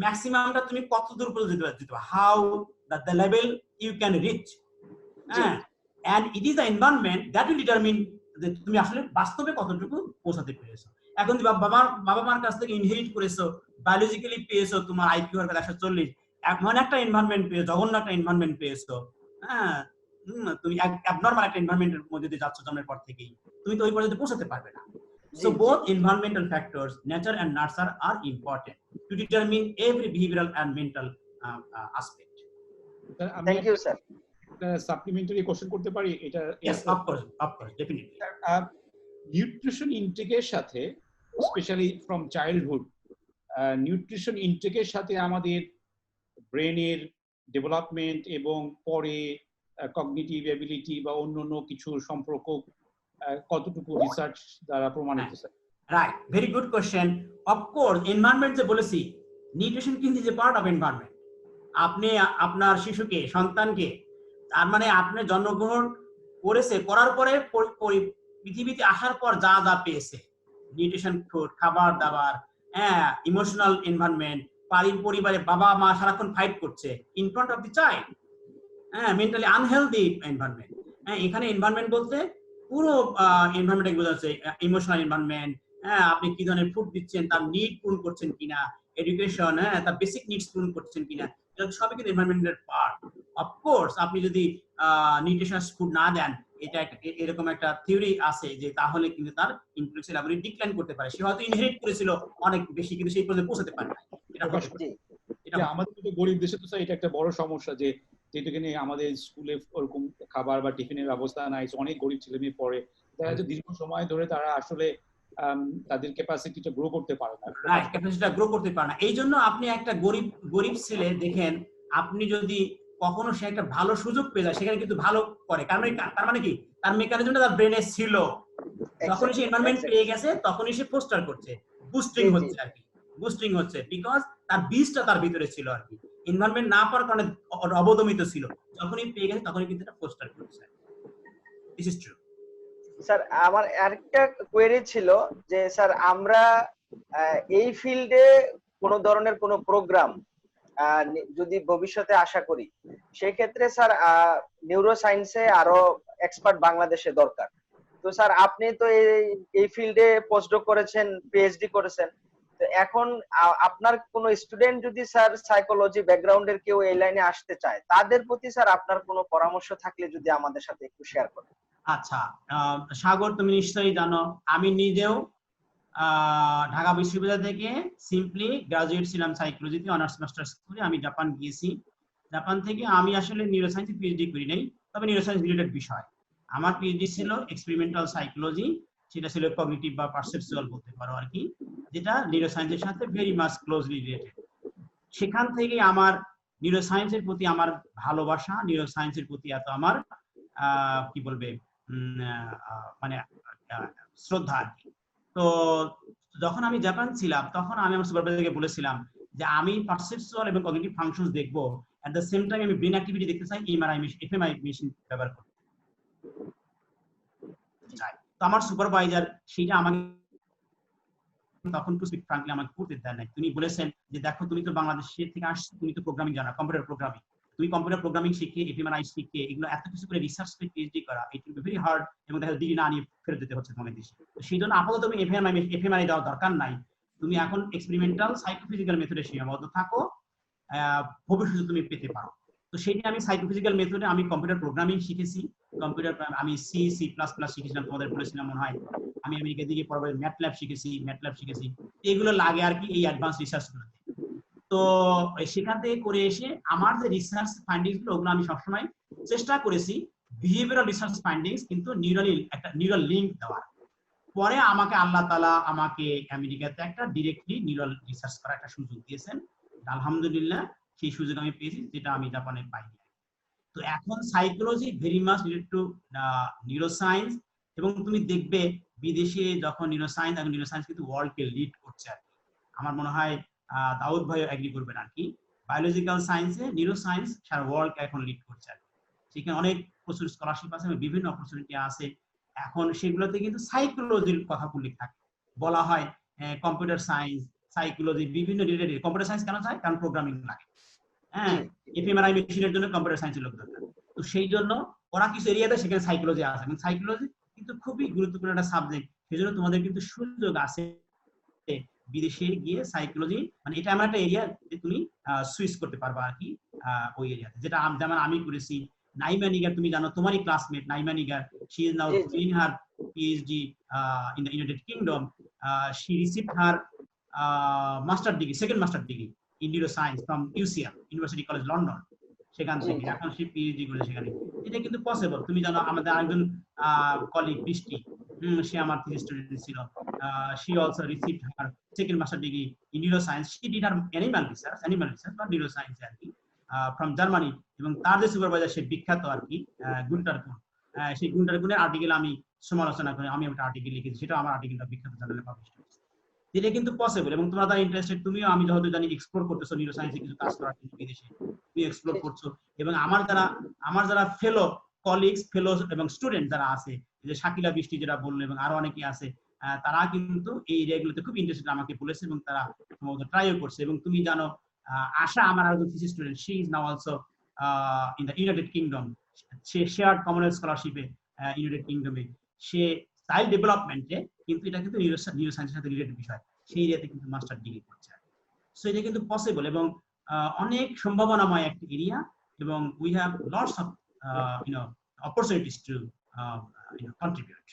ম্যাক্সিমামটা তুমি কত দূর পর্যন্ত যেতে পারো, how the level you can reach. হ্যাঁ, and it is the environment that will determine যে তুমি আসলে বাস্তবে কতটুকু পৌঁছাতে পেরেছো। এখন তুমি বাবা মার কাছ থেকে ইনহেরিট করেছো, বায়োলজিক্যালি পেয়েছো তোমার আইকিউ এর 140, এমন একটা এনভায়রনমেন্ট পেয়েছো, জঘন্য একটা এনভায়রনমেন্ট পেয়েছো। হ্যাঁ, তুমি অ্যাবনরমাল একটা এনভায়রনমেন্টের মধ্যে দিয়ে যাচ্ছ জন্মের পর থেকেই, তুমি তো ওই পর্যন্ত পৌঁছাতে পারবে না। So both environmental factors, nature and nurture, are important to determine every behavioral and mental aspect. Thank you sir. Supplementary question করতে পারি এটা? Yes, of course, definitely. Nutrition ইনটেকের সাথে, স্পেশালি ফ্রম চাইল্ডহুড, নিউট্রিশন ইনটেকের সাথে আমাদের ব্রেনের ডেভেলপমেন্ট এবং পরে কগনিটিভ এবিলিটি বা অন্যান্য কিছু সম্পর্ক কতটুকু রিসার্চ দ্বারা প্রমাণিত? Right, very good question. Of course, environment যে বলেছি, নিউট্রিশন কিন্তু যে পার্ট অফ এনভায়রনমেন্ট। আপনি আপনার শিশুকে, সন্তানকে, তার মানে আপনি জন্মগ্রহণ করার পরে পৃথিবীতে আসার পর যা যা পেয়েছে, নিউট্রিশন ফুড, খাবার দাবার, হ্যাঁ, ইমোশনাল এনভায়রনমেন্ট, পরিবারে বাবা মা সারাক্ষণ ফাইট করছে in front of the child, হ্যাঁ, মেন্টালি আনহেলদি এনভায়রনমেন্ট। হ্যাঁ, এখানে এনভায়রনমেন্ট বলতে পুরো এনভায়রনমেন্ট বোঝাচ্ছে, ইমোশনাল এনভায়রনমেন্ট, হ্যাঁ, আপনি কি ধরনের ফুড দিচ্ছেন, তার নিড পূরণ করছেন কিনা, এডুকেশন, হ্যাঁ, তার বেসিক নিডস পূরণ করছেন কিনা, এটা সবই কিন্তু এনভায়রনমেন্টের পার্ট। অফকোর্স আপনি যদি নিউট্রিশনাস ফুড না দেন, এটা এরকম একটা থিওরি আছে যে তাহলে কিন্তু তার ইন্টেলেকচুয়াল অ্যাবিলিটি ডিক্লাইন করতে পারে। সে হয়তো ইনহেরিট করেছিল অনেক বেশি, কিন্তু সেই পর্যন্ত পৌঁছাতে পারে না। এটা আমাদের মতো গরিব দেশে তো এটা একটা বড় সমস্যা যে যেহেতু এখানে আমাদের স্কুলে ওরকম খাবার বা টিফিনের ব্যবস্থা নাই, অনেক গরিব ছেলে মেয়ে পড়ে, দেখা যাচ্ছে দীর্ঘ সময় ধরে তারা আসলে তাদের ক্যাপাসিটিটা গ্রো করতে পারে না। রাইট, ক্যাপাসিটিটা গ্রো করতে পারে না। এই জন্য আপনি একটা গরিব ছেলে দেখেন, আপনি যদি কখনো সে একটা ভালো সুযোগ পেয়ে যায় সেখানে কিন্তু ভালো করে, তার মানে কি তার মেকানিজমটা তার ব্রেনে ছিল, যখনই সে এনভায়রনমেন্ট পেয়ে গেছে তখনই সে পোস্টার করছে, বুস্টিং হচ্ছে আর কি, বুস্টিং হচ্ছে বিকজ তার বীজটা তার ভিতরে ছিল আর কি, এনভায়রনমেন্ট না পাওয়ার কারণে অবদমিত ছিল, যখনই পেয়ে গেছে তখনই কিন্তু এটা পোস্টার করছে। This is true. স্যার আমার আরেকটা কোয়েরি ছিল যে স্যার আমরা এই ফিল্ডে কোন ধরনের কোন প্রোগ্রাম যদি ভবিষ্যতে আশা করি, সেই ক্ষেত্রে স্যার নিউরো সায়েন্সে আরো এক্সপার্ট বাংলাদেশে দরকার। তো স্যার আপনি তো এই ফিল্ডে পোস্টডক করেছেন, পিএইচডি করেছেন, তো এখন আপনার কোন স্টুডেন্ট যদি স্যার সাইকোলজি ব্যাকগ্রাউন্ডের কেউ এই লাইনে আসতে চায়, তাদের প্রতি স্যার আপনার কোনো পরামর্শ থাকলে যদি আমাদের সাথে একটু শেয়ার করেন। আচ্ছা, সাগর তুমি নিশ্চয়ই জানো আমি নিজেও ঢাকা বিশ্ববিদ্যালয় থেকে সিম্পলি গ্রাজুয়েট ছিলাম সাইকোলজিতে, অনার্স মাস্টার্স করে আমি জাপান গিয়েছি। জাপান থেকে আমি আসলে নিউরোসায়েন্সে পিএইচডি করি নাই, তবে নিউরোসায়েন্স রিলেটেড বিষয় আমার পিএইচডি ছিল এক্সপেরিমেন্টাল সাইকোলজি, সেটা ছিল কগনিটিভ বা পারসেপচুয়াল বলতে পারো আর কি, যেটা নিউরোসায়েন্সের সাথে ভেরি মাচ ক্লোজলি রিলেটেড। সেখান থেকে আমার নিউরোসায়েন্সের প্রতি আমার ভালোবাসা, নিউরোসায়েন্সের প্রতি এত আমার কি বলবে মানে শ্রদ্ধা আর কি। তো যখন আমি জাপান ছিলাম তখন আমি আমার সুপারভাইজারকে বলেছিলাম যে আমি পারসেপচুয়াল এবং কগনিটিভ ফাংশনস দেখব, এট দ্য সেম টাইম আমি ব্রেন অ্যাক্টিভিটি দেখতে চাই, এফএমআই মেশিন ব্যবহার করতে চাই। তো আমার সুপারভাইজার সেটা আমাকে তখন টু স্পিক ফ্রাঙ্কলি আমাকে করতে দেয় নাই। তিনি বলেছেন যে দেখো তুমি তো বাংলাদেশের থেকে আসছো, তুমি তো প্রোগ্রামিং জানো, কম্পিউটার প্রোগ্রামিং, তুমি কম্পিউটার প্রোগ্রামিং শিখে এফএমআই শিখে এগুলো এত কিছু করে রিসার্চ করে পিএইচডি করা, it will be very hard, এবং দেখা ডিগ্রি না নিয়ে ফেরত যেতে হচ্ছে তোমাদের দেশে। তো সেই জন্য আপাতত তুমি এফএমআই দেওয়ার দরকার নাই, তুমি এখন এক্সপেরিমেন্টাল সাইকোফিজিক্যাল মেথডে সীমাবদ্ধ থাকো, ভবিষ্যতে তুমি পেতে পারো। তো সেইটা আমি সাইকোফিজিক্যাল মেথডে আমি কম্পিউটার প্রোগ্রামিং শিখেছি, কম্পিউটার আমি সি প্লাস প্লাস শিখেছিলাম, তোমাদের বলেছিলাম মনে হয়। আমি আমেরিকা দিকে পরবর্তী ম্যাটল্যাব শিখেছি, এগুলো লাগে আর কি এই অ্যাডভান্স রিসার্চ গুলোতে। তো সেখান থেকে করে এসে আমার যে রিসার্চ ফাইন্ডিংস গুলো ওগুলো আমি সবসময় চেষ্টা করেছি বিহেভিয়ারাল রিসার্চ ফাইন্ডিংস কিন্তু নিউরাল লিঙ্ক দেওয়ার। পরে আমাকে আল্লাহ তাআলা আমাকে আমেরিকাতে একটা ডিরেক্টলি নিউরাল রিসার্চ করার একটা সুযোগ দিয়েছেন, আলহামদুলিল্লাহ সেই সুযোগ আমি পেয়েছি, যেটা আমি জাপানে পাইনি। তো এখন psychology very much related to neuroscience, এবং তুমি দেখবে বিদেশে যখন নিউরোসায়েন্স কিন্তু ওয়ার্ল্ডকে লিড করছে আর কি। আমার মনে হয় দাউদ ভাই এগ্রি করবেন আর কি, বায়োলজিক্যাল সায়েন্সে নিউরোসায়েন্স সারা ওয়ার্ল্ডকে এখন লিড করছে আর কি। সেখানে অনেক প্রচুর স্কলারশিপ আছে, বিভিন্ন অপরচুনিটি আছে। এখন সেগুলোতে কিন্তু সাইকোলজির কথা উল্লেখ থাকে, বলা হয় কম্পিউটার সায়েন্স, সাইকোলজি বিভিন্ন রিলেটেড। কম্পিউটার সায়েন্স কেন চাই? কারণ প্রোগ্রামিং লাগে, হ্যাঁ, এফএমআই মেশিনের জন্য কম্পিউটার সায়েন্সের লোক দরকার। তো সেই জন্য ওরা কিছু এরিয়াতে সেখানে সাইকোলজি আছে, এবং সাইকোলজি কিন্তু খুবই গুরুত্বপূর্ণ একটা সাবজেক্ট। সেজন্য তোমাদের কিন্তু সুযোগ আছে বিদেশে গিয়ে সাইকোলজি, মানে এটা এমন একটা এরিয়া যে তুমি সুইচ করতে পারবা আর কি ওই এরিয়াতে, যেটা যেমন আমি করেছি। নাইমা নিগার তুমি জানো, তোমারই classmate Naima Nigar, she is now doing her PhD in the United Kingdom. She received her second master degree in neuroscience from UCL, University College London, সেখান থেকে এখন সে পিএইচডি করে সেখানে। এটা কিন্তু পসিবল। তুমি জানো আমাদের আরেকজন কলিগ বৃষ্টি, সে আমার থিসিস স্টুডেন্ট ছিল, she also received her second master degree in neuroscience. She did her animal research not neuroscience আর কি, from Germany, এবং তার যে সুপারভাইজার সে বিখ্যাত আর কি গুন্টার কুন। সেই গুন্টার কুনের আর্টিকেল আমি সমালোচনা করে আমি একটা আর্টিকেল লিখেছি, সেটা আমার আর্টিকেলটা বিখ্যাত জার্নালে পাবলিশ হয়েছে। এটা কিন্তু পসিবল, এবং তোমরা তারা ইন্টারেস্টেড, তুমিও আমি যতদূর জানি এক্সপ্লোর করতেছো নিউরোসায়েন্সে কিছু কাজ করার জন্য বিদেশে, তুমি এক্সপ্লোর করছো। এবং আমার যারা ফেলো কলিগস, ফেলো এবং স্টুডেন্ট যারা আছে, যে শাকিলা বৃষ্টি যেটা বললো এবং আরো অনেকে আছে, তারা কিন্তু এই এরিয়াগুলোতে খুব ইন্টারেস্টেড আমাকে বলেছে, এবং তারা সম্ভবত ট্রাইও করছে। এবং তুমি জানো আশা আমার আরেকজন thesis student, she is now also in the United Kingdom, সে শেয়ার্ড কমনওয়েলথ স্কলারশিপে ইউনাইটেড কিংডমে, সে চাইল্ড ডেভেলপমেন্টে, কিন্তু এটা কিন্তু নিউরোসায়েন্সের সাথে রিলেটেড বিষয়, সেই এরিয়াতে কিন্তু মাস্টার ডিগ্রি করছে। সো এটা কিন্তু পসিবল, এবং অনেক সম্ভাবনাময় একটা এরিয়া, এবং we have lots of opportunities to contribute.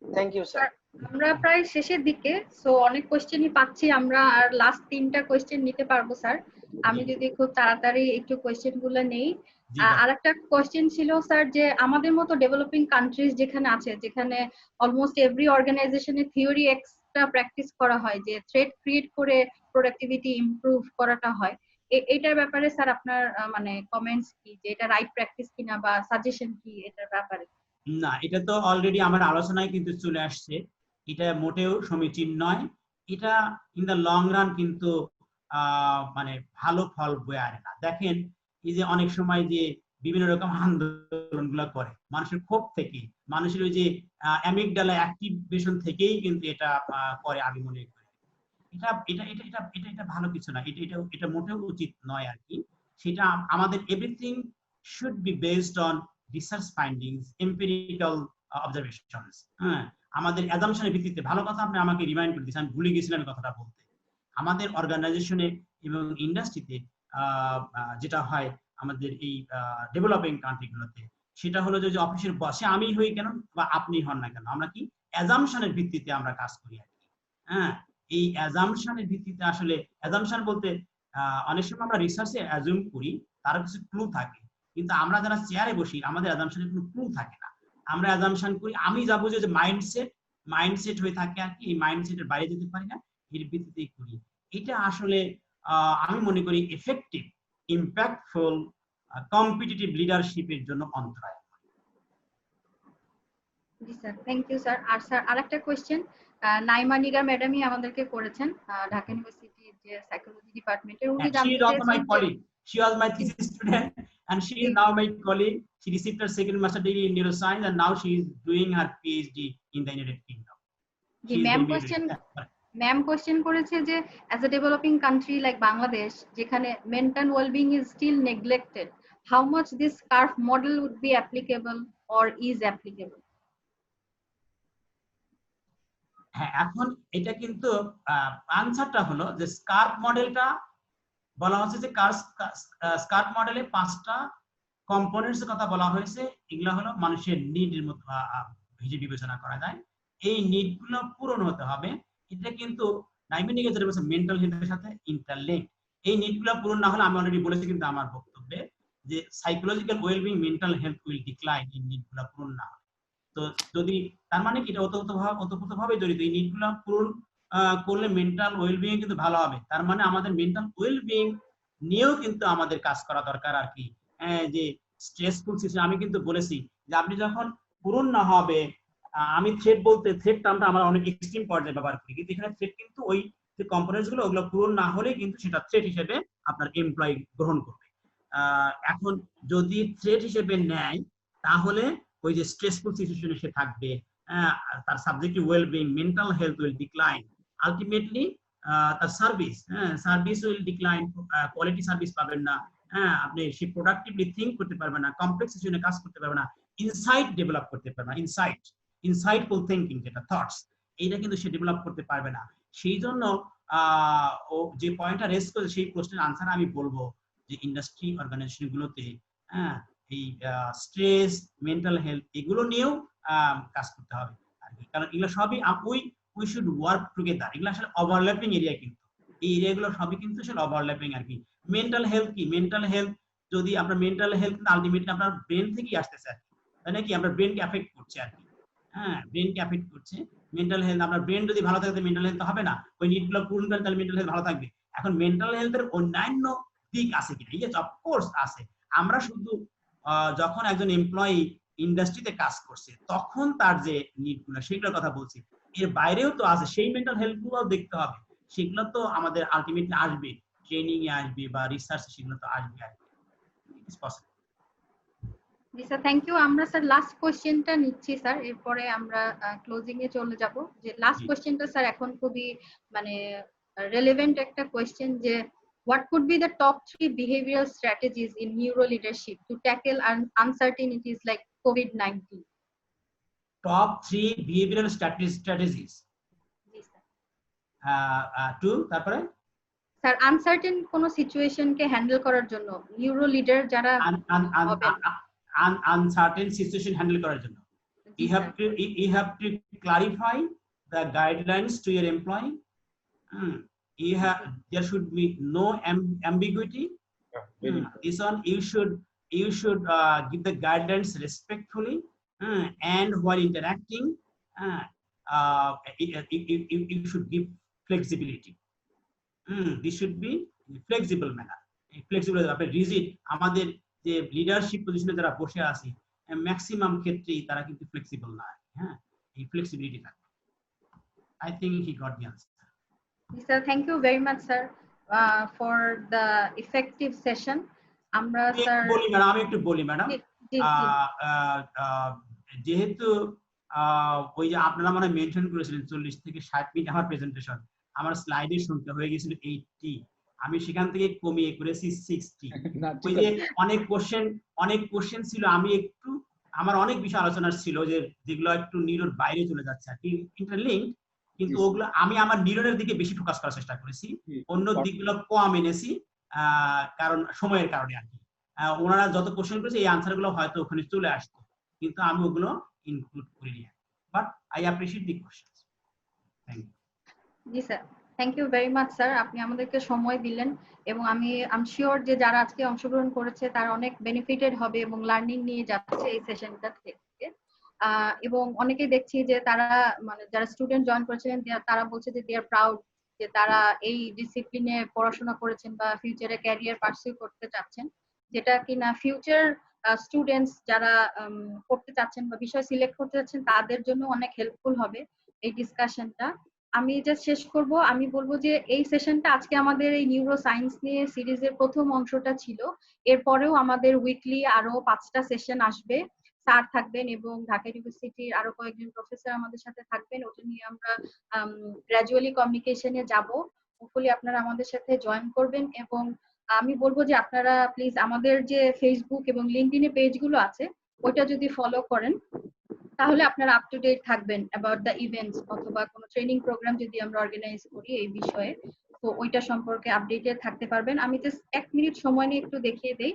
Thank you sir. আমরা প্রায় শেষের দিকে, সো অনেক কোশ্চেনই পাচ্ছি আমরা, আর লাস্ট 3টা কোশ্চেন নিতে পারবো স্যার। আমি যদি খুব তাড়াতাড়ি একটু কোশ্চেন গুলো নেই। আরেকটা কোশ্চেন ছিল স্যার, যে আমাদের মতো ডেভেলপিং কান্ট্রিজ যেখানে আছে, যেখানে অলমোস্ট এভরি অর্গানাইজেশনে থিওরি এক্সট্রা প্র্যাকটিস করা হয়, যে থ্রেড ক্রিয়েট করে প্রোডাক্টিভিটি ইমপ্রুভ করাটা হয়, এটার ব্যাপারে স্যার আপনার মানে কমেন্টস কি, যে এটা রাইট প্র্যাকটিস কিনা বা সাজেশন কি এটার ব্যাপারে? না, এটা তো অলরেডি আমার আলোচনায় কিন্তু চলে আসছে, এটা মোটেও সমীচীন নয়। এটা ইন দ্য লং রান কিন্তু মানে ভালো ফল বয়ে আনে না। দেখেন, এই যে অনেক সময় যে বিভিন্ন রকম আন্দোলন গুলা করে মানুষের ক্ষোভ থেকে, মানুষের ওই যে অ্যামিগডালা অ্যাক্টিভেশন থেকেই কিন্তু এটা করে, আমি মনে করি এটা এটা এটা এটা এটা এটা ভালো কিছু না, এটা এটা এটা মোটেও উচিত নয় আর কি। সেটা আমাদের everything should be based on research findings, empirical observations. হ্যাঁ, আমাদের অ্যাজাম্পশনের ভিত্তিতে। ভালো কথা আপনি আমাকে রিমাইন্ড করে দিয়েছেন, আমি ভুলে গেছিলাম কথাটা বলতে। আমাদের অর্গানাইজেশনে এবং ইন্ডাস্ট্রিতে যেটা হয় আমাদের এই ডেভেলপিং কান্ট্রিগুলোতে, সেটা হলো যে অফিসের বসে আমি হই কেন বা আপনি হন না কেন, আমরা কি অ্যাজাম্পশনের ভিত্তিতে আমরা কাজ করি আর কি। হ্যাঁ, এই অ্যাজাম্পশনের ভিত্তিতে, আসলে অ্যাজাম্পশন বলতে অনেক সময় আমরা রিসার্চে অ্যাজুম করি, তার কিছু ক্লু থাকে, কিন্তু আমরা যারা চেয়ারে বসি আমাদের অ্যাজাম্পশনের কোনো ক্লু থাকে না। আমরা অ্যাজাম্পশন করি, আমি যা বুঝি যে মাইন্ডসেট হয়ে থাকে আর কি, এই মাইন্ডসেটের বাইরে যেতে পারি না, এর ভিত্তিতেই করি। এটা আসলে আমি মনে করি এফেক্টিভ, ইম্প্যাক্টফুল কম্পিটিটিভ লিডারশিপের জন্য অন্তরায়। জি স্যার, থ্যাংক ইউ স্যার। আর স্যার আরেকটা কোশ্চেন নাইমা নিগার ম্যাডামই আমাদেরকে করেছেন, ঢাকা ইউনিভার্সিটির যে সাইকোলজি ডিপার্টমেন্টের। উনি জানতে চেয়েছেন, she was my thesis student and she is now my colleague. She received her second master degree in neuroscience and now she is doing her PhD in the United Kingdom. G ma'am question করেছে যে as a developing country like Bangladesh, যেখানে mental well-being is still neglected, how much this SCARF model would be applicable or is applicable? হ্যাঁ, এখন এটা কিন্তু আনসারটা হলো যে স্কার্প মডেলটা বলা হচ্ছে যে স্কার্প মডেলে 5টা কম্পোনেন্টস এর কথা বলা হয়েছে। এগুলো হলো মানুষের নিডের মতো বিবেচনা করা যায়। এই নিড গুলো পূরণ হতে হবে। এটা কিন্তু নাইমিনিকে যেটা বলছে মেন্টাল হেলথের সাথে ইন্টারলিঙ্ক। এই নিড গুলো পূরণ না হলে, আমি অলরেডি বলেছি কিন্তু আমার বক্তব্যে, যে psychological wellbeing, mental health will decline এই নিড গুলো পূরণ না হয়। তো যদি তার মানে কি, এটা ওতপ্রোতভাবে জড়িত। এই নিড গুলো পূরণ করলে মেন্টাল ওয়েলবিং কিন্তু ভালো হবে। তার মানে আমাদের মেন্টাল ওয়েলবিং নিয়েও কিন্তু আমাদের কাজ করা দরকার আর কি। যে স্ট্রেসফুল সিচুয়েশন, আমি কিন্তু বলেছি যে আপনি যখন পূরণ না হবে, আমি থ্রেট বলতে, থ্রেট টার্মটা আমরা অনেক এক্সট্রিম পর্যায়ে ব্যবহার করি, কিন্তু এখানে থ্রেট কিন্তু ওই যে কম্পোনেন্টস গুলো, ওগুলো পূরণ না হলে কিন্তু সেটা থ্রেট হিসেবে আপনার এমপ্লয়ি গ্রহণ করবে। এখন যদি থ্রেট হিসেবে নেয়, তাহলে ওই যে স্ট্রেসফুল সিচুয়েশনে সে থাকবে, তার subjective wellbeing, mental health will decline, ultimately তার service will decline, quality service পাবেন না, আপনি সে প্রোডাক্টিভলি থিঙ্ক করতে পারবে না, কমপ্লেক্স সিচুয়েশনে কাজ করতে পারবে না, ইনসাইট ডেভেলপ করতে পারবে না, ইনসাইটফুল থিঙ্কিং যেটা থটস, এইটা কিন্তু সে ডেভেলপ করতে পারবে না। সেই জন্য ও যে পয়েন্টটা রেজ করে, সেই প্রশ্নের আনসার আমি বলবো যে ইন্ডাস্ট্রি অর্গানাইজেশন গুলোতে এই স্ট্রেস, মেন্টাল হেলথ এগুলো নিয়েও কাজ করতে হবে আর কি। কারণ এগুলো সবই উই শুড ওয়ার্ক টুগেদার। এগুলো আসলে ওভারল্যাপিং এরিয়া, কিন্তু এই এরিয়াগুলো সবই কিন্তু আসলে ওভারল্যাপিং আর কি। মেন্টাল হেলথ কি, মেন্টাল হেলথ যদি আপনার মেন্টাল হেলথ আলটিমেটলি আপনার ব্রেন থেকেই আসতেছে আর কি, তাই নাকি? আপনার ব্রেনকে এফেক্ট করছে আর কি। ব্রেনকে এফেক্ট করছে মেন্টাল হেলথ। আপনার ব্রেন যদি ভালো থাকে, মেন্টাল হেলথ হবে না। ওই নিডগুলো পূরণ করেন, তাহলে মেন্টাল হেলথ ভালো থাকবে। এখন মেন্টাল হেলথের অন্যান্য দিক আছে কিনা? ইয়েস, অফকোর্স আছে। আমরা শুধু যখন একজন এমপ্লয়ি ইন্ডাস্ট্রিতে কাজ করছে, তখন তার যে নিডগুলো, সেগুলোর কথা বলছি। এর বাইরেও তো আছে, সেই মেন্টাল হেলথ গুলো দেখতে হবে। সেগুলো তো আমাদের আলটিমেটলি আসবে, ট্রেনিং এ আসবে বা রিসার্চ, সেগুলো তো আসবে আর কি। It's possible. জি স্যার, থ্যাংক ইউ। আমরা স্যার লাস্ট কোশ্চেনটা নিচ্ছি স্যার, এরপরে আমরা ক্লোজিং এ চলে যাব। যে লাস্ট কোশ্চেনটা স্যার এখন খুবই মানে রেলেভেন্ট একটা কোশ্চেন, যে what could be the top 3 behavioral strategies in neuro leadership to tackle uncertainties like COVID-19? Top 3 behavioral strategies G sir. Two তারপরে স্যার আনসার্টেন কোন সিচুয়েশন কে হ্যান্ডেল করার জন্য নিউরো লিডার যারা আনসার্টেন সিচুয়েশন হ্যান্ডেল করার জন্য you have to clarify the guidelines to your employee. You have, there should be no ambiguity. This one you should give the guidelines respectfully, and while interacting, you should give flexibility. This should be flexible manner. Flexible, rigid. আমাদের যে leadership পজিশনে যারা বসে আছি maximum ক্ষেত্রেই তারা কিন্তু flexible না, হ্যাঁ, এই ফ্লেক্সিবিলিটি থাকবে। I think he got the answer. Sir, thank you very much, sir, for the effective session. আমরা স্যার বলি ম্যাডাম, আমি একটু বলি ম্যাডাম, যেহেতু ওই যে আপনারা মানে মেনশন করেছিলেন 40 থেকে 60 মিনিট আমার প্রেজেন্টেশন, আমার স্লাইডে শুনতে হয়ে গেছিল 80, আমি সেখান থেকে কমিয়ে করেছি 60। ওই যে অনেক কোশ্চেন ছিল, আমি একটু আমার অনেক বিষয় আলোচনার ছিল যে যেগুলো একটু নিরোর বাইরে চলে যাচ্ছে আর কি, ইন্টারলিঙ্ক, কিন্তু ওগুলো আমি আমার নিরোনের দিকে বেশি ফোকাস করার চেষ্টা করেছি, অন্য দিকগুলো কম এনেছি কারণ সময়ের কারণে আর কি। ওনারা যত কোশ্চেন করেছে এই আনসার গুলো হয়তো ওখানে চলে আসতো, কিন্তু আমি ওগুলো ইনক্লুড করিনি, but I appreciate the questions. Thank you. জি sir, thank you very much sir, আপনি আমাদেরকে সময় দিলেন এবং আমি শিওর যে যারা আজকে অংশগ্রহণ করেছে তারা অনেক বেনিফিটেড হবে এবং লার্নিং নিয়ে যাচ্ছে এই সেশনটা থেকে। এবং অনেকেই দেখছি যে তারা মানে যারা স্টুডেন্ট জয়েন করেছিলেন তারা বলছে যে দে আর প্রাউড যে তারা এই ডিসিপ্লিনে পড়াশোনা করেছেন বা ফিউচারে ক্যারিয়ার পার্সিউ করতে চাচ্ছেন, যেটা কিনা ফিউচার স্টুডেন্টস যারা পড়তে চাচ্ছেন বা বিষয় সিলেক্ট করতে চাচ্ছেন তাদের জন্য অনেক হেল্পফুল হবে এই ডিসকাশনটা। আমি জাস্ট শেষ করব, আমি বলবো যে এই সেশনটা আজকে আমাদের এই নিউরো সায়েন্স নিয়ে সিরিজের প্রথম অংশটা ছিল। এরপরেও আমাদের উইকলি আরো 5টা সেশন আসবে, স্যার থাকবেন এবং ঢাকা ইউনিভার্সিটির আরো কয়েকজন প্রফেসর আমাদের সাথে থাকবেন। ওটা নিয়ে আমরা গ্র্যাজুয়ালি কমিউনিকেশনে যাব। হোপফুলি আপনারা আমাদের সাথে জয়েন করবেন এবং আমি বলবো যে আপনারা প্লিজ আমাদের যে ফেসবুক এবং লিঙ্কডইনে পেজগুলো আছে ওইটা যদি ফলো করেন তাহলে আপনারা আপ টু ডেট থাকবেন অ্যাবাউট দ্য ইভেন্টস অথবা কোনো ট্রেনিং প্রোগ্রাম যদি আমরা অর্গানাইজ করি এই বিষয়ে, তো ওইটা সম্পর্কে আপডেটেড থাকতে পারবেন। আমি জাস্ট 1 মিনিট সময় নিয়ে একটু দেখিয়ে দেই।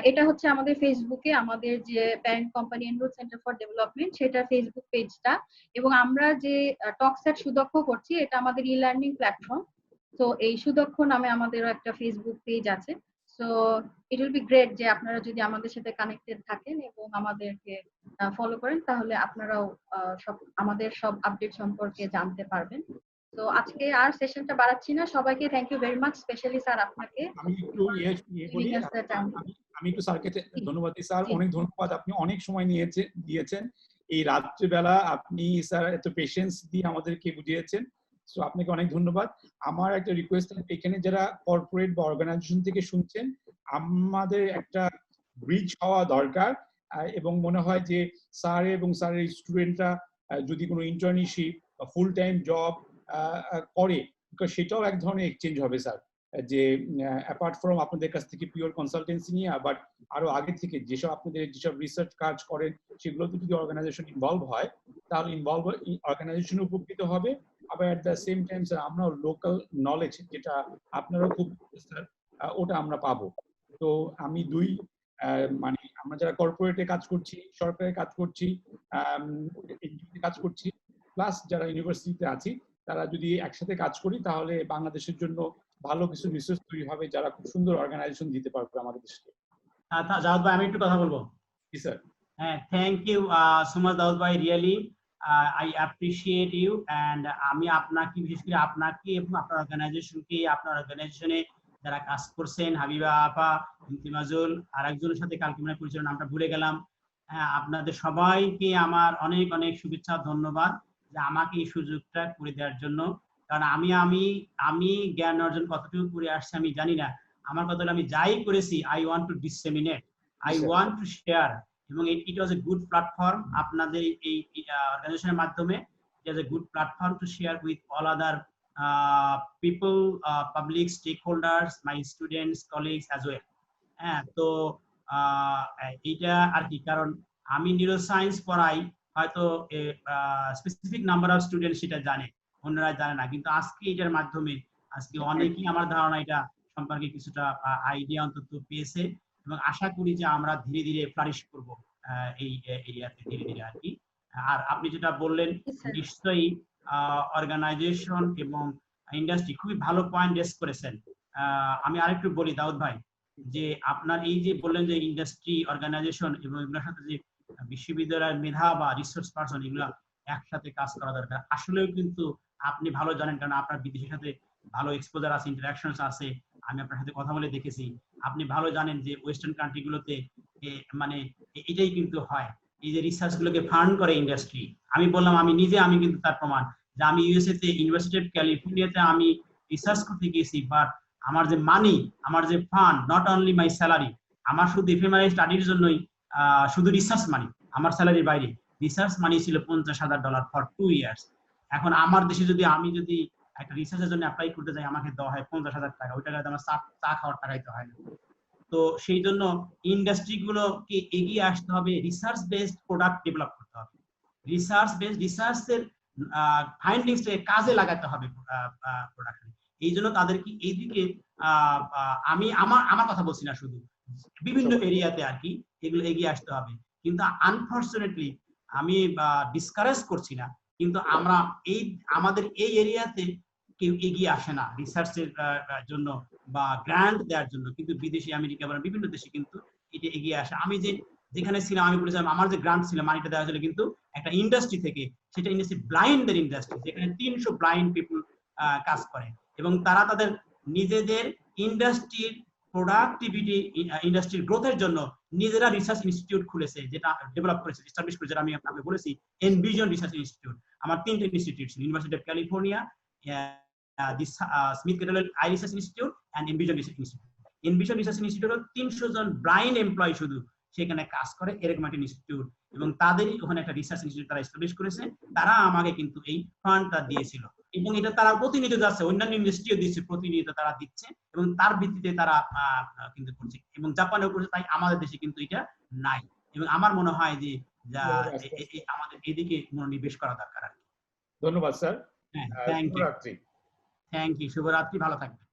এটা হচ্ছে আমাদের ফেসবুকে আমাদের যে parent company enrol centre for development সেটা ফেসবুক পেজটা, এবং আমরা যে টকস্যাট সুদক্ষ করছি এটা আমাদের ই লার্নিং প্ল্যাটফর্ম। তো এই সুদক্ষ নামে আমাদেরও একটা ফেসবুক পেজ আছে। So it will be great যে আপনারা যদি আমাদের সাথে কানেক্টেড থাকেন এবং আমাদেরকে ফলো করেন তাহলে আপনারাও আমাদের সব আপডেট সম্পর্কে জানতে পারবেন। তো আজকে আর সেশনটা বাড়াচ্ছি না, সবাইকে thank you very much, specially sir আপনাকে। আমি একটু স্যারকে ধন্যবাদ দিই। স্যার অনেক ধন্যবাদ, আপনি অনেক সময় দিয়েছেন এই রাত্রিবেলা, আপনি স্যার এত পেশেন্স দিয়ে আমাদেরকে বুঝিয়েছেন, সো আপনাকে অনেক ধন্যবাদ। আমার একটা রিকোয়েস্ট, এখানে যারা কর্পোরেট বা অর্গানাইজেশন থেকে শুনছেন আমাদের একটা ব্রিজ হওয়া দরকার, এবং মনে হয় যে স্যার এবং স্যারের স্টুডেন্টরা যদি কোনো ইন্টার্নশিপ বা ফুল টাইম জব করে সেটাও এক ধরনের এক্সচেঞ্জ হবে স্যার, যে অ্যাপার্ট ফ্রম আপনাদের কাছ থেকে পিওর কনসালটেন্সি নিয়ে আবার আরো আগে থেকে যেসব আপনাদের যেসব রিসার্চ কাজ করেন সেগুলোতে যদি অর্গানাইজেশন ইনভলভ হয় তাহলে অর্গানাইজেশন উপকৃত হবে। আবার at the same time sir আমরাও লোকাল নলেজ যেটা আপনারাও খুব স্যার ওটা আমরা পাবো। তো আমি মানে আমরা যারা কর্পোরেটে কাজ করছি, সরকারে কাজ করছি, কাজ করছি, প্লাস যারা ইউনিভার্সিটিতে আছি, তারা যদি একসাথে কাজ করি তাহলে বাংলাদেশের জন্য ভালো কিছু রিসোর্স তৈরি হবে যারা খুব সুন্দর অর্গানাইজেশন দিতে পারবে আমাদের দেশকে। জাওয়াদ ভাই আমি একটু কথা বলবো। জি স্যার। হ্যাঁ, thank you so much Daud ভাই, really I appreciate you, and আমি আপনাকে বিশেষ করে আপনাকে এবং আপনার অর্গানাইজেশনকে, আপনার অর্গানাইজেশনে যারা কাজ করছেন, হাবিবা আপা, ইমতিমাজুল, আর একজনের সাথে কালকে মনে পরিচয় নামটা ভুলে গেলাম, আপনাদের সবাইকে আমার অনেক অনেক শুভেচ্ছা, ধন্যবাদ যে আমাকে এই সুযোগটা করে দেওয়ার জন্য। কারণ আমি জ্ঞান অর্জন কতটুকু করে আসছি আমি জানি না, আমার কথা হলো আমি যাই করেছি I want to disseminate, I want to share, এবং ইট ওয়াজ এ গুড প্ল্যাটফর্ম আপনাদের এই অর্গানাইজেশনের মাধ্যমে, it was a good platform to share with all other people, public stakeholders, my students, colleagues as well. হ্যাঁ, তো এইটা আর কি, কারণ আমি নিউরো সায়েন্স পড়াই, হয়তো স্পেসিফিক নাম্বার অফ স্টুডেন্ট সেটা জানে, অন্যরা জানে না, কিন্তু আজকে এটার মাধ্যমে আজকে অনেকেই আমার ধারণা এটা সম্পর্কে কিছুটা আইডিয়া অন্তত পেয়েছে, এবং আশা করি যে আমরা ধীরে ধীরে ফ্লারিশ করবো এই এরিয়াতে ধীরে ধীরে আর কি। আর আপনি যেটা বললেন নিশ্চয়ই অর্গানাইজেশন এবং ইন্ডাস্ট্রি খুবই ভালো পয়েন্ট রেস করেছেন। আমি আরেকটু বলি দাউদ ভাই, যে আপনার এই যে বললেন যে ইন্ডাস্ট্রি, অর্গানাইজেশন এবং এগুলোর সাথে যে বিশ্ববিদ্যালয়ের মেধা বা রিসোর্স পারসন এগুলো একসাথে কাজ করা দরকার। আসলেও কিন্তু আপনি ভালো জানেন, কারণ আপনার বিদেশের সাথে ভালো এক্সপোজার আছে, ইন্টারাকশনস আছে, আমি আপনার সাথে কথা বলে দেখেছি। আপনি ভালো জানেন যে ওয়েস্টার্ন কান্ট্রি গুলোতে মানে এটাই কিন্তু হয়, এই যে রিসার্চ গুলোকে ফান্ড করে ইন্ডাস্ট্রি। আমি বললাম আমি কিন্তু তার প্রমাণ, যে আমি ইউএসএ তে ইউনিভার্সিটি অফ ক্যালিফোর্নিয়াতে আমি রিসার্চ করতে গিয়েছি, বাট আমার যে মানি, আমার যে fund, not only my salary, আমার শুধু এফএমআরআই স্টাডির জন্যই শুধু রিসার্চ মানি, আমার স্যালারির বাইরে রিসার্চ মানি ছিল $50,000 ফর 2 ইয়ার্স। এখন আমার দেশে যদি আমি একটা রিসার্চের জন্য অ্যাপ্লাই করতে যাই, আমাকে দেওয়া হয় 50,000 টাকা, ওই টাকাতে আমার চা খাওয়ার টাকাই তো হয় না। তো সেই জন্য ইন্ডাস্ট্রি গুলোকে এগিয়ে আসতে হবে, রিসার্চ বেসড প্রোডাক্ট ডেভেলপ করতে হবে, রিসার্চের ফাইন্ডিংস কাজে লাগাতে হবে প্রোডাকশনে। এই জন্য তাদেরকে এইদিকে আমি আমার কথা বলছি না, শুধু বিভিন্ন এরিয়াতে আর কি এগুলো এগিয়ে আসতে হবে। কিন্তু আনফরচুনেটলি আমি ডিসকারেজ করছি না, কিন্তু আমাদের এই এরিয়াতে কেউ এগিয়ে আসে না রিসার্চের জন্য বা গ্র্যান্ট দেওয়ার জন্য, কিন্তু বিদেশি, আমেরিকা বা বিভিন্ন দেশে কিন্তু এটা এগিয়ে আসে। আমি যেখানে ছিলাম, আমি বলেছিলাম আমার যে গ্রান্ট ছিল, মানিটা দেওয়া হয়েছিল কিন্তু একটা ইন্ডাস্ট্রি থেকে, সেটা ইন্ডাস্ট্রি ব্লাইন্ডদের ইন্ডাস্ট্রি, যেখানে 300 ব্লাইন্ড পিপল কাজ করে, এবং তারা তাদের নিজেদের ইন্ডাস্ট্রির প্রোডাক্টিভিটি, ইন্ডাস্ট্রির গ্রোথের জন্য নিজেরা রিসার্চ ইনস্টিটিউট খুলেছে, যেটা ডেভেলপ করেছে, এস্টাবলিশ করেছে। আমি আপনাকে বলেছি এনভিশন রিসার্চ ইনস্টিটিউট, আমার 3টে ইনস্টিটিউট ছিল, University of California, Smith Kettlewell Eye Research Institute and Envision Research Institute. Envision Research Institute 300 জন ব্লাইন্ড এমপ্লয়ি শুধু সেখানে কাজ করে, এরকম একটা ইনস্টিটিউট, এবং তাদেরই ওখানে একটা রিসার্চ ইনস্টিটিউট তারা এস্টাবলিশ করেছে, তারা আমাকে কিন্তু এই ফান্ডটা দিয়েছিল, এবং এটা তারা প্রতিনিয়ত যাচ্ছে, অন্যান্য ইন্ডাস্ট্রিও দিচ্ছে, প্রতিনিয়ত তারা দিচ্ছে, এবং তার ভিত্তিতে তারা কিন্তু করছে, এবং জাপানেও করছে, তাই আমাদের দেশে কিন্তু এটা নাই। এবং আমার মনে হয় যে আমাদের এদিকে মনোনিবেশ করা দরকার আর কি। ধন্যবাদ স্যার। থ্যাংক ইউ, শুভরাত্রি, ভালো থাকবেন।